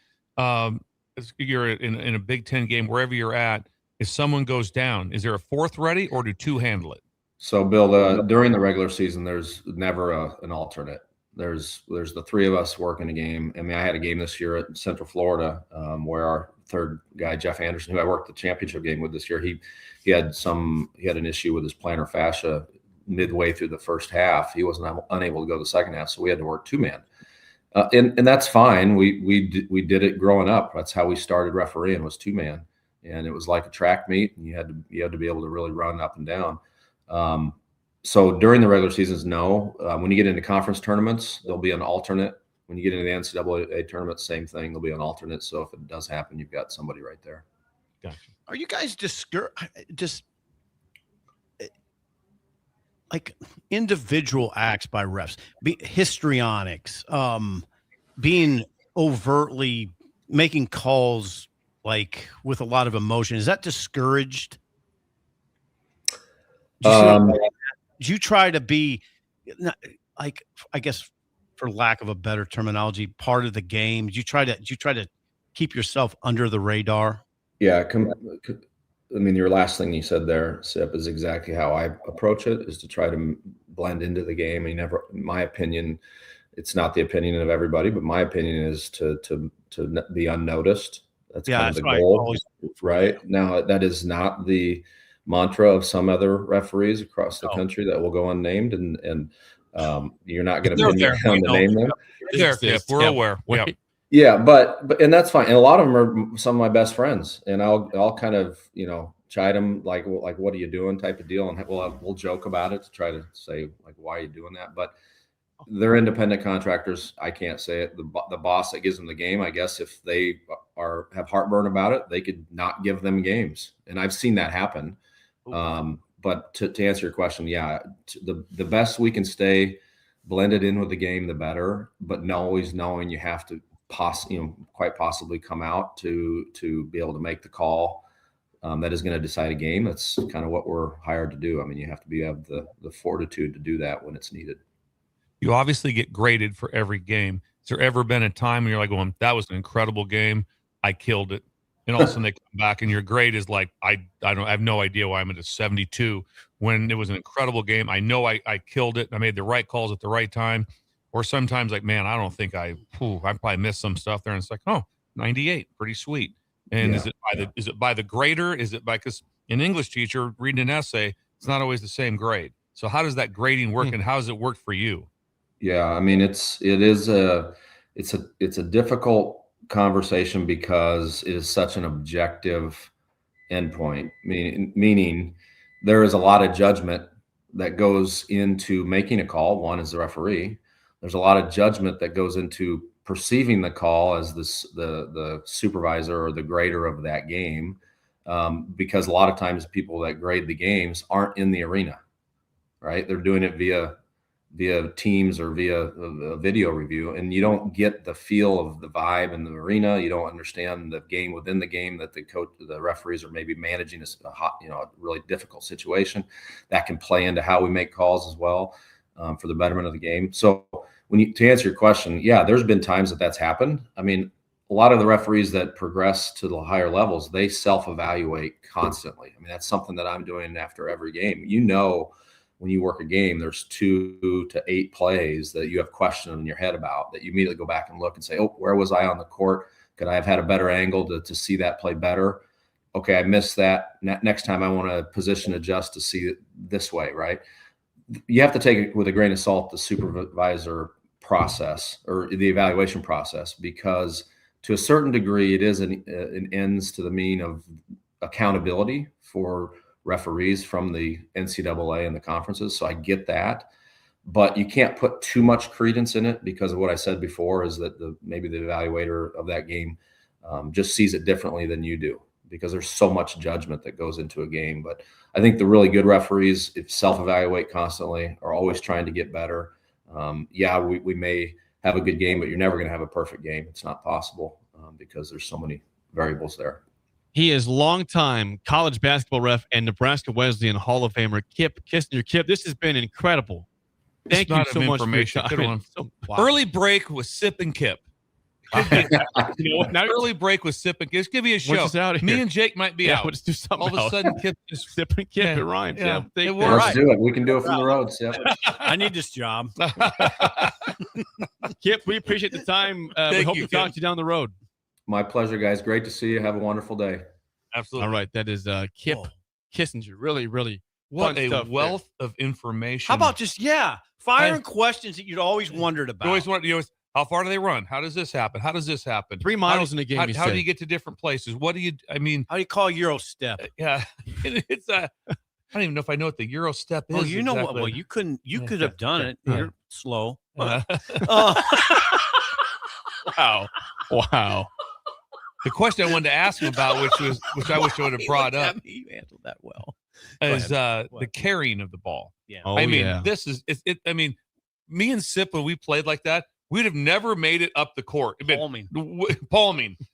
you're in a Big Ten game, wherever you're at, if someone goes down, is there a 4th ready, or do 2 handle it? So, Bill, during the regular season, there's never an alternate. There's the 3 of us working a game. I mean, I had a game this year at Central Florida where our 3rd guy, Jeff Anderson, who I worked the championship game with this year, he had an issue with his plantar fascia midway through the first half. He wasn't unable to go the second half, so we had to work 2-man. And that's fine. We did it growing up. That's how we started refereeing, was 2-man, and it was like a track meet, and you had to be able to really run up and down. So during the regular seasons, no. When you get into conference tournaments, there'll be an alternate. When you get into the NCAA tournament, same thing. There'll be an alternate. So if it does happen, you've got somebody right there. Gotcha. Are you guys just like individual acts by refs, histrionics, being overtly making calls like with a lot of emotion? Is that discouraged? Do you try to be, like, I guess, for lack of a better terminology, part of the game? Do you try to keep yourself under the radar? Yeah, I mean, your last thing you said there, Sip, is exactly how I approach it, is to try to blend into the game. In my opinion, it's not the opinion of everybody, but my opinion is to be unnoticed. That's kind of the goal, right? Now, that is not the mantra of some other referees across the country that will go unnamed, and you're not going to pin me down to name them. There, Kip, we're aware. Yeah. Yeah, but and that's fine. And a lot of them are some of my best friends, and I'll kind of chide them like what are you doing type of deal, and we'll joke about it to try to say like, why are you doing that? But they're independent contractors. I can't say it. The boss that gives them the game, I guess, if they have heartburn about it, they could not give them games, and I've seen that happen. But to answer your question, yeah, the best we can stay blended in with the game, the better. But always knowing you have to quite possibly come out to be able to make the call that is going to decide a game. That's kind of what we're hired to do. I mean, you have to have the fortitude to do that when it's needed. You obviously get graded for every game. Has there ever been a time when you're like, well, that was an incredible game, I killed it, and all of a sudden they come back and your grade is like, I have no idea why I'm at a 72 when it was an incredible game. I know I killed it. I made the right calls at the right time. Or sometimes like, man, I don't think I probably missed some stuff there. And it's like, 98, pretty sweet. And is it by the grader? Is it because an English teacher reading an essay, it's not always the same grade. So how does that grading work, and how does it work for you? Yeah, I mean, it's a difficult conversation because it is such an objective endpoint. Meaning there is a lot of judgment that goes into making a call. One is the referee. There's a lot of judgment that goes into perceiving the call as the supervisor or the grader of that game, because a lot of times people that grade the games aren't in the arena, right? They're doing it via Teams or via a video review, and you don't get the feel of the vibe in the arena. You don't understand the game within the game that the referees are maybe managing a really difficult situation that can play into how we make calls as well. For the betterment of the game. So to answer your question, yeah, there's been times that's happened. I mean, a lot of the referees that progress to the higher levels, they self-evaluate constantly. I mean, that's something that I'm doing after every game. When you work a game, there's 2 to 8 plays that you have questions in your head about that you immediately go back and look and say, where was I on the court? Could I have had a better angle to see that play better? Okay, I missed that. Next time I want to position adjust to see it this way, right? You have to take it with a grain of salt, the supervisor process or the evaluation process, because to a certain degree, it is an ends to the mean of accountability for referees from the NCAA and the conferences. So I get that, but you can't put too much credence in it because of what I said before, is that maybe the evaluator of that game just sees it differently than you do, because there's so much judgment that goes into a game. But I think the really good referees self-evaluate constantly, are always trying to get better. We may have a good game, but you're never going to have a perfect game. It's not possible because there's so many variables there. He is longtime college basketball ref and Nebraska Wesleyan Hall of Famer Kip Kissinger. Kip, this has been incredible. Thank you so much for your time. Early break with Sip and Kip. Now early break with Sip and Kip. Just give me a show. Me and Jake might be out. We'll just do something all of a sudden, Kip just Sip and Kip. It rhymes. Let's do it. We can do it from the road, Sip. I need this job. Kip, we appreciate the time. We hope to talk to you down the road. My pleasure, guys. Great to see you. Have a wonderful day. Absolutely. All right. That is Kip Kissinger. Really, really what fun a stuff wealth of information. How about just firing questions that you'd always wondered about? How far do they run? How does this happen? How does this happen? 3 miles in a game. How do you get to different places? What do you? I mean, how do you call Euro step? Yeah, it's I don't even know if I know what the Euro step is. Oh, you know exactly. what? Well, you couldn't. You could have done it. You're slow. Wow. The question I wanted to ask him about, which I wish I would have brought up, you handled that well, is the carrying of the ball. Yeah. Oh, I mean, this is it. I mean, me and Sip, when we played like that, we'd have never made it up the court. Palming.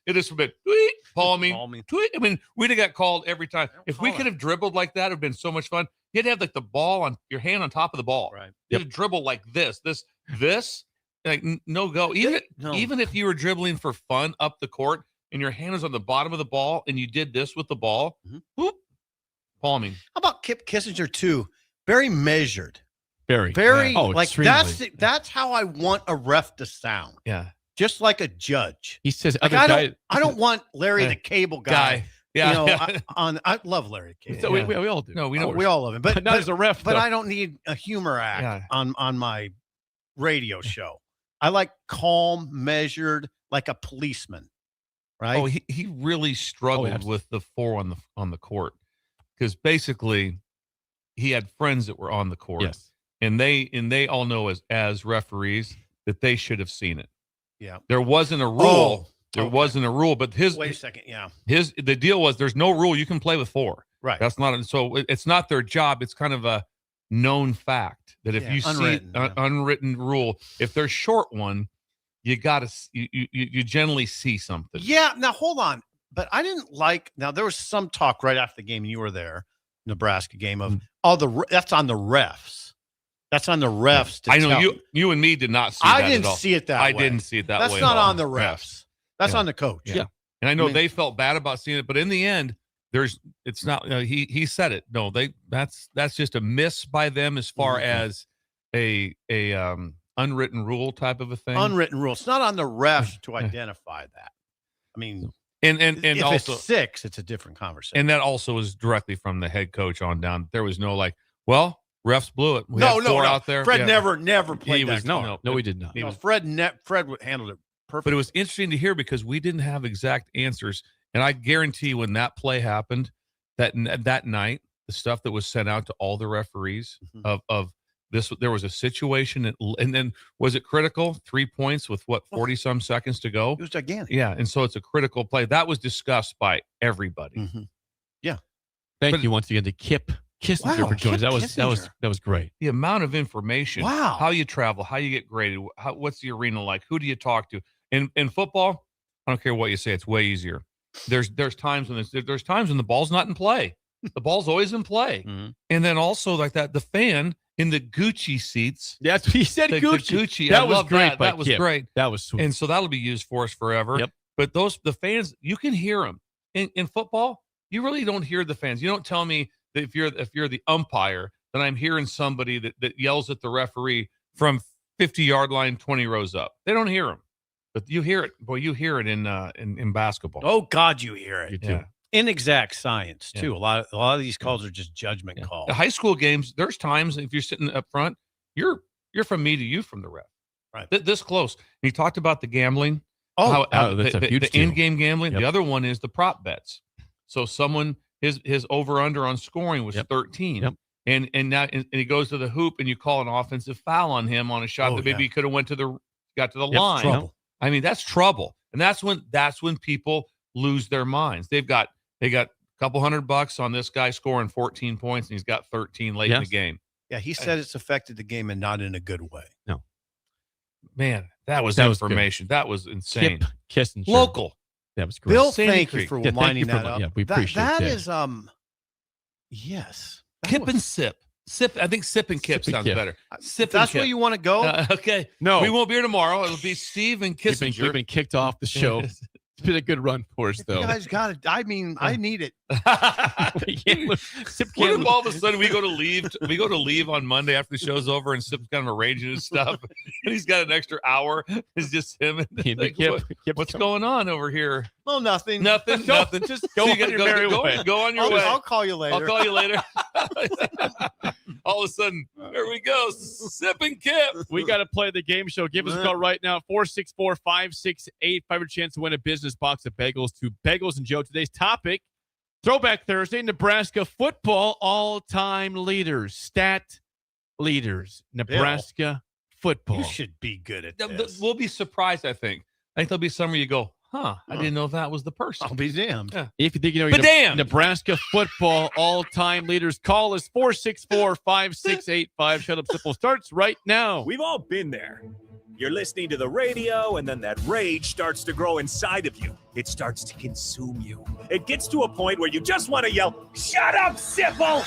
It has been tweet, palming, tweet. I mean, we'd have got called every time. If we could have dribbled like that, it would have been so much fun. You'd have like the ball on your hand on top of the ball. Right. You'd have dribbled like this, like no go. Even if you were dribbling for fun up the court and your hand was on the bottom of the ball and you did this with the ball, whoop, palming. How about Kip Kissinger too? Very measured. Very. Oh, like extremely. that's how I want a ref to sound. Yeah. Just like a judge. He says, like I don't want Larry the Cable Guy. Yeah. I love Larry the Cable. So we all do. No, we know we all love him, but not as a ref. But I don't need a humor act on my radio show. I like calm, measured, like a policeman. Right. Oh, he really struggled with the 4 on the court because basically he had friends that were on the court. Yes. And they all know as referees that they should have seen it. Yeah. There wasn't a rule. Wasn't a rule, but wait a second. Yeah. The deal was there's no rule. You can play with 4. Right. That's not so it's not their job. It's kind of a known fact that if you see an unwritten rule, if there's short one, you gotta you generally see something. Yeah. Now hold on. But I didn't like there was some talk right after the game, and you were there, Nebraska game of that's on the refs. That's on the refs. I know you and me did not see that. I didn't see it that way. I didn't see it that way. That's not on the refs. That's on the coach. Yeah. And I know they felt bad about seeing it, but in the end, it's not. He said it. No, that's just a miss by them as far as a unwritten rule type of a thing. Unwritten rule. It's not on the refs to identify that. I mean, and if also it's 6, it's a different conversation. And that also is directly from the head coach on down. There was no refs blew it. We no, had 4 out there. Fred never played that. No, he did not. Fred handled it perfect. But it was interesting to hear because we didn't have exact answers. And I guarantee when that play happened, that night, the stuff that was sent out to all the referees of this, there was a situation, and then was it critical? 3 points with 40 some seconds to go. It was gigantic. Yeah, and so it's a critical play that was discussed by everybody. Yeah. Thank you once again to Kip Kissinger for joining. That was great. The amount of information. Wow. How you travel, how you get graded, what's the arena like? Who do you talk to? In football, I don't care what you say, it's way easier. There's times when the ball's not in play. The ball's always in play. And then also like that, the fan in the Gucci seats. That's what he said. Gucci. That was great. That was great. That was sweet. And so that'll be used for us forever. Yep. But the fans, you can hear them in football. You really don't hear the fans. You don't tell me that if you're the umpire, then I'm hearing somebody that yells at the referee from 50-yard line, 20 rows up. They don't hear them, but you hear it. Boy, you hear it in basketball. Oh God, you hear it. You do. Inexact science too. A lot of these calls are just judgment calls. The high school games, there's times if you're sitting up front, you're from me to you from the ref, right? This close. And he talked about the gambling. That's a huge the in-game gambling. Yep. The other one is the prop bets. So someone his over/under on scoring was 13. Yep. And now he goes to the hoop and you call an offensive foul on him on a shot that maybe he could have got to the line. Trouble. I mean, that's trouble. And that's when people lose their minds. They got a couple $100 on this guy scoring 14 points and he's got 13 late in the game. Yeah, he said it's affected the game and not in a good way. No. Man, That was information. That was insane. Kip Kissinger. Local. That was great. Bill, Sandy thank Creek. you for Yeah, thank winding you for that up. yeah, we appreciate that. that. Is yes. Kip and Sip. Sip. I think Sip and Kip Sip and sounds Kip. better. If Sip that's and Kip. where you want to go. Okay. No. We won't be here tomorrow. It'll be Steve and Kissinger. We've been kicked off the show. It's been a good run for us, though. You guys got it. I mean, I need it. Sip What can't- if all of a sudden we go to leave? We go to leave on Monday after the show's over, and Sip's kind of arranging his stuff, and he's got an extra hour. It's just him and like, Kip, what's going on over here? Well, nothing. Nothing. Just So go you on gotta your merry go, way. go on your I'll, way. I'll call you later. I'll call you later. All of a sudden, there we go. Sip and Kip. We got to play the game show. Give us a call right now. 464-5685. A chance to win a business box of bagels to Bagels and Joe. Today's topic, Throwback Thursday, Nebraska football all-time leaders. Stat leaders. Nebraska football. You should be good at this. We'll be surprised, I think. I think there'll be some where you go, I didn't know that was the person. I'll be damned. Yeah. If you think you know But your damn. Nebraska football all-time leaders, call us 464-5685. Shut Up Simple starts right now. We've all been there. You're listening to the radio, and then that rage starts to grow inside of you. It starts to consume you. It gets to a point where you just want to yell, "Shut up, Sipple!"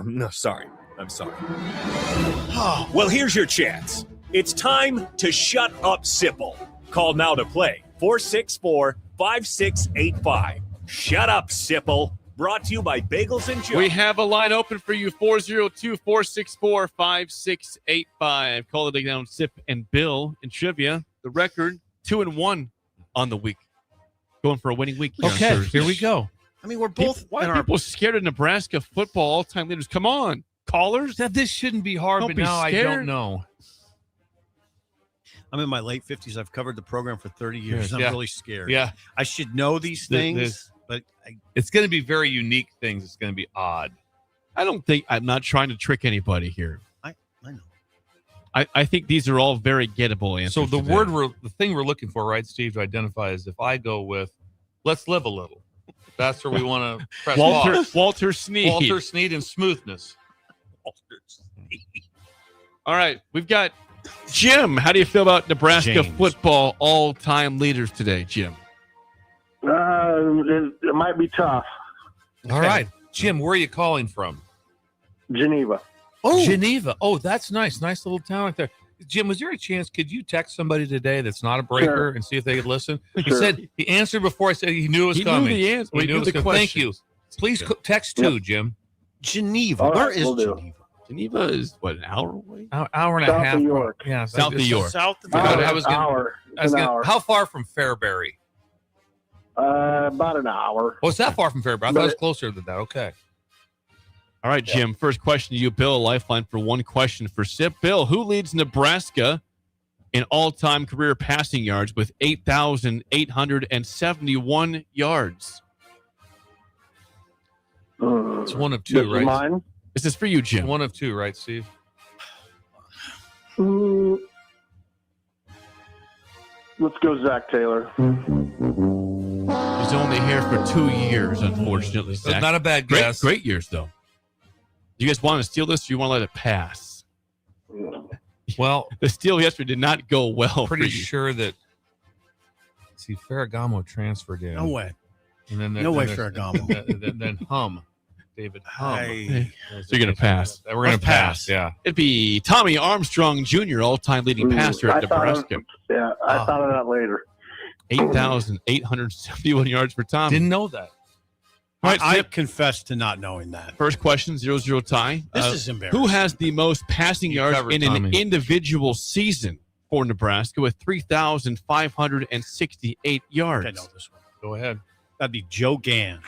No, sorry. I'm sorry. Well, here's your chance. It's time to shut up, Sipple. Call now to play. 464-5685. Shut up, Sipple. Brought to you by Bagels and Joe. We have a line open for you, 402-464-5685. Call it down, Sip and Bill in trivia. The record, 2-1 on the week. Going for a winning week. Here on Okay, Thursday. here we go. I mean, we're both. Why are people scared of Nebraska football all-time leaders? Come on, callers. This shouldn't be hard, Don't but be now I scared. don't know. I'm in my late 50s. I've covered the program for 30 years. I'm Yeah. really scared. Yeah. I should know these things, but It's going to be very unique things. It's going to be odd. I'm not trying to trick anybody here. I know. I think these are all very gettable answers. So the today. the thing we're looking for, right, Steve, to identify is if I go with, let's live a little. That's where we want to press pause. Walter Sneed. Walter Sneed and smoothness. Walter Sneed. All right, we've got Jim. How do you feel about Nebraska James. football all-time leaders today, Jim? It might be tough. All right. Jim, where are you calling from? Geneva. Oh, Geneva. Oh, that's nice. Nice little town right there. Jim, was there a chance? Could you text somebody today that's not a breaker Sure. and see if they could listen? He Sure. said he answered before I said he knew it was He knew coming. the answer. He He knew knew it was the coming. Thank you. questions. Please text two, Jim. Geneva. All Where right, is will do. Geneva? Geneva is, what, an hour away? Hour and a South half. of York. Yeah, South of York. South of I was gonna- hour. I was An gonna- hour. how far from Fairbury? About an hour. Oh, it's that far from Fairbury. I thought But it was closer than that. Okay. All right, Jim. First question to you, Bill. A lifeline for one question for Sip. Bill, who leads Nebraska in all-time career passing yards with 8,871 yards? It's one of This two, is right? mine. This is for you, Jim. One of two, right, Steve? Let's go Zach Taylor. He's only here for 2 years, unfortunately. Zach. Not a bad guess. Great years, though. Do you guys want to steal this, or you want to let it pass? Well, The steal yesterday did not go well. pretty for you. sure that. See, Ferragamo transferred in. No way. And then No way, there's- Ferragamo. Then Hum, David Hum. Hey. So you're going to pass. We're going Let's to pass. pass. Yeah. It'd be Tommy Armstrong Jr., all-time leading passer at I thought of- Nebraska. I thought of that later. 8,871 yards for Tommy. Didn't know that. All right, I Sip. confess to not knowing that. First question, 0-0 tie. This is embarrassing. Who has the most passing You yards covered, in an Tommy. individual season for Nebraska with 3,568 yards? I know this one. Go ahead. That'd be Joe Gans.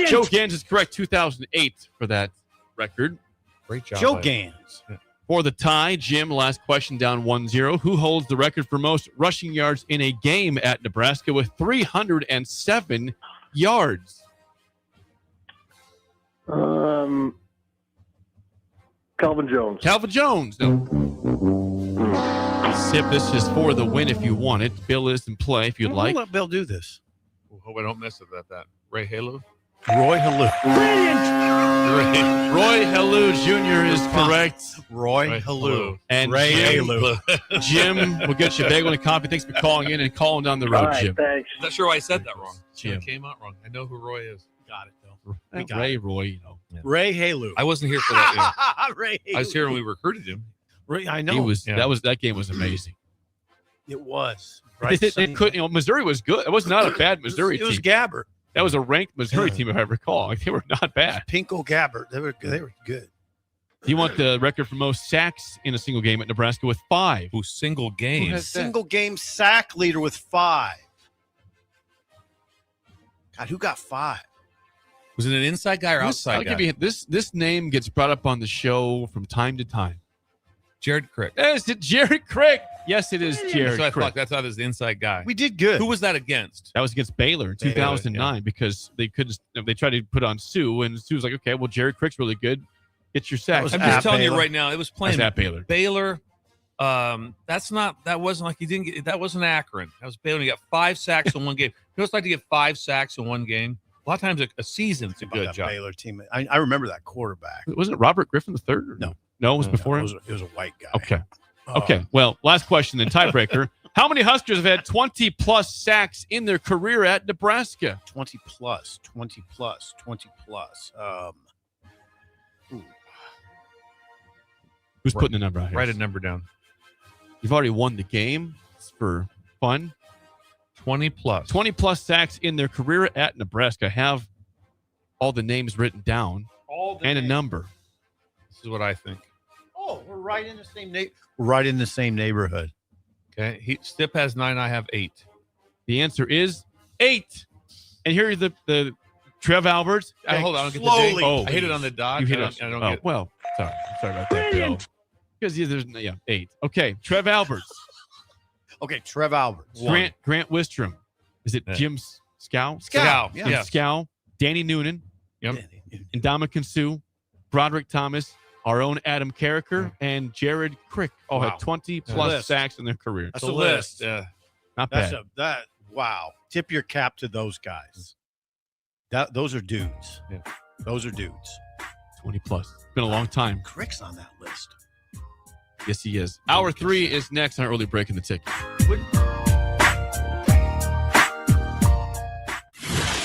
Joe Gans is correct, 2008 for that record. Great job. Joe by- Gans. For the tie, Jim, last question down 1-0. Who holds the record for most rushing yards in a game at Nebraska with 307 yards? Calvin Jones. Calvin Jones. No. Sip, this is for the win if you want it. Bill is in play if you'd We'll like. let Bill do this. Hope I don't miss it at that. Ray Halo. Roy Halou. Roy Halou Jr. is correct. Roy Halou. And Ray Halou. Jim, we'll get you a bagel and a coffee. Thanks for calling in and calling down the road, All right, Jim. thanks. I'm not sure why I said that wrong. Jim. It came out wrong. I know who Roy is. Got it, though. Roy, you know. Yeah. Ray Halou. I wasn't here for that. Yeah. Ray I was here when we recruited him. Ray, I know. He was that game was amazing. It was. Right. It couldn't, Missouri was good. It was not a bad Missouri It was team. Gabbert. That was a ranked Missouri team, if I recall. Like, they were not bad. Pinko Gabbert. They were good. You want the record for most sacks in a single game at Nebraska with 5. Who single game? Single game sack leader with 5. God, who got 5? Was it an inside guy or outside guy? I'll give you this name gets brought up on the show from time to time. Jared Crick. Is it Jared Crick? Yes, it is Jared So I Crick. thought that's how this the inside guy. We did good. Who was that against? That was against Baylor in 2009 because they couldn't. They tried to put on Sue, and Sue was like, "Okay, well, Jared Crick's really good. Get your sacks." I'm just telling you right now, it was playing at Baylor. Baylor. That wasn't like he didn't get. That wasn't Akron. That was Baylor. He got 5 sacks in one game. You know, it's like to get 5 sacks in one game. A lot of times a season's a good job. Baylor team. I remember that quarterback. Wasn't it Robert Griffin III? No, it was before him. It was a white guy. Okay. Okay. Well, last question, then tiebreaker. How many Huskers have had 20 plus sacks in their career at Nebraska? 20 plus. Who's putting the number out here? Write a number down. You've already won the game. It's for fun. 20 plus. 20 plus sacks in their career at Nebraska. Have all the names written down and a number. This is what I think. Oh, we're right in the same right in the same neighborhood. Okay. Stip has 9. I have 8. The answer is 8. And here are the Trev Alberts. Hold on. I don't get slowly, the date. I hit it on the dot. You hit I it. don't get it. Well, sorry about that, Bill. Because there's 8. Okay, Trev Alberts. Okay, Trev Alberts. Grant Wistrom. Is it Jim Scow? Scow. Jim Yeah. Scow. Danny Noonan. Yep. Ndamukong Suh. Broderick Thomas. Our own Adam Carricker and Jared Crick all had 20 plus sacks in their career. That's a list. Yeah. Not bad. Wow. Tip your cap to those guys. Those are dudes. Yeah. Those are dudes. 20 plus. It's been a long time. Crick's on that list. Yes, he is. Hour 3 is next on Early Break in the Ticket.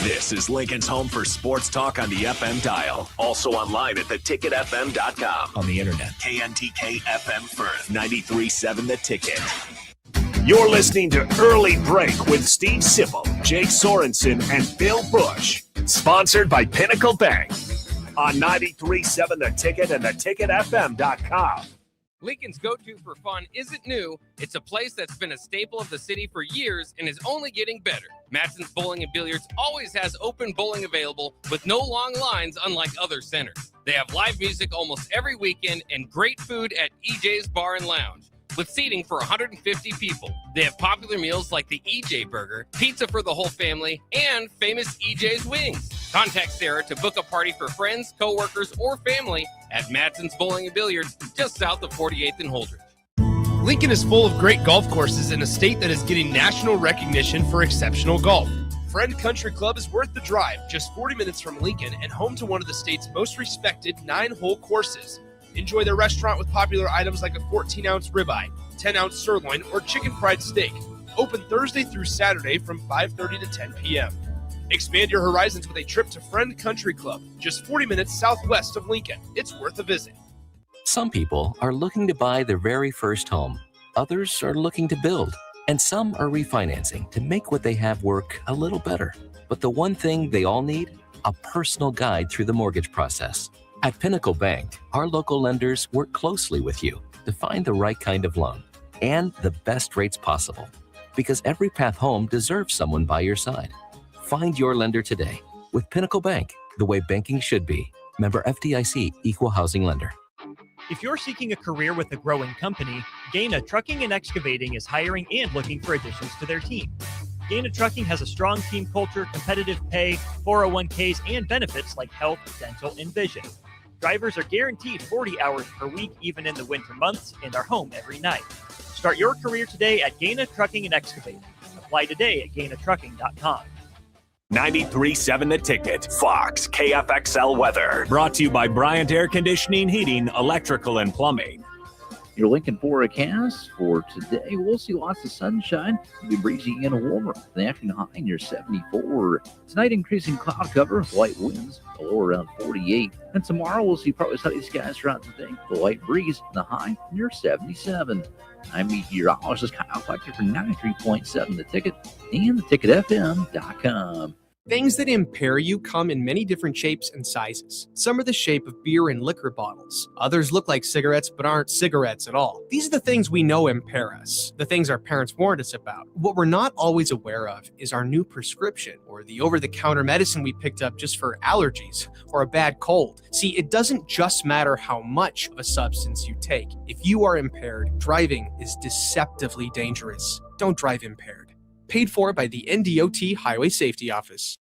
This is Lincoln's home for sports talk on the FM dial. Also online at theticketfm.com. On the internet. KNTK FM Firth, 93.7 The Ticket. You're listening to Early Break with Steve Sipple, Jake Sorensen, and Bill Busch. Sponsored by Pinnacle Bank. On 93.7 The Ticket and theticketfm.com. Lincoln's go-to for fun isn't new. It's a place that's been a staple of the city for years and is only getting better. Matson's Bowling and Billiards always has open bowling available with no long lines, unlike other centers. They have live music almost every weekend and great food at EJ's Bar and Lounge, with seating for 150 people. They have popular meals like the EJ Burger, pizza for the whole family, and famous EJ's Wings. Contact Sarah to book a party for friends, coworkers, or family at Matson's Bowling and Billiards, just south of 48th and Holdridge. Lincoln is full of great golf courses in a state that is getting national recognition for exceptional golf. Friend Country Club is worth the drive, just 40 minutes from Lincoln and home to one of the state's most respected 9-hole courses. Enjoy their restaurant with popular items like a 14-ounce ribeye, 10-ounce sirloin, or chicken fried steak. Open Thursday through Saturday from 5:30 to 10 p.m. Expand your horizons with a trip to Friend Country Club, just 40 minutes southwest of Lincoln. It's worth a visit. Some people are looking to buy their very first home. Others are looking to build. And some are refinancing to make what they have work a little better. But the one thing they all need? A personal guide through the mortgage process. At Pinnacle Bank, our local lenders work closely with you to find the right kind of loan and the best rates possible. Because every path home deserves someone by your side. Find your lender today with Pinnacle Bank, the way banking should be. Member FDIC, Equal Housing Lender. If you're seeking a career with a growing company, Gaina Trucking and Excavating is hiring and looking for additions to their team. Gaina Trucking has a strong team culture, competitive pay, 401ks, and benefits like health, dental, and vision. Drivers are guaranteed 40 hours per week, even in the winter months, and are home every night. Start your career today at Gaina Trucking and Excavating. Apply today at GainaTrucking.com. 93.7 The Ticket, Fox, KFXL weather. Brought to you by Bryant Air Conditioning, Heating, Electrical, and Plumbing. Your Lincoln forecast for today, we'll see lots of sunshine. It'll be breezy and warmer. The afternoon high near 74. Tonight, increasing cloud cover, light winds, the low around 48. And tomorrow, we'll see partly sunny skies throughout the day. The light breeze, the high near 77. I'm meteorologist Kyle Fletcher for 93.7 The Ticket and theticketfm.com. Things that impair you come in many different shapes and sizes. Some are the shape of beer and liquor bottles. Others look like cigarettes but aren't cigarettes at all. These are the things we know impair us, the things our parents warned us about. What we're not always aware of is our new prescription or the over-the-counter medicine we picked up just for allergies or a bad cold. See, it doesn't just matter how much of a substance you take. If you are impaired, driving is deceptively dangerous. Don't drive impaired. Paid for by the NDOT Highway Safety Office.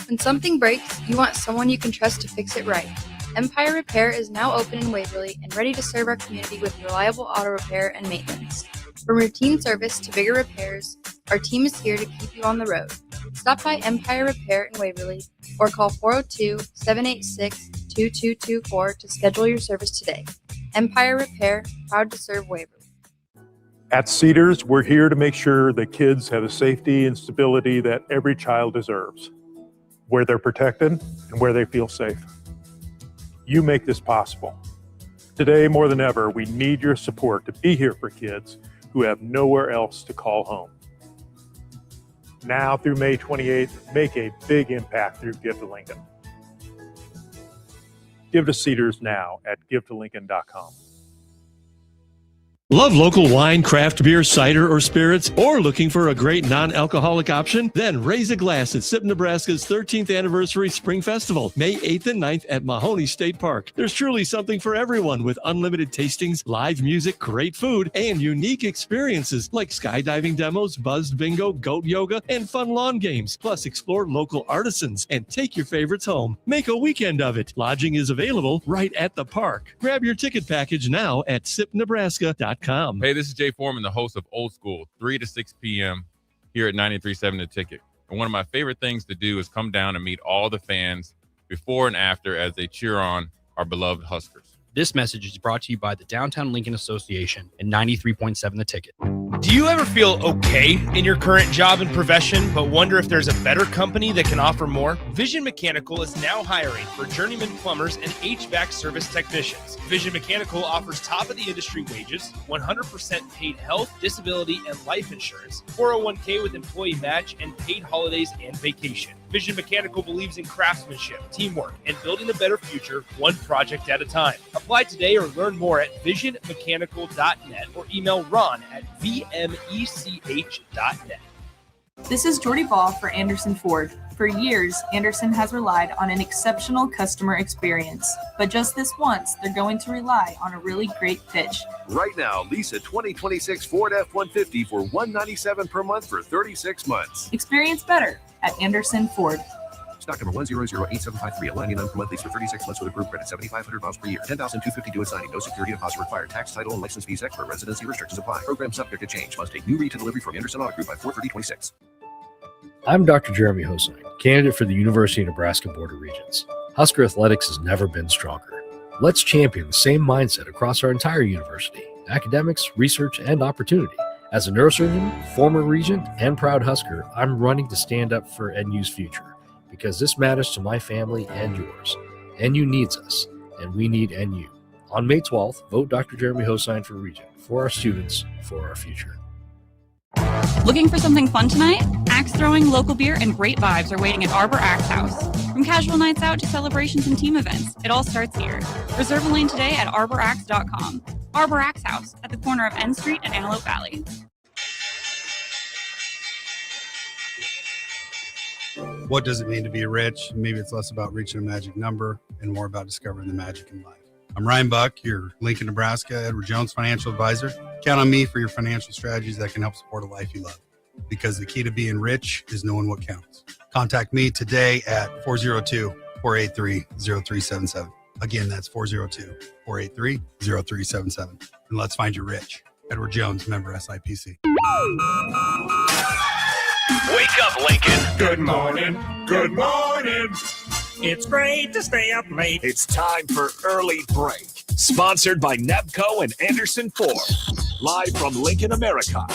When something breaks, you want someone you can trust to fix it right. Empire Repair is now open in Waverly and ready to serve our community with reliable auto repair and maintenance. From routine service to bigger repairs, our team is here to keep you on the road. Stop by Empire Repair in Waverly or call 402-786-2224 to schedule your service today. Empire Repair, proud to serve Waverly. At Cedars, we're here to make sure that kids have the safety and stability that every child deserves, where they're protected and where they feel safe. You make this possible. Today, more than ever, we need your support to be here for kids who have nowhere else to call home. Now through May 28th, make a big impact through Give to Lincoln. Give to Cedars now at givetolincoln.com. Love local wine, craft beer, cider, or spirits, or looking for a great non-alcoholic option? Then raise a glass at Sip, Nebraska's 13th Anniversary Spring Festival, May 8th and 9th at Mahoney State Park. There's truly something for everyone with unlimited tastings, live music, great food, and unique experiences like skydiving demos, buzzed bingo, goat yoga, and fun lawn games. Plus, explore local artisans and take your favorites home. Make a weekend of it. Lodging is available right at the park. Grab your ticket package now at sipnebraska.com. Hey, this is Jay Foreman, the host of Old School, 3 to 6 p.m. here at 93.7 The Ticket. And one of my favorite things to do is come down and meet all the fans before and after as they cheer on our beloved Huskers. This message is brought to you by the Downtown Lincoln Association and 93.7 The Ticket. Do you ever feel okay in your current job and profession, but wonder if there's a better company that can offer more? Vision Mechanical is now hiring for journeyman plumbers and HVAC service technicians. Vision Mechanical offers top-of-the-industry wages, 100% paid health, disability, and life insurance, 401k with employee match, and paid holidays and vacation. Vision Mechanical believes in craftsmanship, teamwork, and building a better future one project at a time. Apply today or learn more at visionmechanical.net or email Ron at vmech.net. This is Jordy Ball for Anderson Ford. For years, Anderson has relied on an exceptional customer experience. But just this once, they're going to rely on a really great pitch. Right now, lease a 2026 Ford F-150 for $197 per month for 36 months. Experience better at Anderson Ford. Stock number 1008753, $199 per month, lease for 36 months with approved credit, 7,500 miles per year, $10,250 due at signing, no security deposit required, tax, title, and license fees extra, residency restrictions apply. Program subject to change. Must take new retail delivery from Anderson Auto Group by 4/30/26. I'm Dr. Jeremy Hosine, candidate for the University of Nebraska Board of Regents. Husker athletics has never been stronger. Let's champion the same mindset across our entire university, academics, research, and opportunity. As a neurosurgeon, former regent, and proud Husker, I'm running to stand up for NU's future because this matters to my family and yours. NU needs us, and we need NU. On May 12th, vote Dr. Jeremy Hosine for regent, for our students, for our future. Looking for something fun tonight? Axe throwing, local beer, and great vibes are waiting at Arbor Axe House. From casual nights out to celebrations and team events, it all starts here. Reserve a lane today at arbораxe.com. Arbor Axe House at the corner of N Street and Antelope Valley. What does it mean to be rich? Maybe it's less about reaching a magic number and more about discovering the magic in life. I'm Ryan Buck, your Lincoln, Nebraska, Edward Jones financial advisor. Count on me for your financial strategies that can help support a life you love. Because the key to being rich is knowing what counts. Contact me today at 402-483-0377. Again, that's 402-483-0377. And let's find you rich. Edward Jones, member SIPC. Wake up, Lincoln. Good morning. Good morning. It's great to stay up late. It's time for Early Break. Sponsored by Nebco and Anderson Ford. Live from Lincoln, America.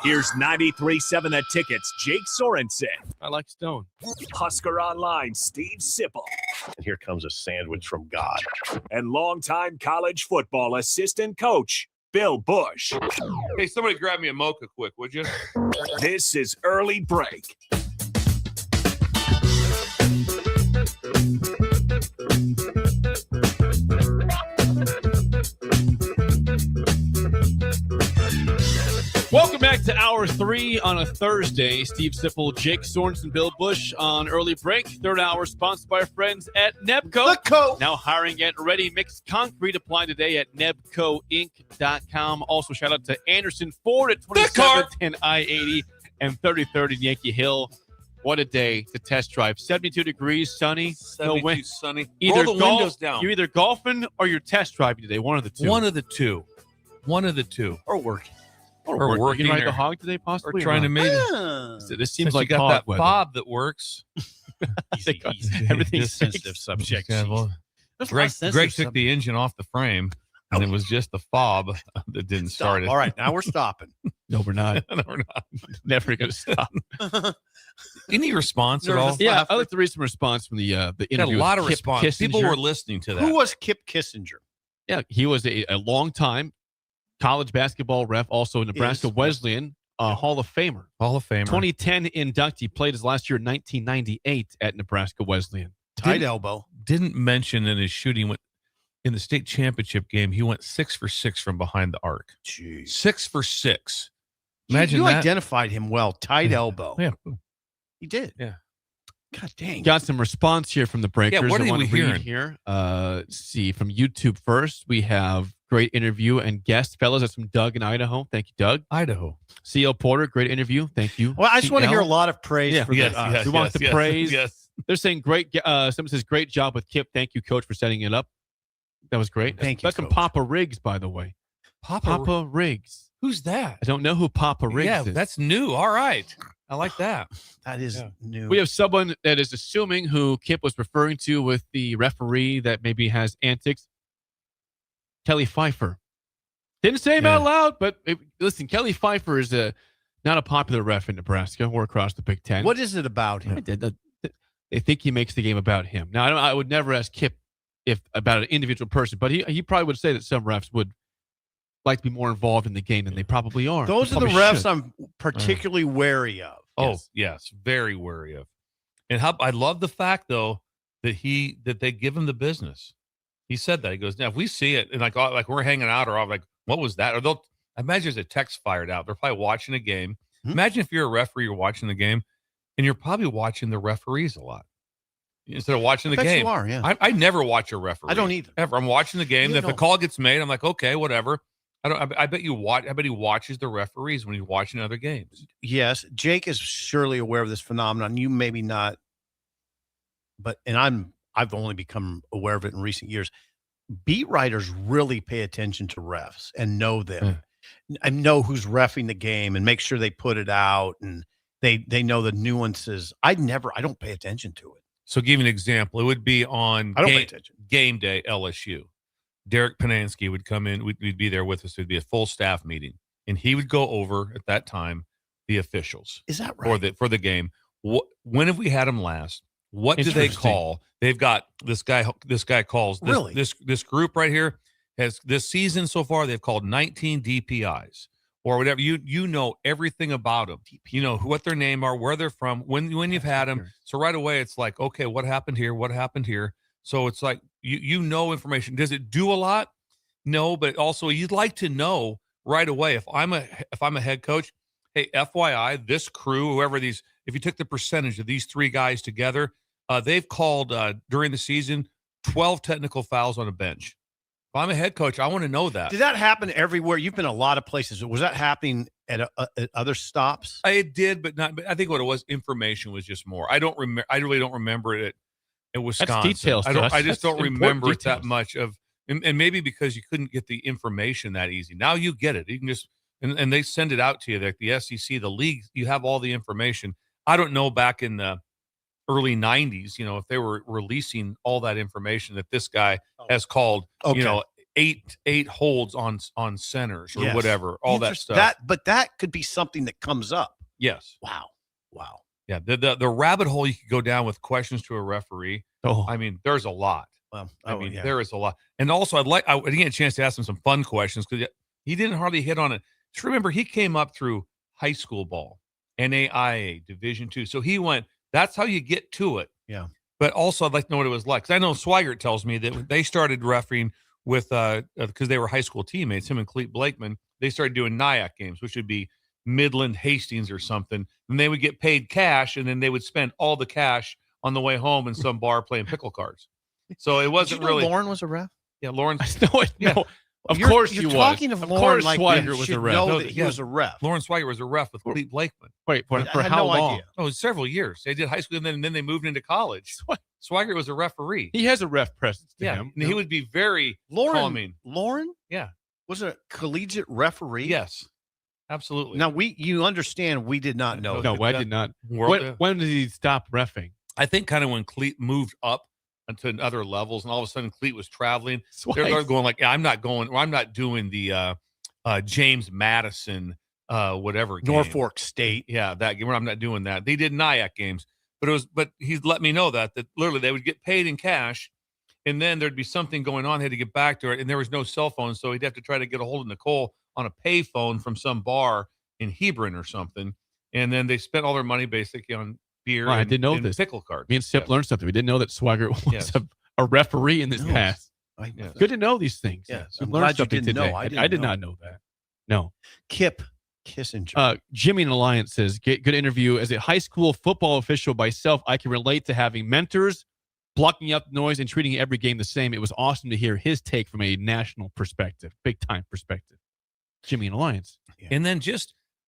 Here's 93.7 The Ticket's Jake Sorensen. I like Stone. Husker Online, Steve Sipple. And here comes a sandwich from God. And longtime college football assistant coach, Bill Busch. Hey, somebody grab me a mocha quick, would you? This is Early Break. Welcome back to Hour 3 on a Thursday. Steve Sipple, Jake Sorensen, Bill Busch on Early Break. Third hour sponsored by our friends at Nebco. Now hiring at Ready Mix Concrete. Apply today at nebcoinc.com. Also, shout out to Anderson Ford at 27th and I-80 and 33rd in Yankee Hill. What a day to test drive. 72 degrees, sunny, no wind. Sunny. Either Roll the windows down. You're either golfing or you're test driving today. One of the two. One of the two. Or working. Or working. You ride the hog today, possibly? Or trying to make This seems like you got hog that weather. fob that works. Everything's sensitive subject. Yeah, well, Greg took the engine off the frame, and it was just the fob that didn't start it. All right, now we're stopping. No, we're not. No, we're not. Never going to stop. Any response at all? Yeah, I'd like to read some response from the interview. Got a lot of with Kip response. People Kissinger. were listening to that. Who was Kip Kissinger? Yeah, he was a long time college basketball ref, also a Nebraska Wesleyan Hall of Famer. 2010 inductee, played his last year in 1998 at Nebraska Wesleyan. Tight elbow. Didn't mention in his shooting in the state championship game, he went 6 for 6 from behind the arc. Jeez. 6 for 6. Imagine you that. identified him well. Tight elbow. Yeah. He did. Yeah. God dang. Got some response here from the breakers. Yeah, what are I want we to read hearing? here? Let's see, from YouTube first, we have great interview and guest, fellas. That's from Doug in Idaho. Thank you, Doug. Idaho. C.L. Porter, great interview. Thank you. Well, I just want to CL. hear a lot of praise for yes, that. yes, we want the praise. Yes. They're saying great. Someone says great job with Kip. Thank you, Coach, for setting it up. That was great. Thank you, That's from Coach. Papa Riggs, by the way. Papa Riggs. Who's that? I don't know who Papa Riggs Yeah, is. that's new. All right. I like that. That is new. We have someone that is assuming who Kip was referring to with the referee that maybe has antics. Kelly Pfeiffer. Didn't say him out loud, but listen, Kelly Pfeiffer is not a popular ref in Nebraska or across the Big Ten. What is it about him? They think he makes the game about him. Now, I would never ask Kip about an individual person, but he probably would say that some refs would like to be more involved in the game than they probably are. Those They are the probably refs should. I'm particularly wary of. Oh, yes, very wary of. And I love the fact though that they give him the business. He said that. He goes, now if we see it and like we're hanging out or like, what was that? Or they'll imagine there's a text fired out. They're probably watching a game. Imagine if you're a referee, you're watching the game, and you're probably watching the referees a lot instead of watching the I bet game. you are, yeah. I never watch a referee. I don't either. Ever. I'm watching the game. You If a don't. call gets made, I'm like, okay, whatever. I bet you watch. I bet he watches the referees when he's watching other games. Yes, Jake is surely aware of this phenomenon. You maybe not, but I've only become aware of it in recent years. Beat writers really pay attention to refs and know them. I know who's reffing the game and make sure they put it out and they know the nuances. I don't pay attention to it. So, give you an example. It would be on I don't pay attention. game day LSU. Derek Panansky would come in. We'd be there with us. It'd be a full staff meeting, and he would go over at that time the officials. Is that right? For the game? When have we had them last? What do they call? They've got this guy. This guy calls this group right here has this season so far. They've called 19 DPIs or whatever. You know everything about them. You know what their name are, where they're from, when you've had them. So right away, it's like, okay, what happened here? What happened here? So it's like you know information. Does it do a lot? No, but also you'd like to know right away. If I'm a head coach, hey, FYI, this crew, whoever these, if you took the percentage of these three guys together, they've called during the season 12 technical fouls on a bench. If I'm a head coach, I want to know that. Did that happen everywhere? You've been a lot of places. Was that happening at other stops? It did, but not. But I think what it was, information was just more. I don't remember. I really don't remember it at Wisconsin. That's details. I just don't remember it that details. much of, and maybe because you couldn't get the information that easy. Now you get it. You can just and they send it out to you. Like the SEC, the league, you have all the information. I don't know back in the early 90s, if they were releasing all that information that this guy has called, eight holds on centers or whatever, all that stuff. But that could be something that comes up. Yes. Wow. Yeah. The rabbit hole you could go down with questions to a referee. Oh, I mean, there's a lot. Well, there is a lot. And also I didn't get a chance to ask him some fun questions because he didn't hardly hit on it. Just remember, he came up through high school ball, NAIA, Division II. So he went, that's how you get to it. Yeah. But also I'd like to know what it was like. Because I know Swigert tells me that they started refereeing with, because they were high school teammates, him and Cleet Blakeman, they started doing NIAC games, which would be Midland Hastings or something. And they would get paid cash, and then they would spend all the cash on the way home in some bar playing pickle cards. So it wasn't really. Lauren was a ref? Yeah, Lauren. No. Of course you're he was. talking of Lauren like Swigert was a ref. Know that he was a ref. Lauren Swigert was a ref with Cleet Blakeman. Wait, for I had how no long? idea. Oh, several years. They did high school, and then they moved into college. Swigert was a referee. He has a ref presence to Yeah, him. and he would be very calming. Lauren? Yeah. Was a collegiate referee? Yes. Absolutely. Now you understand we did not know. No, I did not. When did he stop reffing? I think kind of when Cleet moved up to other levels, and all of a sudden Cleet was traveling. They're going like, I'm not going, or I'm not doing the James Madison whatever game. Norfolk State. Yeah, that game. I'm not doing that. They did NIAC games, but he let me know that literally they would get paid in cash, and then there'd be something going on. They had to get back to it, and there was no cell phone, so he'd have to try to get a hold of Nicole on a pay phone from some bar in Hebron or something. And then they spent all their money basically on beer I didn't know this. pickle cards. Me and Sip learned something. We didn't know that Swigert was a referee in this past. Good to know these things. Yes. We I'm learned glad you something didn't today. know. I did not know that. No. Kip Kissinger. Jimmy in Alliance says, good interview. As a high school football official myself, I can relate to having mentors, blocking out the noise, and treating every game the same. It was awesome to hear his take from a national perspective, big time perspective. Jimmy in Alliance. Yeah. And then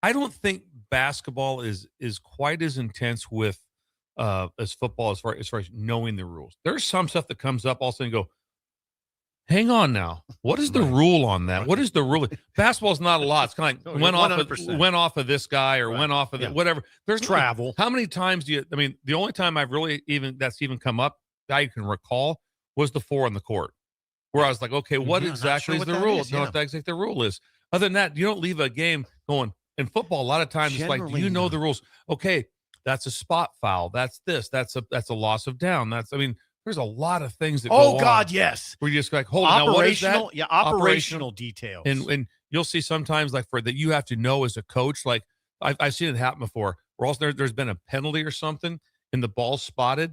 I don't think basketball is quite as intense with as football as far as knowing the rules. There's some stuff that comes up all of a sudden, go, hang on now. What is the rule on that? What is the rule? Basketball's not a lot. It's kind of like went off of this guy or went off of whatever. There's travel. How many times the only time I've really that's even come up that I can recall was the 4 on the court, where I was like, okay, what exactly is the rule? Know what exactly the rule is. Other than that, you don't leave a game going. In football, a lot of times it's like, do you know the rules? Okay, that's a spot foul. That's this. That's a loss of down. There's a lot of things that go on. Oh God, yes. Where you just like, hold on, now what is that? Yeah, operational details. And you'll see sometimes like for that you have to know as a coach. Like I've seen it happen before. Where also there's been a penalty or something and the ball's spotted,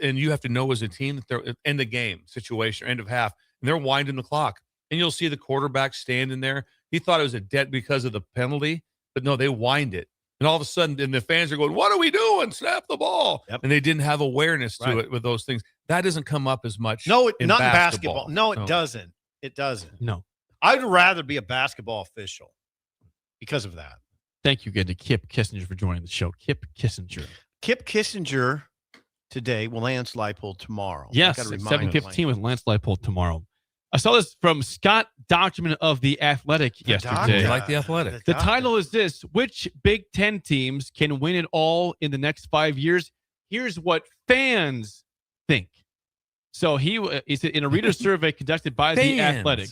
and you have to know as a team that they're in the game situation, end of half, and they're winding the clock. And you'll see the quarterback standing there. He thought it was a debt because of the penalty, but no, they wind it. And all of a sudden, and the fans are going, what are we doing? Snap the ball. Yep. And they didn't have awareness to it with those things. That doesn't come up as much. No, not in basketball. No, it doesn't. It doesn't. No. I'd rather be a basketball official because of that. Thank you again to Kip Kissinger for joining the show. Kip Kissinger. Kip Kissinger today will Lance Leipold tomorrow. Yes, 7:15 with Lance Leipold tomorrow. I saw this from Scott Document of The Athletic yesterday. I like The Athletic. The title is this: which Big Ten teams can win it all in the next 5 years? Here's what fans think. So he said in a reader survey conducted by The Athletic,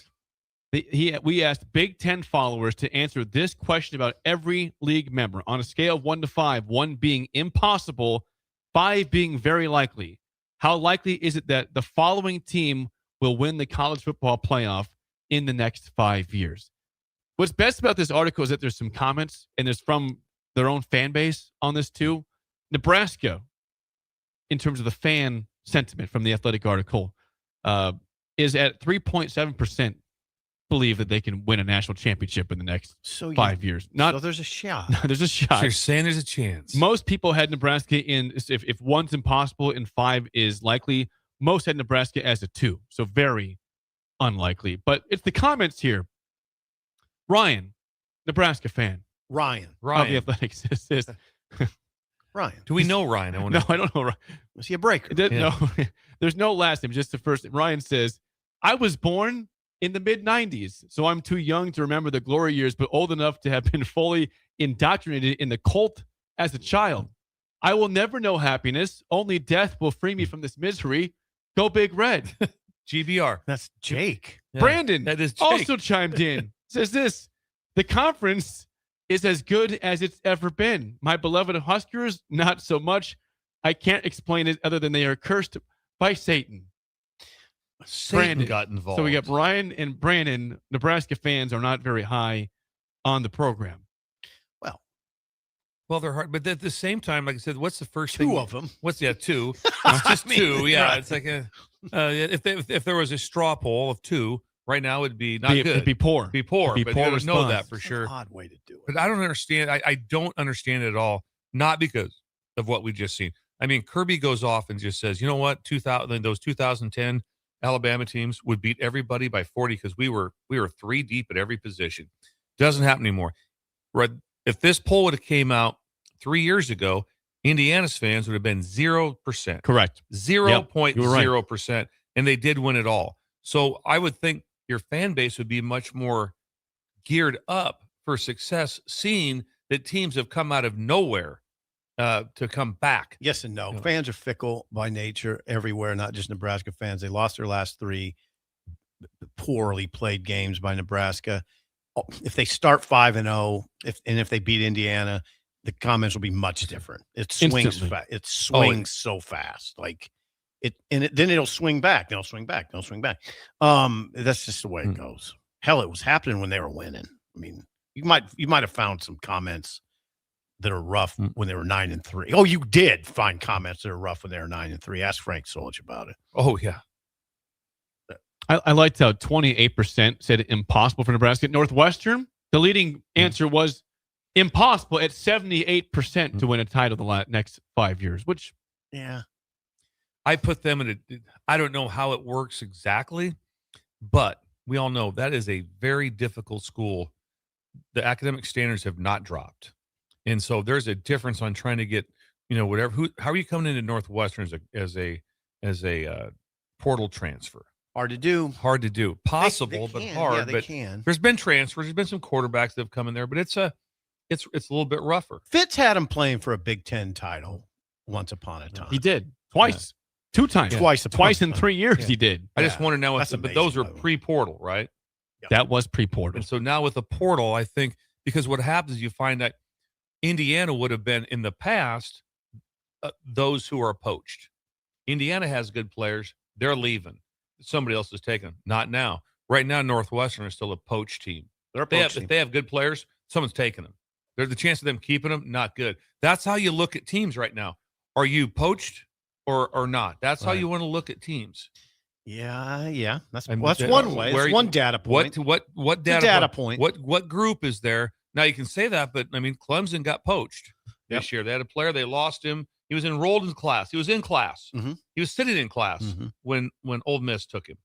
we asked Big Ten followers to answer this question about every league member on a scale of 1 to 5, 1 being impossible, 5 being very likely. How likely is it that the following team will win the college football playoff in the next 5 years? What's best about this article is that there's some comments, and there's from their own fan base on this too. Nebraska, in terms of the fan sentiment from the Athletic article, is at 3.7% believe that they can win a national championship in the next 5 years. So there's a shot. There's a shot. So you're saying there's a chance. Most people had Nebraska in, if 1's impossible and 5 is likely, most had Nebraska as a 2, so very unlikely. But it's the comments here. Ryan, Nebraska fan. Ryan. Of The Athletic says, Ryan. Do we know Ryan? No, I don't know Ryan. Was he a breaker? No, there's no last name, just the first name. Ryan says, I was born in the mid-90s, so I'm too young to remember the glory years, but old enough to have been fully indoctrinated in the cult as a child. I will never know happiness. Only death will free me from this misery. Go Big Red. GBR. That's Jake. Yeah, Brandon that is Jake. also chimed in. Says this, the conference is as good as it's ever been. My beloved Huskers, not so much. I can't explain it other than they are cursed by Satan. Satan got involved. So we got Brian and Brandon. Nebraska fans are not very high on the program. Well, they're hard, but at the same time, like I said, what's the first Two thing? of them. Two. It's just two. Yeah, right. it's like if there was a straw poll of two, right now it'd be not good. It'd be poor. Be poor. It'd be but poor you would know response. that for sure. Odd way to do it. But I don't understand. I don't understand it at all. Not because of what we just seen. I mean, Kirby goes off and just says, you know what? 2010 Alabama teams would beat everybody by 40 because we were 3 deep at every position. Doesn't happen anymore. Right? If this poll would have came out 3 years ago, Indiana's fans would have been 0%. Correct. 0.0%. And they did win it all. So I would think your fan base would be much more geared up for success, seeing that teams have come out of nowhere to come back. Yes and no. You know. Fans are fickle by nature everywhere, not just Nebraska fans. They lost their last 3 poorly played games by Nebraska. If they start 5-0, if they beat Indiana, the comments will be much different. It swings it swings so fast. Like then it'll swing back. They'll swing back. They'll swing back. That's just the way it goes. Hell, it was happening when they were winning. I mean, you might have found some comments that are rough when they were 9-3. Oh, you did find comments that are rough when they were 9-3. Ask Frank Solich about it. Oh yeah. I liked how 28% said impossible for Nebraska. Northwestern, the leading answer was impossible at 78% to win a title the next 5 years, which, yeah, I put them in I don't know how it works exactly, but we all know that is a very difficult school. The academic standards have not dropped. And so there's a difference on trying to get, whatever, how are you coming into Northwestern as a portal transfer? Hard to do. Possible, they but can. hard. Yeah, they but can. There's been transfers. There's been some quarterbacks that have come in there, but it's a little bit rougher. Fitz had him playing for a Big Ten title once upon a time. he did twice, 2 times, twice in 3 years. He did. I just want to know, but those are by the way. pre-portal, right? That was pre-portal. And so now with the portal, I think because what happens is you find that Indiana would have been in the past those who are poached. Indiana has good players. They're leaving. Somebody else is taking them. Not now. Right now, Northwestern is still a poached team. They're a poached team. If they have good players, someone's taking them. There's the chance of them keeping them, not good. That's how you look at teams right now. Are you poached or not? That's how you want to look at teams. Yeah. That's one way. It's one data point. What data point? What group is there? Now you can say that, but I mean, Clemson got poached this year. They had a player. They lost him. He was enrolled in class. He was in class. Mm-hmm. He was sitting in class when Ole Miss took him.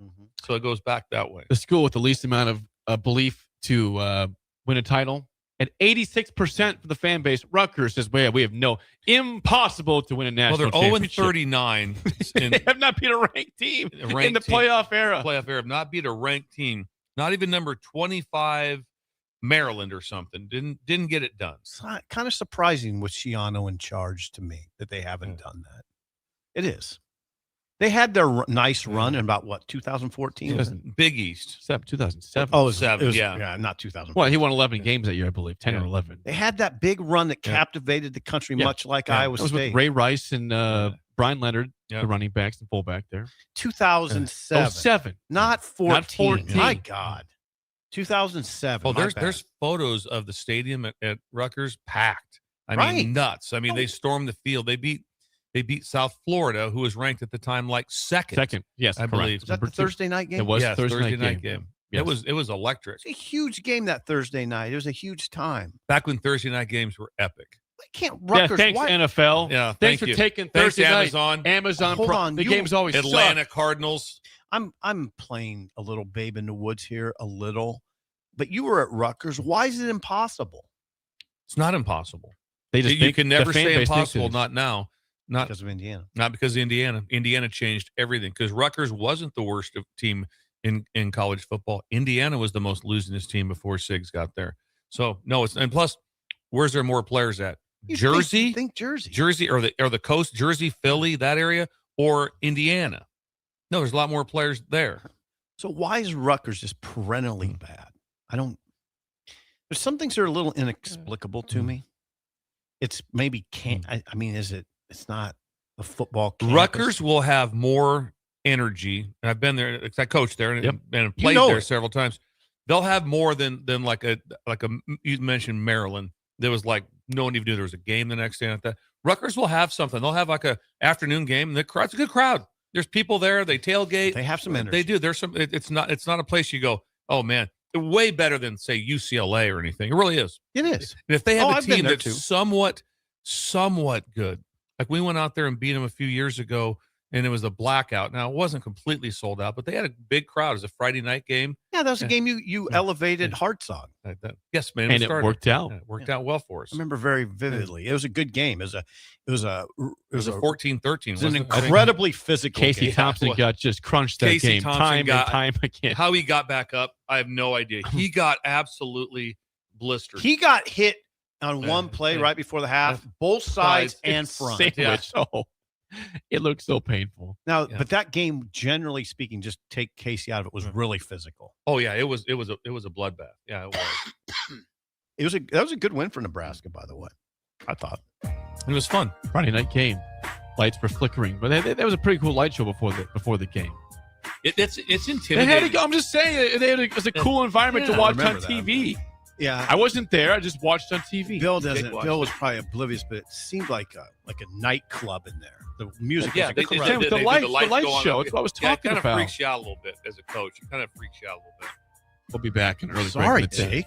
Mm-hmm. So it goes back that way. The school with the least amount of belief to win a title. At 86% for the fan base, Rutgers says, well, we have impossible to win a national championship. Well, they're 0-39. They have not beat a ranked team in the playoff era. Have not beat a ranked team. Not even number 25 Maryland or something. Didn't get it done. It's kind of surprising with Schiano in charge to me that they haven't done that. It is. They had their nice run in about 2014? Big East. 2007. Oh, it was yeah, not 2000. Well, he won 11 games that year, I believe, 10 or 11. They had that big run that captivated the country, much like Iowa That was State. with Ray Rice and Brian Leonard, the running backs and fullback there. 2007. 07. Not 14. Not 14. My God. 2007. Well, there's photos of the stadium at Rutgers packed. I mean, nuts. I mean, they stormed the field. They beat South Florida, who was ranked at the time like second. Yes, I believe. Was that the Thursday night game? It was Thursday night game. Yes. It was electric. It's a huge game that Thursday night. It was a huge time. Back when Thursday night games were epic. I can't Rutgers. Thanks, NFL. Yeah, thanks for you. taking Thanks, Thursday Amazon. night. Amazon. Hold on, the game's always Atlanta sucked. Cardinals. I'm playing a little babe in the woods here, a little. But you were at Rutgers. Why is it impossible? It's not impossible. You can never say impossible. Not now. Not because of Indiana. Not because of Indiana. Indiana changed everything because Rutgers wasn't the worst team in college football. Indiana was the most losingest team before Sigs got there. So no, and plus, where's there more players at? Jersey, think Jersey, or the coast, Jersey, Philly, that area, or Indiana. No, there's a lot more players there. So why is Rutgers just perennially bad? There's some things that are a little inexplicable to me. It's maybe it's not a football campus. Rutgers will have more energy. And I've been there. I coached there and played there several times. They'll have more than like a you mentioned Maryland. There was like no one even knew there was a game the next day. Like that. Rutgers will have something. They'll have like a afternoon game. And the crowd's a good crowd. There's people there. They tailgate. They have some energy. They do. There's some. It's not a place you go, oh man. Way better than say UCLA or anything. It really is. It is. And if they have a I've been team there that's too. somewhat good, like we went out there and beat them a few years ago, and it was a blackout. Now it wasn't completely sold out, but they had a big crowd. It was a Friday night game. Yeah, that was a game you elevated Hartsong. Yes, man, and it worked out. Yeah, it worked out well for us. I remember very vividly. It was a good game. It was a 14-13. It was an incredibly physical Casey game. Thompson got just crunched that Casey game Thompson time and time again. How he got back up, I have no idea. He got absolutely blistered. He got hit on one play right before the half, both sides and front. Sandwich. Oh, it looked so painful. Now, but that game, generally speaking, just take Casey out of it, was really physical. Oh yeah, it was a bloodbath. Yeah, it was. That was a good win for Nebraska, by the way. I thought it was fun. Friday night game, lights were flickering, but that was a pretty cool light show before the game. It's intimidating. They had I'm just saying, it was a cool environment to watch on TV. Yeah, I wasn't there. I just watched on TV. Bill was probably oblivious, but it seemed like a nightclub in there. The music, yeah, was the light show. It's what I was talking about. It kind of about. freaks you out a little bit as a coach. It kind of freaks you out a little bit. We'll be back in early Sorry, break. Jake.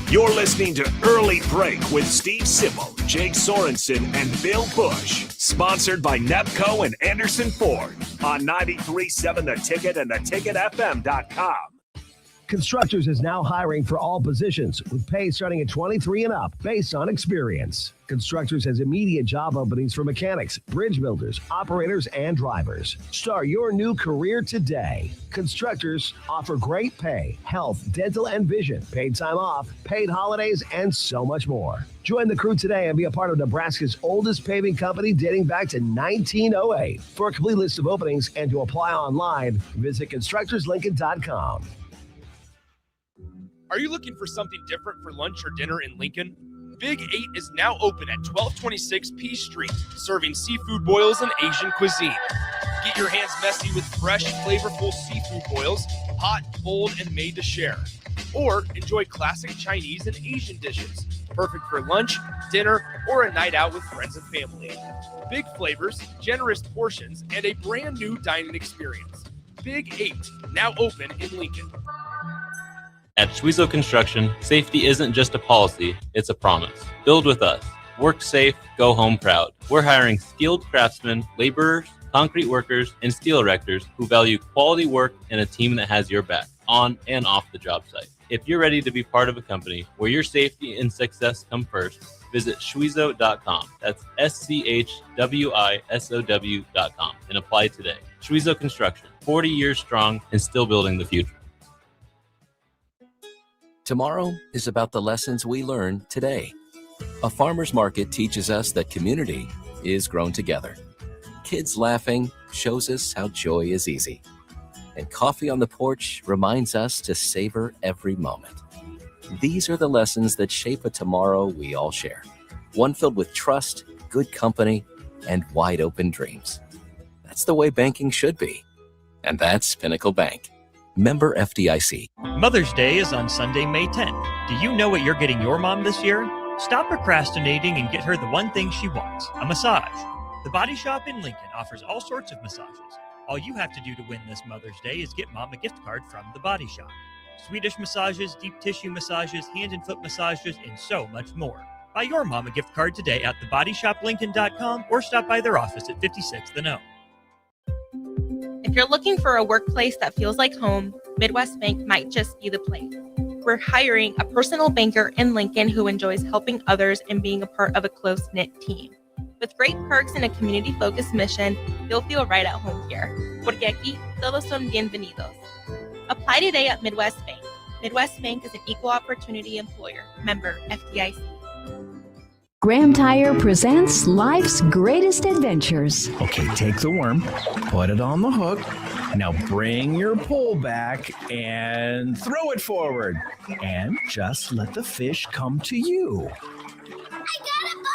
You're listening to Early Break with Steve Sipple, Jake Sorensen, and Bill Busch. Sponsored by Nepco and Anderson Ford on 93.7 The Ticket and theticketfm.com. Constructors is now hiring for all positions with pay starting at 23 and up based on experience. Constructors has immediate job openings for mechanics, bridge builders, operators, and drivers. Start your new career today. Constructors offer great pay, health, dental, and vision, paid time off, paid holidays, and so much more. Join the crew today and be a part of Nebraska's oldest paving company dating back to 1908. For a complete list of openings and to apply online, visit constructorslincoln.com. Are you looking for something different for lunch or dinner in Lincoln? Big 8 is now open at 1226 P Street, serving seafood boils and Asian cuisine. Get your hands messy with fresh, flavorful seafood boils, hot, bold, and made to share. Or enjoy classic Chinese and Asian dishes, perfect for lunch, dinner, or a night out with friends and family. Big flavors, generous portions, and a brand new dining experience. Big 8, now open in Lincoln. At Schwiezo Construction, safety isn't just a policy, it's a promise. Build with us. Work safe, go home proud. We're hiring skilled craftsmen, laborers, concrete workers, and steel erectors who value quality work and a team that has your back, on and off the job site. If you're ready to be part of a company where your safety and success come first, visit schwiezo.com. That's SCHWISOW.com and apply today. Schwiezo Construction, 40 years strong and still building the future. Tomorrow is about the lessons we learn today. A farmer's market teaches us that community is grown together. Kids laughing shows us how joy is easy. And coffee on the porch reminds us to savor every moment. These are the lessons that shape a tomorrow we all share. One filled with trust, good company, and wide open dreams. That's the way banking should be. And that's Pinnacle Bank. Member FDIC. Mother's Day is on Sunday, May 10th. Do you know what you're getting your mom this year? Stop procrastinating and get her the one thing she wants, a massage. The Body Shop in Lincoln offers all sorts of massages. All you have to do to win this Mother's Day is get Mom a gift card from The Body Shop. Swedish massages, deep tissue massages, hand and foot massages, and so much more. Buy your mom a gift card today at thebodyshoplincoln.com or stop by their office at 56 The No. If you're looking for a workplace that feels like home, Midwest Bank might just be the place. We're hiring a personal banker in Lincoln who enjoys helping others and being a part of a close-knit team. With great perks and a community-focused mission, you'll feel right at home here. Porque aquí todos son bienvenidos. Apply today at Midwest Bank. Midwest Bank is an equal opportunity employer. Member FDIC. Graham Tire presents life's greatest adventures. Okay, take the worm, put it on the hook. Now bring your pole back and throw it forward. And just let the fish come to you. I got a bite!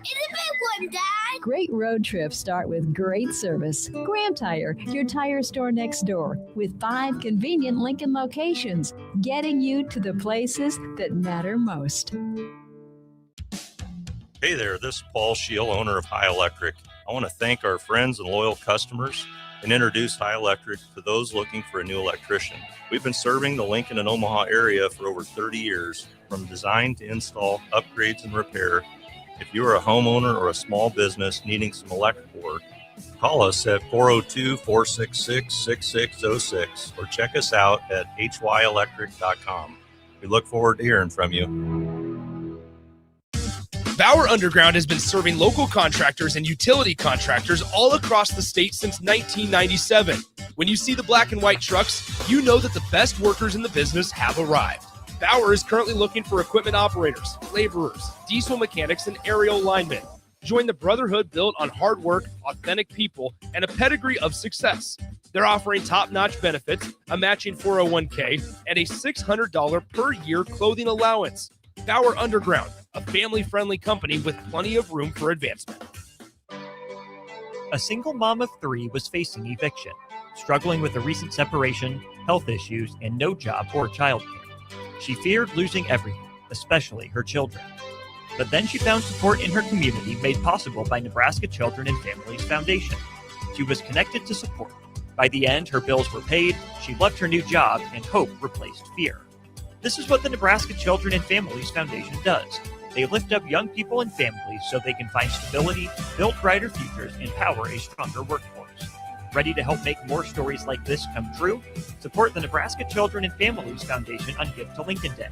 It's a big one, Dad! Great road trips start with great service. Graham Tire, your tire store next door, with 5 convenient Lincoln locations, getting you to the places that matter most. Hey there, this is Paul Scheel, owner of High Electric. I want to thank our friends and loyal customers and introduce High Electric to those looking for a new electrician. We've been serving the Lincoln and Omaha area for over 30 years, from design to install, upgrades, and repair. If you are a homeowner or a small business needing some electrical work, call us at 402-466-6606 or check us out at hyelectric.com. We look forward to hearing from you. Bauer Underground has been serving local contractors and utility contractors all across the state since 1997. When you see the black and white trucks, you know that the best workers in the business have arrived. Bauer is currently looking for equipment operators, laborers, diesel mechanics, and aerial linemen. Join the brotherhood built on hard work, authentic people, and a pedigree of success. They're offering top-notch benefits, a matching 401k, and a $600 per year clothing allowance. Bauer Underground, a family-friendly company with plenty of room for advancement. A single mom of 3 was facing eviction, struggling with a recent separation, health issues, and no job or childcare. She feared losing everything, especially her children. But then she found support in her community made possible by Nebraska Children and Families Foundation. She was connected to support. By the end, her bills were paid, she loved her new job, and hope replaced fear. This is what the Nebraska Children and Families Foundation does. They lift up young people and families so they can find stability, build brighter futures, and power a stronger workforce. Ready to help make more stories like this come true? Support the Nebraska Children and Families Foundation on Gift to Lincoln Day.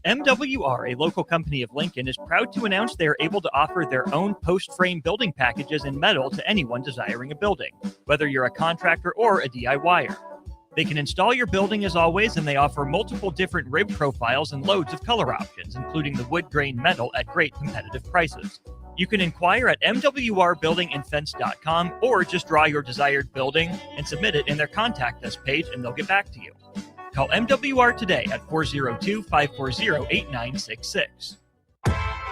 MWR, a local company of Lincoln, is proud to announce they are able to offer their own post-frame building packages in metal to anyone desiring a building, whether you're a contractor or a DIYer. They can install your building as always, and they offer multiple different rib profiles and loads of color options, including the wood grain metal at great competitive prices. You can inquire at mwrbuildingandfence.com or just draw your desired building and submit it in their contact us page, and they'll get back to you. Call MWR today at 402-540-8966.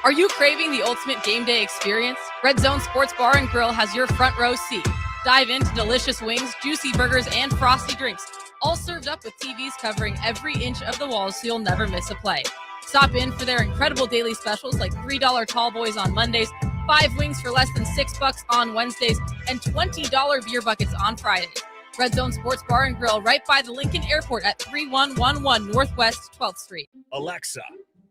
Are you craving the ultimate game day experience? Red Zone Sports Bar and Grill has your front row seat. Dive into delicious wings, juicy burgers, and frosty drinks, all served up with TVs covering every inch of the walls so you'll never miss a play. Stop in for their incredible daily specials like $3 tall boys on Mondays, 5 wings for less than $6 on Wednesdays, and $20 beer buckets on Fridays. Red Zone Sports Bar and Grill right by the Lincoln Airport at 3111 Northwest 12th Street. Alexa,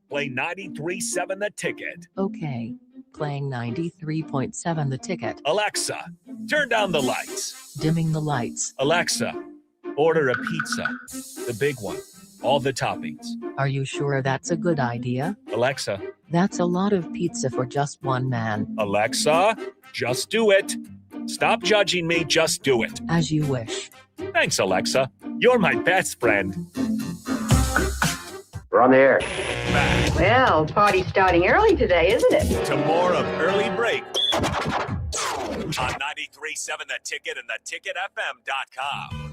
play 93.7 The Ticket. Okay, playing 93.7 The Ticket. Alexa, turn down the lights. Dimming the lights. Alexa, order a pizza. The big one. All the toppings. Are you sure that's a good idea? Alexa. That's a lot of pizza for just one man. Alexa, just do it. Stop judging me, just do it. As you wish. Thanks, Alexa. You're my best friend. We're on the air. Back Well, party's starting early today, isn't it? to more of Early Break on 93.7 The Ticket and theticketfm.com.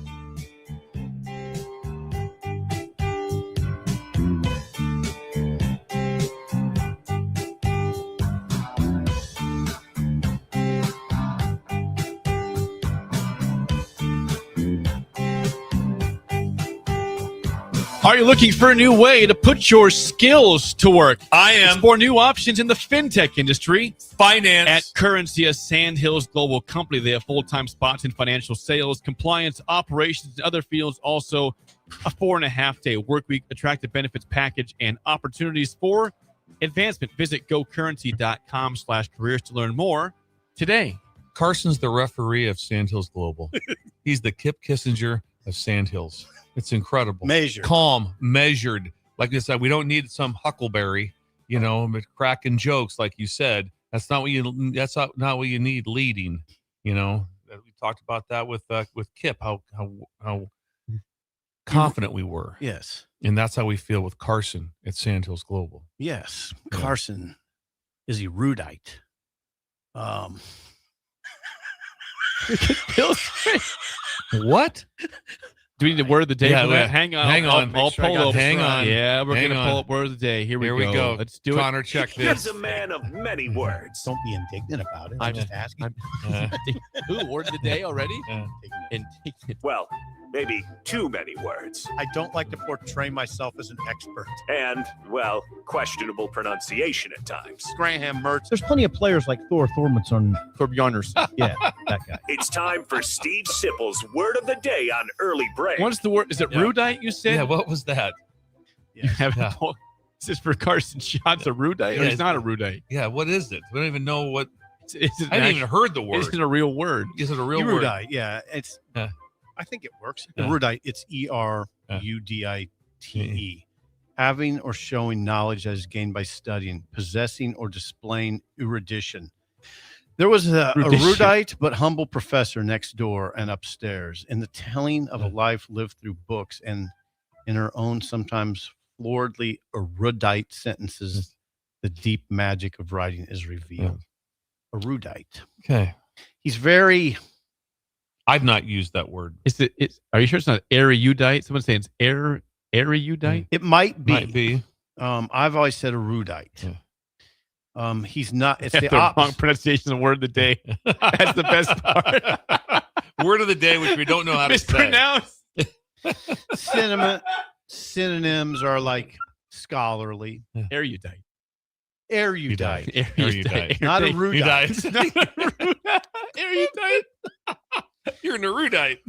Are you looking for a new way to put your skills to work? I am. Explore new options in the fintech industry. Finance. At Currency, a Sandhills global company, they have full-time spots in financial sales, compliance, operations, and other fields. Also, a 4.5-day work week, attractive benefits package, and opportunities for advancement. Visit gocurrency.com/careers to learn more today. Carson's the referee of Sandhills Global. He's the Kip Kissinger of Sandhills. It's incredible. Measured. Calm, measured. Like I said, we don't need some huckleberry. but cracking jokes, like you said, that's not what you need leading. We talked about that with Kipp, how confident we were. Yes. And that's how we feel with Carson at Sandhills Global. Yes. Carson is erudite. What? Do we need the word of the day? Yeah, for that? Hang on. I'll pull over. Hang on. Yeah, we're going to pull up word of the day. Here we go. Let's do Connor, it. check He's this. a man of many words. Don't be indignant about it. I'm just asking. Ooh, word of the day already? Indignant. Well, maybe too many words. I don't like to portray myself as an expert. And, well, questionable pronunciation at times. Graham Mertz. There's plenty of players like Thor Thormundsson. Thorbjarners. Yeah, that guy. It's time for Steve Sipple's word of the day on Early Break. What's the word? Is it rudite, you said? Yeah, what was that? You have Is this for Carson Shots a rudite? Or it's not a rudite? Yeah, what is it? We don't even know what. I haven't even heard the word. Is it a real word? Is it a real word? Erudite, yeah. It's. I think it works. Erudite, it's ERUDITE. Having or showing knowledge that is gained by studying, possessing or displaying erudition. There was a erudite but humble professor next door and upstairs in the telling of a life lived through books, and in her own sometimes floridly erudite sentences, the deep magic of writing is revealed. Erudite. Okay. He's very... I've not used that word. Are you sure it's not erudite? Someone's saying it's erudite? It might be. Might be. I've always said erudite. Yeah. He's not. It's the wrong pronunciation of the word of the day. That's the best part. Word of the day, which we don't know how to say. Mispronounced. Synonyms are like scholarly. Erudite. Erudite. Not erudite. Erudite. You're an erudite.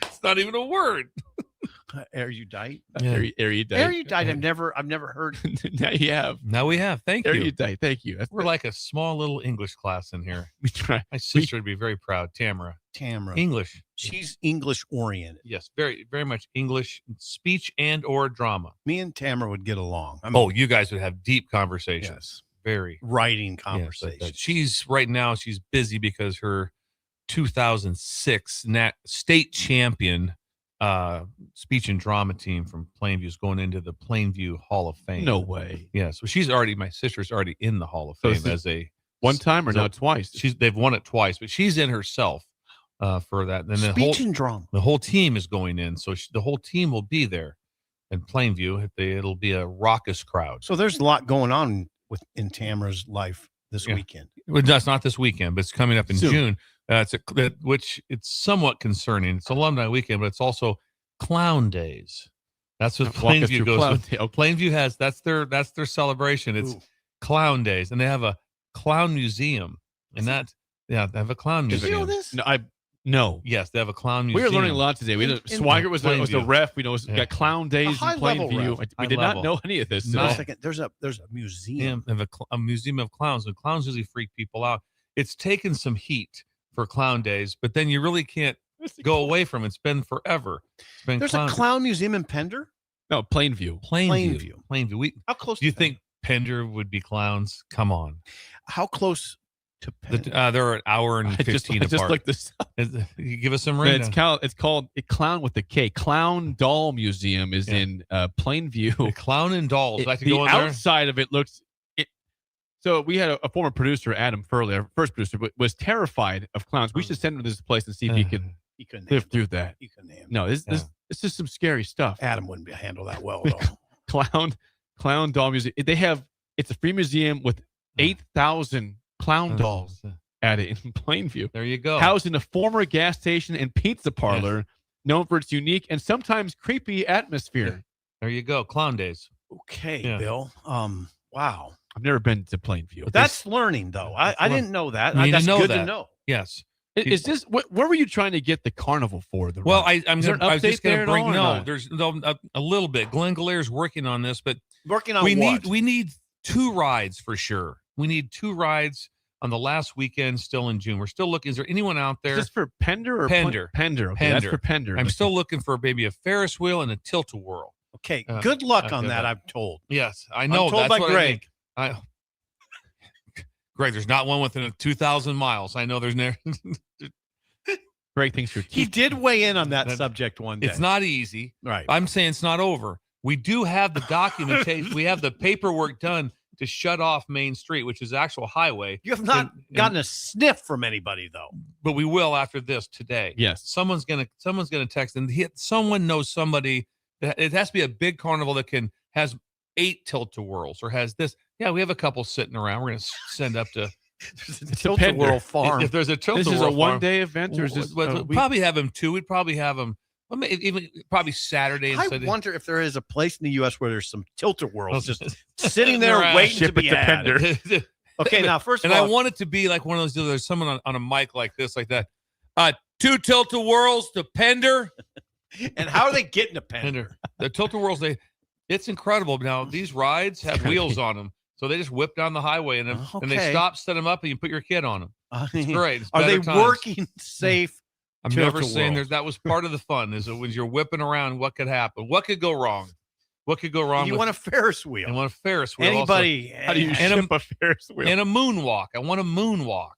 It's not even a word. Erudite. Erudite. Erudite. I've never heard. Now you have. Now we have. Thank you. Erudite. Thank you. We're like a small little English class in here. We try. My sister would be very proud. Tamara. English. She's English oriented. Yes, very, very much English speech and or drama. Me and Tamara would get along. You guys would have deep conversations. Yes. Very writing conversations. Yes, she's busy because her 2006 state champion speech and drama team from Plainview is going into the Plainview Hall of Fame. No way. Yeah, so my sister's already in the Hall of Fame as a one time or now twice. They've won it twice, but she's in herself for that. And speech and drama. The whole team is going in, so the whole team will be there in Plainview. It'll be a raucous crowd. So there's a lot going on in Tamara's life this weekend. Well, that's not this weekend, but it's coming up in June. Which it's somewhat concerning. It's alumni weekend, but it's also Clown Days. That's what Plainview goes with. Plainview has that's their celebration. It's Clown Days, and they have a clown museum, and they have a clown museum. Did you know this? No. Yes, they have a clown museum. We were learning a lot today. Swigert was a ref. We know got Clown Days in Plainview. We did not know any of this. No, second. There's a museum. They have a museum of clowns, and clowns usually freak people out. It's taken some heat for Clown Days, but then you really can't go away from it. It's been forever. There's a clown museum in Pender? No, Plainview. Plainview. How close do you think Pender would be clowns? Come on. How close to Pender? They're an hour and 15 apart. Just looked this up. You give us some ring. It's called a Clown with a K. Clown Doll Museum is in Plainview. The Clown and Dolls. The outside of it looks... So we had a former producer, Adam Furley, our first producer, was terrified of clowns. We should send him to this place and see if he could live through that. He couldn't handle No, this is some scary stuff. Adam wouldn't handle that well at all. Clown doll museum. It's a free museum with 8,000 clown dolls at it in Plainview. There you go. Housed in a former gas station and pizza parlor, known for its unique and sometimes creepy atmosphere. There you go. Clown Days. Okay, Bill. Wow. I've never been to Plainview. That's learning, though. I didn't know that. That's good to know. Yes. Is this where were you trying to get the carnival for? I was just going to bring there's a little bit. Glenn Galaire's working on this, but we need 2 rides for sure. We need 2 rides on the last weekend, still in June. We're still looking. Is there anyone out there? Is this for Pender or Pender? Pender. Okay, that's for Pender. I'm still looking for maybe a Ferris wheel and a tilt-a-whirl. Okay, good luck on that. I'm told. Yes, I know. I'm told that's by what Greg. Greg, there's not one within 2,000 miles. I know there's never. Greg thinks you're. He did weigh in on that subject one day. It's not easy. Right. I'm saying it's not over. We do have the documentation. We have the paperwork done to shut off Main Street, which is actual highway. You have not gotten a sniff from anybody, though. But we will after this today. Yes. Someone's gonna text, and someone knows somebody. It has to be a big carnival that has 8 tilt-a-whirls or has this. Yeah, we have a couple sitting around. We're gonna send up to Tilt-a-whirl farm. If there's a tilt-a-whirl this is a farm, one-day event, or is this? we'd probably have them 2. We'd probably have them. Well, even probably Saturday. I wonder if there is a place in the U.S. where there's some tilt-a-whirls just sitting there waiting to be added. Okay, now first of all, I want it to be like one of those deals. There's someone on a mic like this, like that. 2 tilt-a-whirls to Pender. And how are they getting to Pender? The tilt-a-whirls, it's incredible. Now these rides have wheels on them, so they just whip down the highway and they stop, set them up, and you put your kid on them. It's great. It's are they times. Working safe? I'm never saying that was part of the fun. Is that when you're whipping around, what could happen? What could go wrong? What could go wrong? You want a Ferris wheel? I want a Ferris wheel. Anybody? Also. How do you ship a Ferris wheel? And a moonwalk. I want a moonwalk.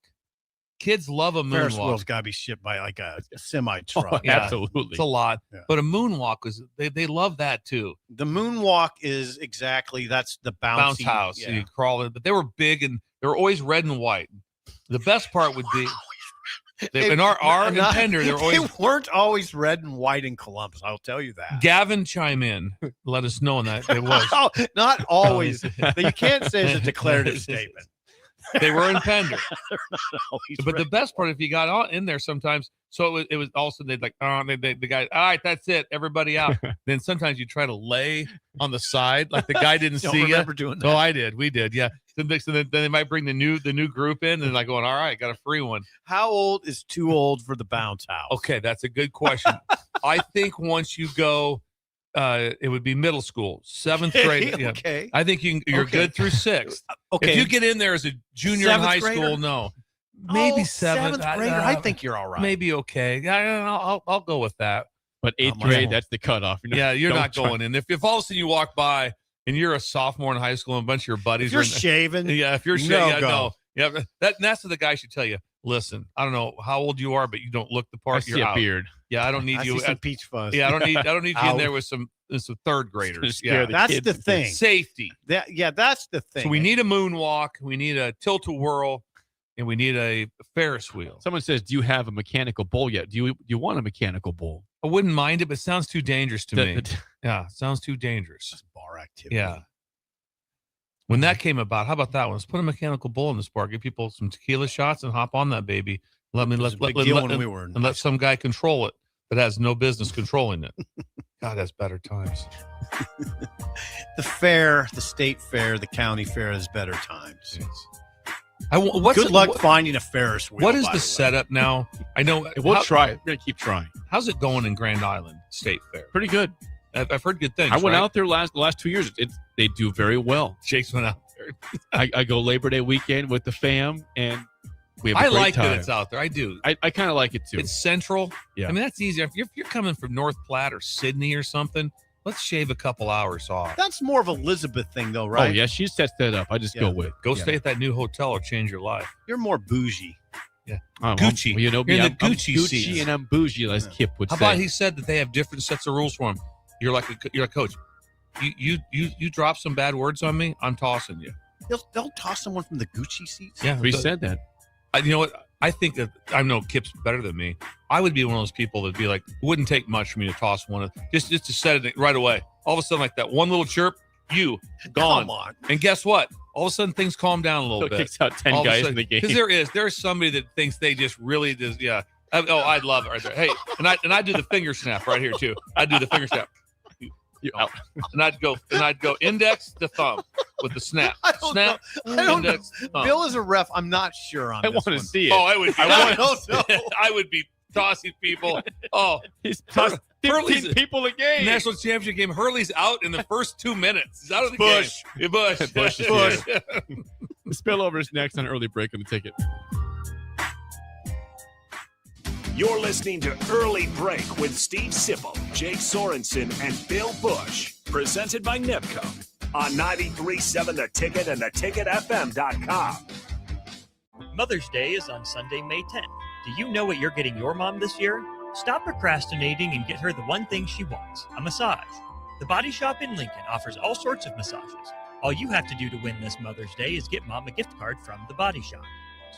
Kids love a moonwalk. Ferris wheel's got to be shipped by like a semi truck. Oh, absolutely, it's a lot. Yeah. But a moonwalk they love that too. The moonwalk is that's the bounce house. Yeah. You crawl in, but they were big and they were always red and white. The best part would be. In our Pender, they weren't always red and white in Columbus. I'll tell you that. Gavin, chime in. Let us know on that. It was not always. You can't say it's a declarative statement. They were in Pender, but the best part, if you got in there sometimes, so it was also they'd like, the guy, all right, that's it, everybody out. Then sometimes you try to lay on the side, like the guy didn't see you. Remember doing that? Oh, I did. We did. Yeah. So then they might bring the new group in and like going, all right, got a free one. How old is too old for the bounce house? Okay, that's a good question. I think once you go, it would be middle school, 7th grade. Yeah. Okay. I think you're good through 6th. Okay. If you get in there as a junior in high school, no. Maybe 7th grader. I think you're all right. Maybe okay. I'll go with that. But 8th grade, that's the cutoff. You're not going in. If all of a sudden you walk by and you're a sophomore in high school and a bunch of your buddies you're shaving. Yeah, if you're shaving, no. Yeah, that's what the guy should tell you. Listen, I don't know how old you are, but you don't look the part. I see a beard. Yeah, I don't need you. See some peach fuzz. Yeah, I don't need you in there with some 3rd graders. Yeah, that's the thing. Safety. That's the thing. So we need a moonwalk, we need a tilt-a-whirl, and we need a Ferris wheel. Someone says, "Do you have a mechanical bull yet? Do you want a mechanical bull?" I wouldn't mind it, but it sounds too dangerous to me. Yeah, sounds too dangerous. That's bar activity. Yeah. When that came about, how about that one? Let's put a mechanical bull in this bar, give people some tequila shots, and hop on that baby. Let some guy control it that has no business controlling it. God, that's better times. The fair, the state fair, the county fair is better times. Yes. Good luck finding a Ferris wheel. What is the setup now? I know we'll try it. We're gonna keep trying. How's it going in Grand Island State Fair? Pretty good. I've heard good things. I went out there the last 2 years. They do very well. Jake's went out there. I go Labor Day weekend with the fam, and we have a great like time. that it's out there. I do. I kind of like it too. It's central. Yeah. I mean, that's easy. If you're coming from North Platte or Sydney or something, let's shave a couple hours off. That's more of Elizabeth thing, though, right? Oh yeah, she sets that up. I just go with. Go stay at that new hotel or change your life. You're more bougie. Yeah. Gucci. Well, you're in I'm the Gucci Gucci seats. and I'm bougie, as Kip would How say. about he said that they have different sets of rules for him? You're like a coach. You drop some bad words on me, I'm tossing you. They'll toss someone from the Gucci seats. Yeah, he said that. You know what? I think that I know Kip's better than me. I would be one of those people that'd be like, it wouldn't take much for me to toss one of just to set it right away. All of a sudden, like that one little chirp, you gone. Come on. And guess what? All of a sudden, things calm down a little bit. Kicks out 10 guys in the game. Because there's somebody that thinks they just really does. Yeah. I'd love it right there. Hey, and I do the finger snap right here too. I do the finger snap. And I'd go index to thumb with the snap. Snap. Index, thumb. Bill is a ref. I'm not sure on. I want to see it. Oh, I would be tossing people. Oh, he's tossed 15 people a game. National championship game. Hurley's out in the first 2 minutes. He's out of the Busch. game. Busch. Busch. The Spillover is next on Early Break on the Ticket. You're listening to Early Break with Steve Sipple, Jake Sorensen, and Bill Busch. Presented by Nebco on 93.7 The Ticket and theticketfm.com. Mother's Day is on Sunday, May 10th. Do you know what you're getting your mom this year? Stop procrastinating and get her the one thing she wants, a massage. The Body Shop in Lincoln offers all sorts of massages. All you have to do to win this Mother's Day is get Mom a gift card from The Body Shop.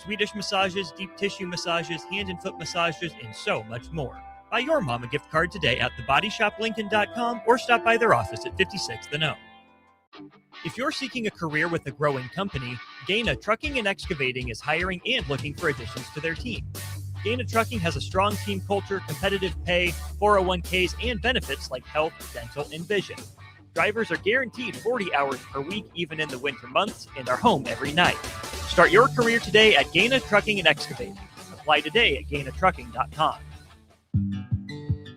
Swedish massages, deep tissue massages, hand and foot massages, and so much more. Buy your mom a gift card today at thebodyshoplincoln.com or stop by their office at 56th and O. If you're seeking a career with a growing company, Gaina Trucking and Excavating is hiring and looking for additions to their team. Gaina Trucking has a strong team culture, competitive pay, 401ks, and benefits like health, dental, and vision. Drivers are guaranteed 40 hours per week, even in the winter months, and are home every night. Start your career today at Gaina Trucking and Excavating. Apply today at gainatrucking.com.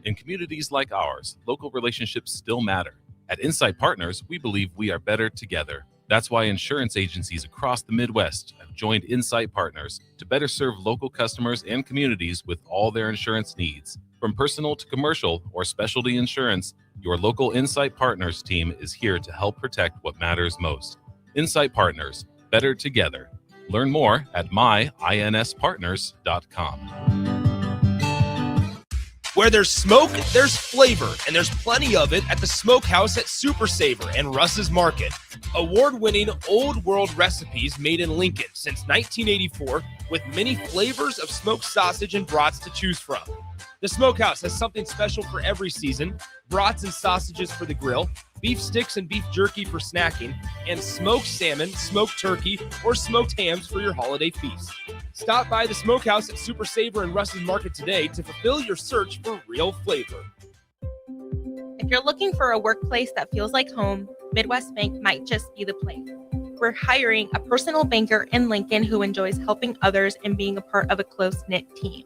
In communities like ours, local relationships still matter. At Insight Partners, we believe we are better together. That's why insurance agencies across the Midwest have joined Insight Partners to better serve local customers and communities with all their insurance needs. From personal to commercial or specialty insurance, your local Insight Partners team is here to help protect what matters most. Insight Partners, better together. Learn more at myinspartners.com. Where there's smoke, there's flavor, and there's plenty of it at the Smokehouse at Super Savor and Russ's Market. Award-winning old world recipes made in Lincoln since 1984 with many flavors of smoked sausage and brats to choose from. The Smokehouse has something special for every season: brats and sausages for the grill, beef sticks and beef jerky for snacking, and smoked salmon, smoked turkey, or smoked hams for your holiday feast. Stop by the Smokehouse at Super Savor and Russ's Market today to fulfill your search for real flavor. If you're looking for a workplace that feels like home, Midwest Bank might just be the place. We're hiring a personal banker in Lincoln who enjoys helping others and being a part of a close-knit team.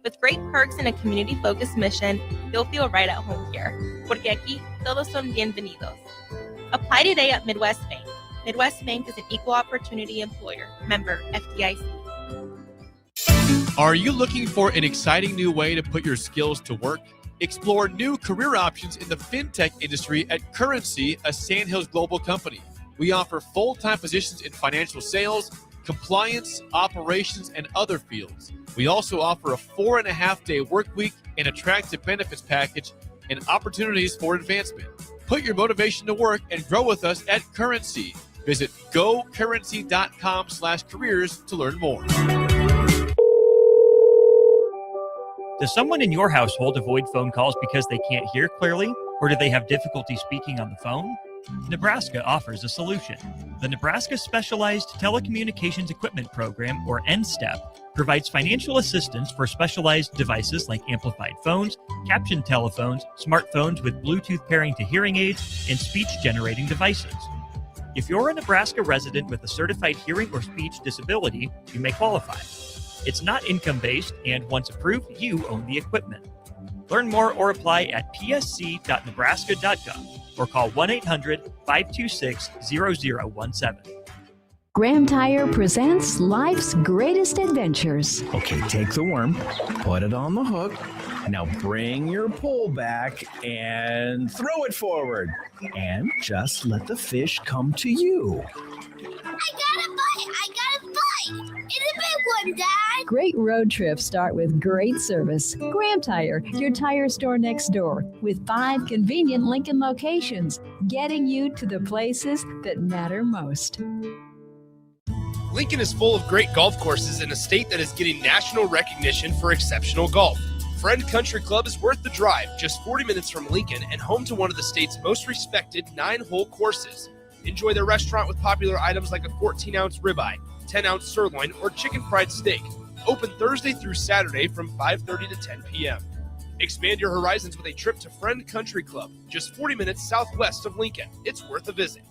With great perks and a community-focused mission, you'll feel right at home here. Porque aquí todos son bienvenidos. Apply today at Midwest Bank. Midwest Bank is an equal opportunity employer. Member FDIC. Are you looking for an exciting new way to put your skills to work? Explore new career options in the fintech industry at Currency, a Sandhills global company. We offer full-time positions in financial sales, compliance, operations, and other fields. We also offer a 4.5-day work week, an attractive benefits package, and opportunities for advancement. Put your motivation to work and grow with us at Currency. Visit gocurrency.com/careers to learn more. Does someone in your household avoid phone calls because they can't hear clearly, or do they have difficulty speaking on the phone? Nebraska offers a solution. The Nebraska Specialized Telecommunications Equipment Program, or NSTEP, provides financial assistance for specialized devices like amplified phones, captioned telephones, smartphones with Bluetooth pairing to hearing aids, and speech-generating devices. If you're a Nebraska resident with a certified hearing or speech disability, you may qualify. It's not income-based, and once approved, you own the equipment. Learn more or apply at psc.nebraska.gov or call 1-800-526-0017. Graham Tire presents life's greatest adventures. Okay, take the worm, put it on the hook. Now bring your pole back and throw it forward. And just let the fish come to you. I got a bite! It's a big one, Dad! Great road trips start with great service. Graham Tire, your tire store next door, with 5 convenient Lincoln locations, getting you to the places that matter most. Lincoln is full of great golf courses in a state that is getting national recognition for exceptional golf. Friend Country Club is worth the drive, just 40 minutes from Lincoln and home to one of the state's most respected 9-hole courses. Enjoy their restaurant with popular items like a 14-ounce ribeye, 10-ounce sirloin, or chicken fried steak. Open Thursday through Saturday from 5:30 to 10 p.m. Expand your horizons with a trip to Friend Country Club, just 40 minutes southwest of Lincoln. It's worth a visit.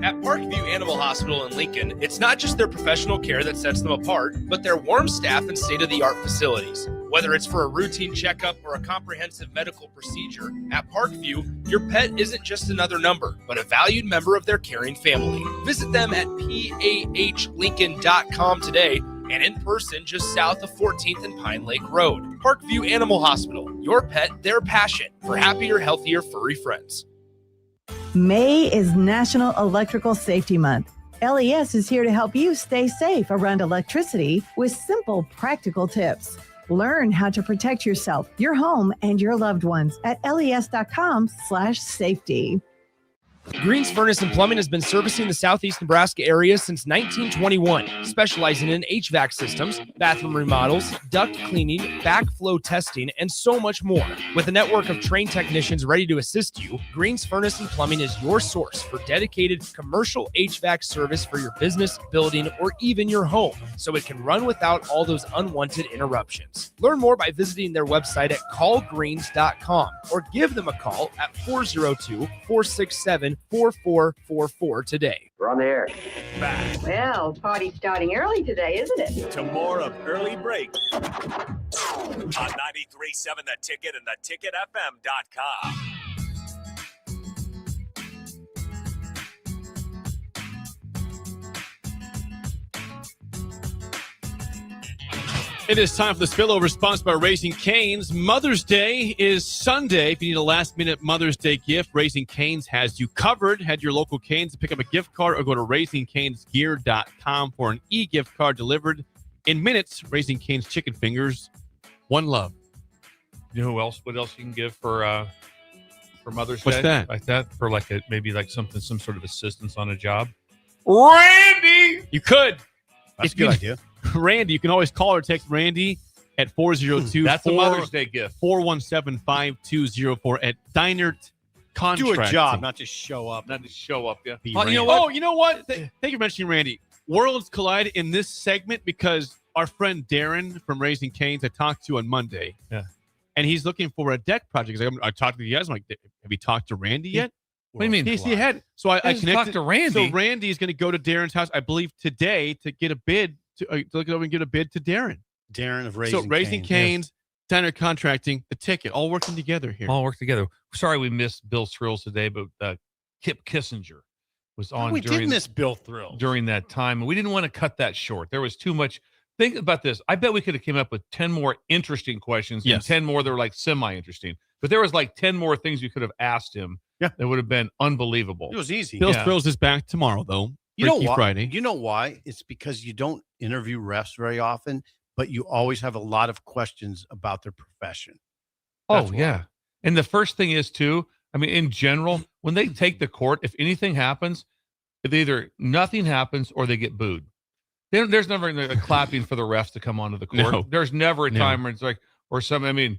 At Parkview Animal Hospital in Lincoln, it's not just their professional care that sets them apart, but their warm staff and state-of-the-art facilities. Whether it's for a routine checkup or a comprehensive medical procedure, at Parkview, your pet isn't just another number, but a valued member of their caring family. Visit them at pahlincoln.com today and in person just south of 14th and Pine Lake Road. Parkview Animal Hospital. Your pet, their passion for happier, healthier, furry friends. May is National Electrical Safety Month. LES is here to help you stay safe around electricity with simple, practical tips. Learn how to protect yourself, your home, and your loved ones at les.com/safety. Green's Furnace and Plumbing has been servicing the southeast Nebraska area since 1921, specializing in HVAC systems, bathroom remodels, duct cleaning, backflow testing, and so much more. With a network of trained technicians ready to assist you, Green's Furnace and Plumbing is your source for dedicated commercial HVAC service for your business, building, or even your home, so it can run without all those unwanted interruptions. Learn more by visiting their website at callgreens.com or give them a call at 402-467-4444 today. We're on the air. Back Well, party's starting early today, isn't it? to more of Early Break on 93.7 The Ticket and theticketfm.com. It is time for the Spillover, sponsored by Raising Cane's. Mother's Day is Sunday. If you need a last-minute Mother's Day gift, Raising Cane's has you covered. Head to your local Cane's to pick up a gift card or go to RaisingCane'sGear.com for an e-gift card delivered in minutes. Raising Cane's chicken fingers. One love. You know who else? What else you can give for Mother's What's Day? that? Like that for like maybe some sort of assistance on a job. Randy! You could. That's a good idea. Randy, you can always call or text Randy at 402 That's a Mother's Day gift. 417-5204 at Dinert Contracting. Do a job, not just show up. Not just show up, yeah. You know what? Oh, you know what? Thank you for mentioning Randy. Worlds collide in this segment because our friend Darren from Raising Cane's I talked to on Monday. Yeah. And he's looking for a deck project. I talked to you guys. I'm like, have you talked to Randy yet? What do you mean? He had. So I connected. Talked to Randy. So Randy is going to go to Darren's house, I believe, today to get a bid. To look it over and get a bid to Darren. Darren of Raising So Raising Cane's, Diner Contracting, the ticket, all working together here. All work together. Sorry we missed Bill Thrills today, but Kip Kissinger was on. We did miss Bill Thrills during that time, and we didn't want to cut that short. There was too much. Think about this. I bet we could have came up with 10 more interesting questions and 10 more that were like semi-interesting. But there was like 10 more things you could have asked him that would have been unbelievable. It was easy. Bill Thrills is back tomorrow, though. You know Freaky why? Friday. You know why? It's because you don't interview refs very often, but you always have a lot of questions about their profession. Oh, yeah. And the first thing is, too, I mean, in general, when they take the court, if anything happens, either nothing happens or they get booed. There's never a clapping for the refs to come onto the court. No. There's never a time where it's like, or some, I mean,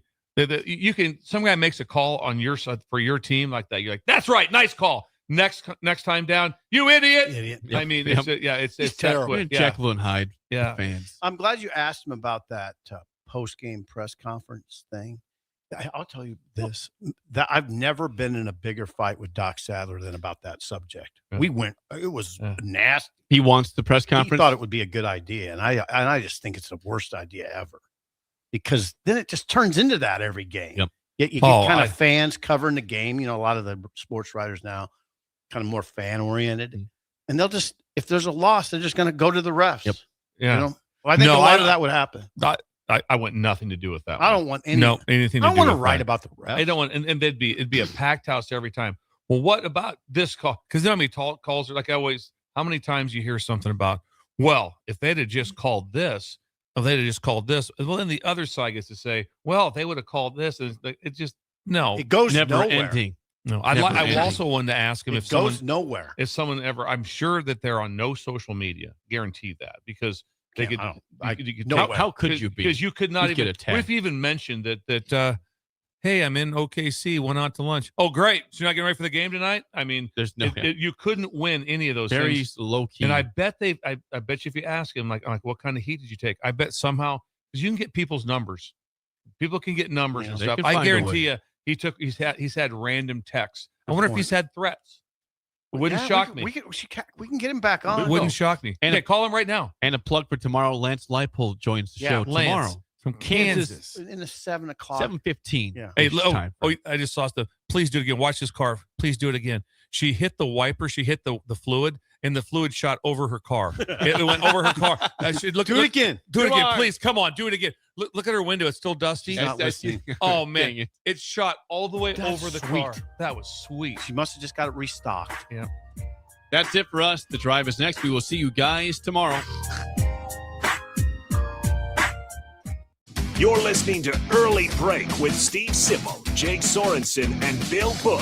some guy makes a call on your side for your team like that. You're like, that's right. Nice call. Next time down, you idiot. I mean, it's terrible. Jekyll and Hyde. Yeah. Fans. I'm glad you asked him about that post-game press conference thing. I'll tell you this, that I've never been in a bigger fight with Doc Sadler than about that subject. Yeah. We went, it was nasty. He wants the press conference. He thought it would be a good idea. And I just think it's the worst idea ever, because then it just turns into that every game. Yep. You get kind of fans covering the game. You know, a lot of the sports writers now kind of more fan oriented, and they'll just, if there's a loss, they're just going to go to the refs. Yep. Yeah. You know? Well, I think a lot of that would happen. I want nothing to do with that. I don't want anything to I don't do want to with write that. about the refs. I don't want, and it'd be a packed house every time. Well, what about this call? Because how many calls are like how many times you hear something about, well, if they'd have just called this, or they'd have just called this, well, then the other side gets to say, well, if they would have called this, it just, no. It goes never nowhere. ending. No, I also wanted to ask him It if someone goes nowhere. If someone ever, I'm sure that they're on no social media, guarantee that, because they could. How could you be? Because you could not You'd get even. attacked. What if you even mentioned that? Hey, I'm in OKC. Went out to lunch. Oh, great! So you're not getting ready for the game tonight? I mean, there's no. You couldn't win any of those. Very things. low key. And I bet I bet you if you ask him, like, what kind of heat did you take? I bet somehow, because you can get people's numbers. People can get numbers and they stuff. can I find a guarantee way. you, he's had random texts. I wonder if he's had threats. It wouldn't Yeah, shock me. We can get him back on. It wouldn't shock me. And Okay, call him right now. And a plug for tomorrow. Lance Leipold joins the show Lance tomorrow from Kansas. in the 7 o'clock. 7:15. Yeah. Hey, I just saw stuff. Please do it again. Watch this car. Please do it again. She hit the wiper. She hit the fluid, and the fluid shot over her car. It went over her car. Do it again. Do it Come again, on. please. Come on, do it again. Look at her window. It's still dusty. She's not listening. Oh Dang man, it. it shot all the way That's over the sweet. car. That was sweet. She must have just got it restocked. Yeah. That's it for us. The Drive is next. We will see you guys tomorrow. You're listening to Early Break with Steve Sipple, Jake Sorensen, and Bill Busch.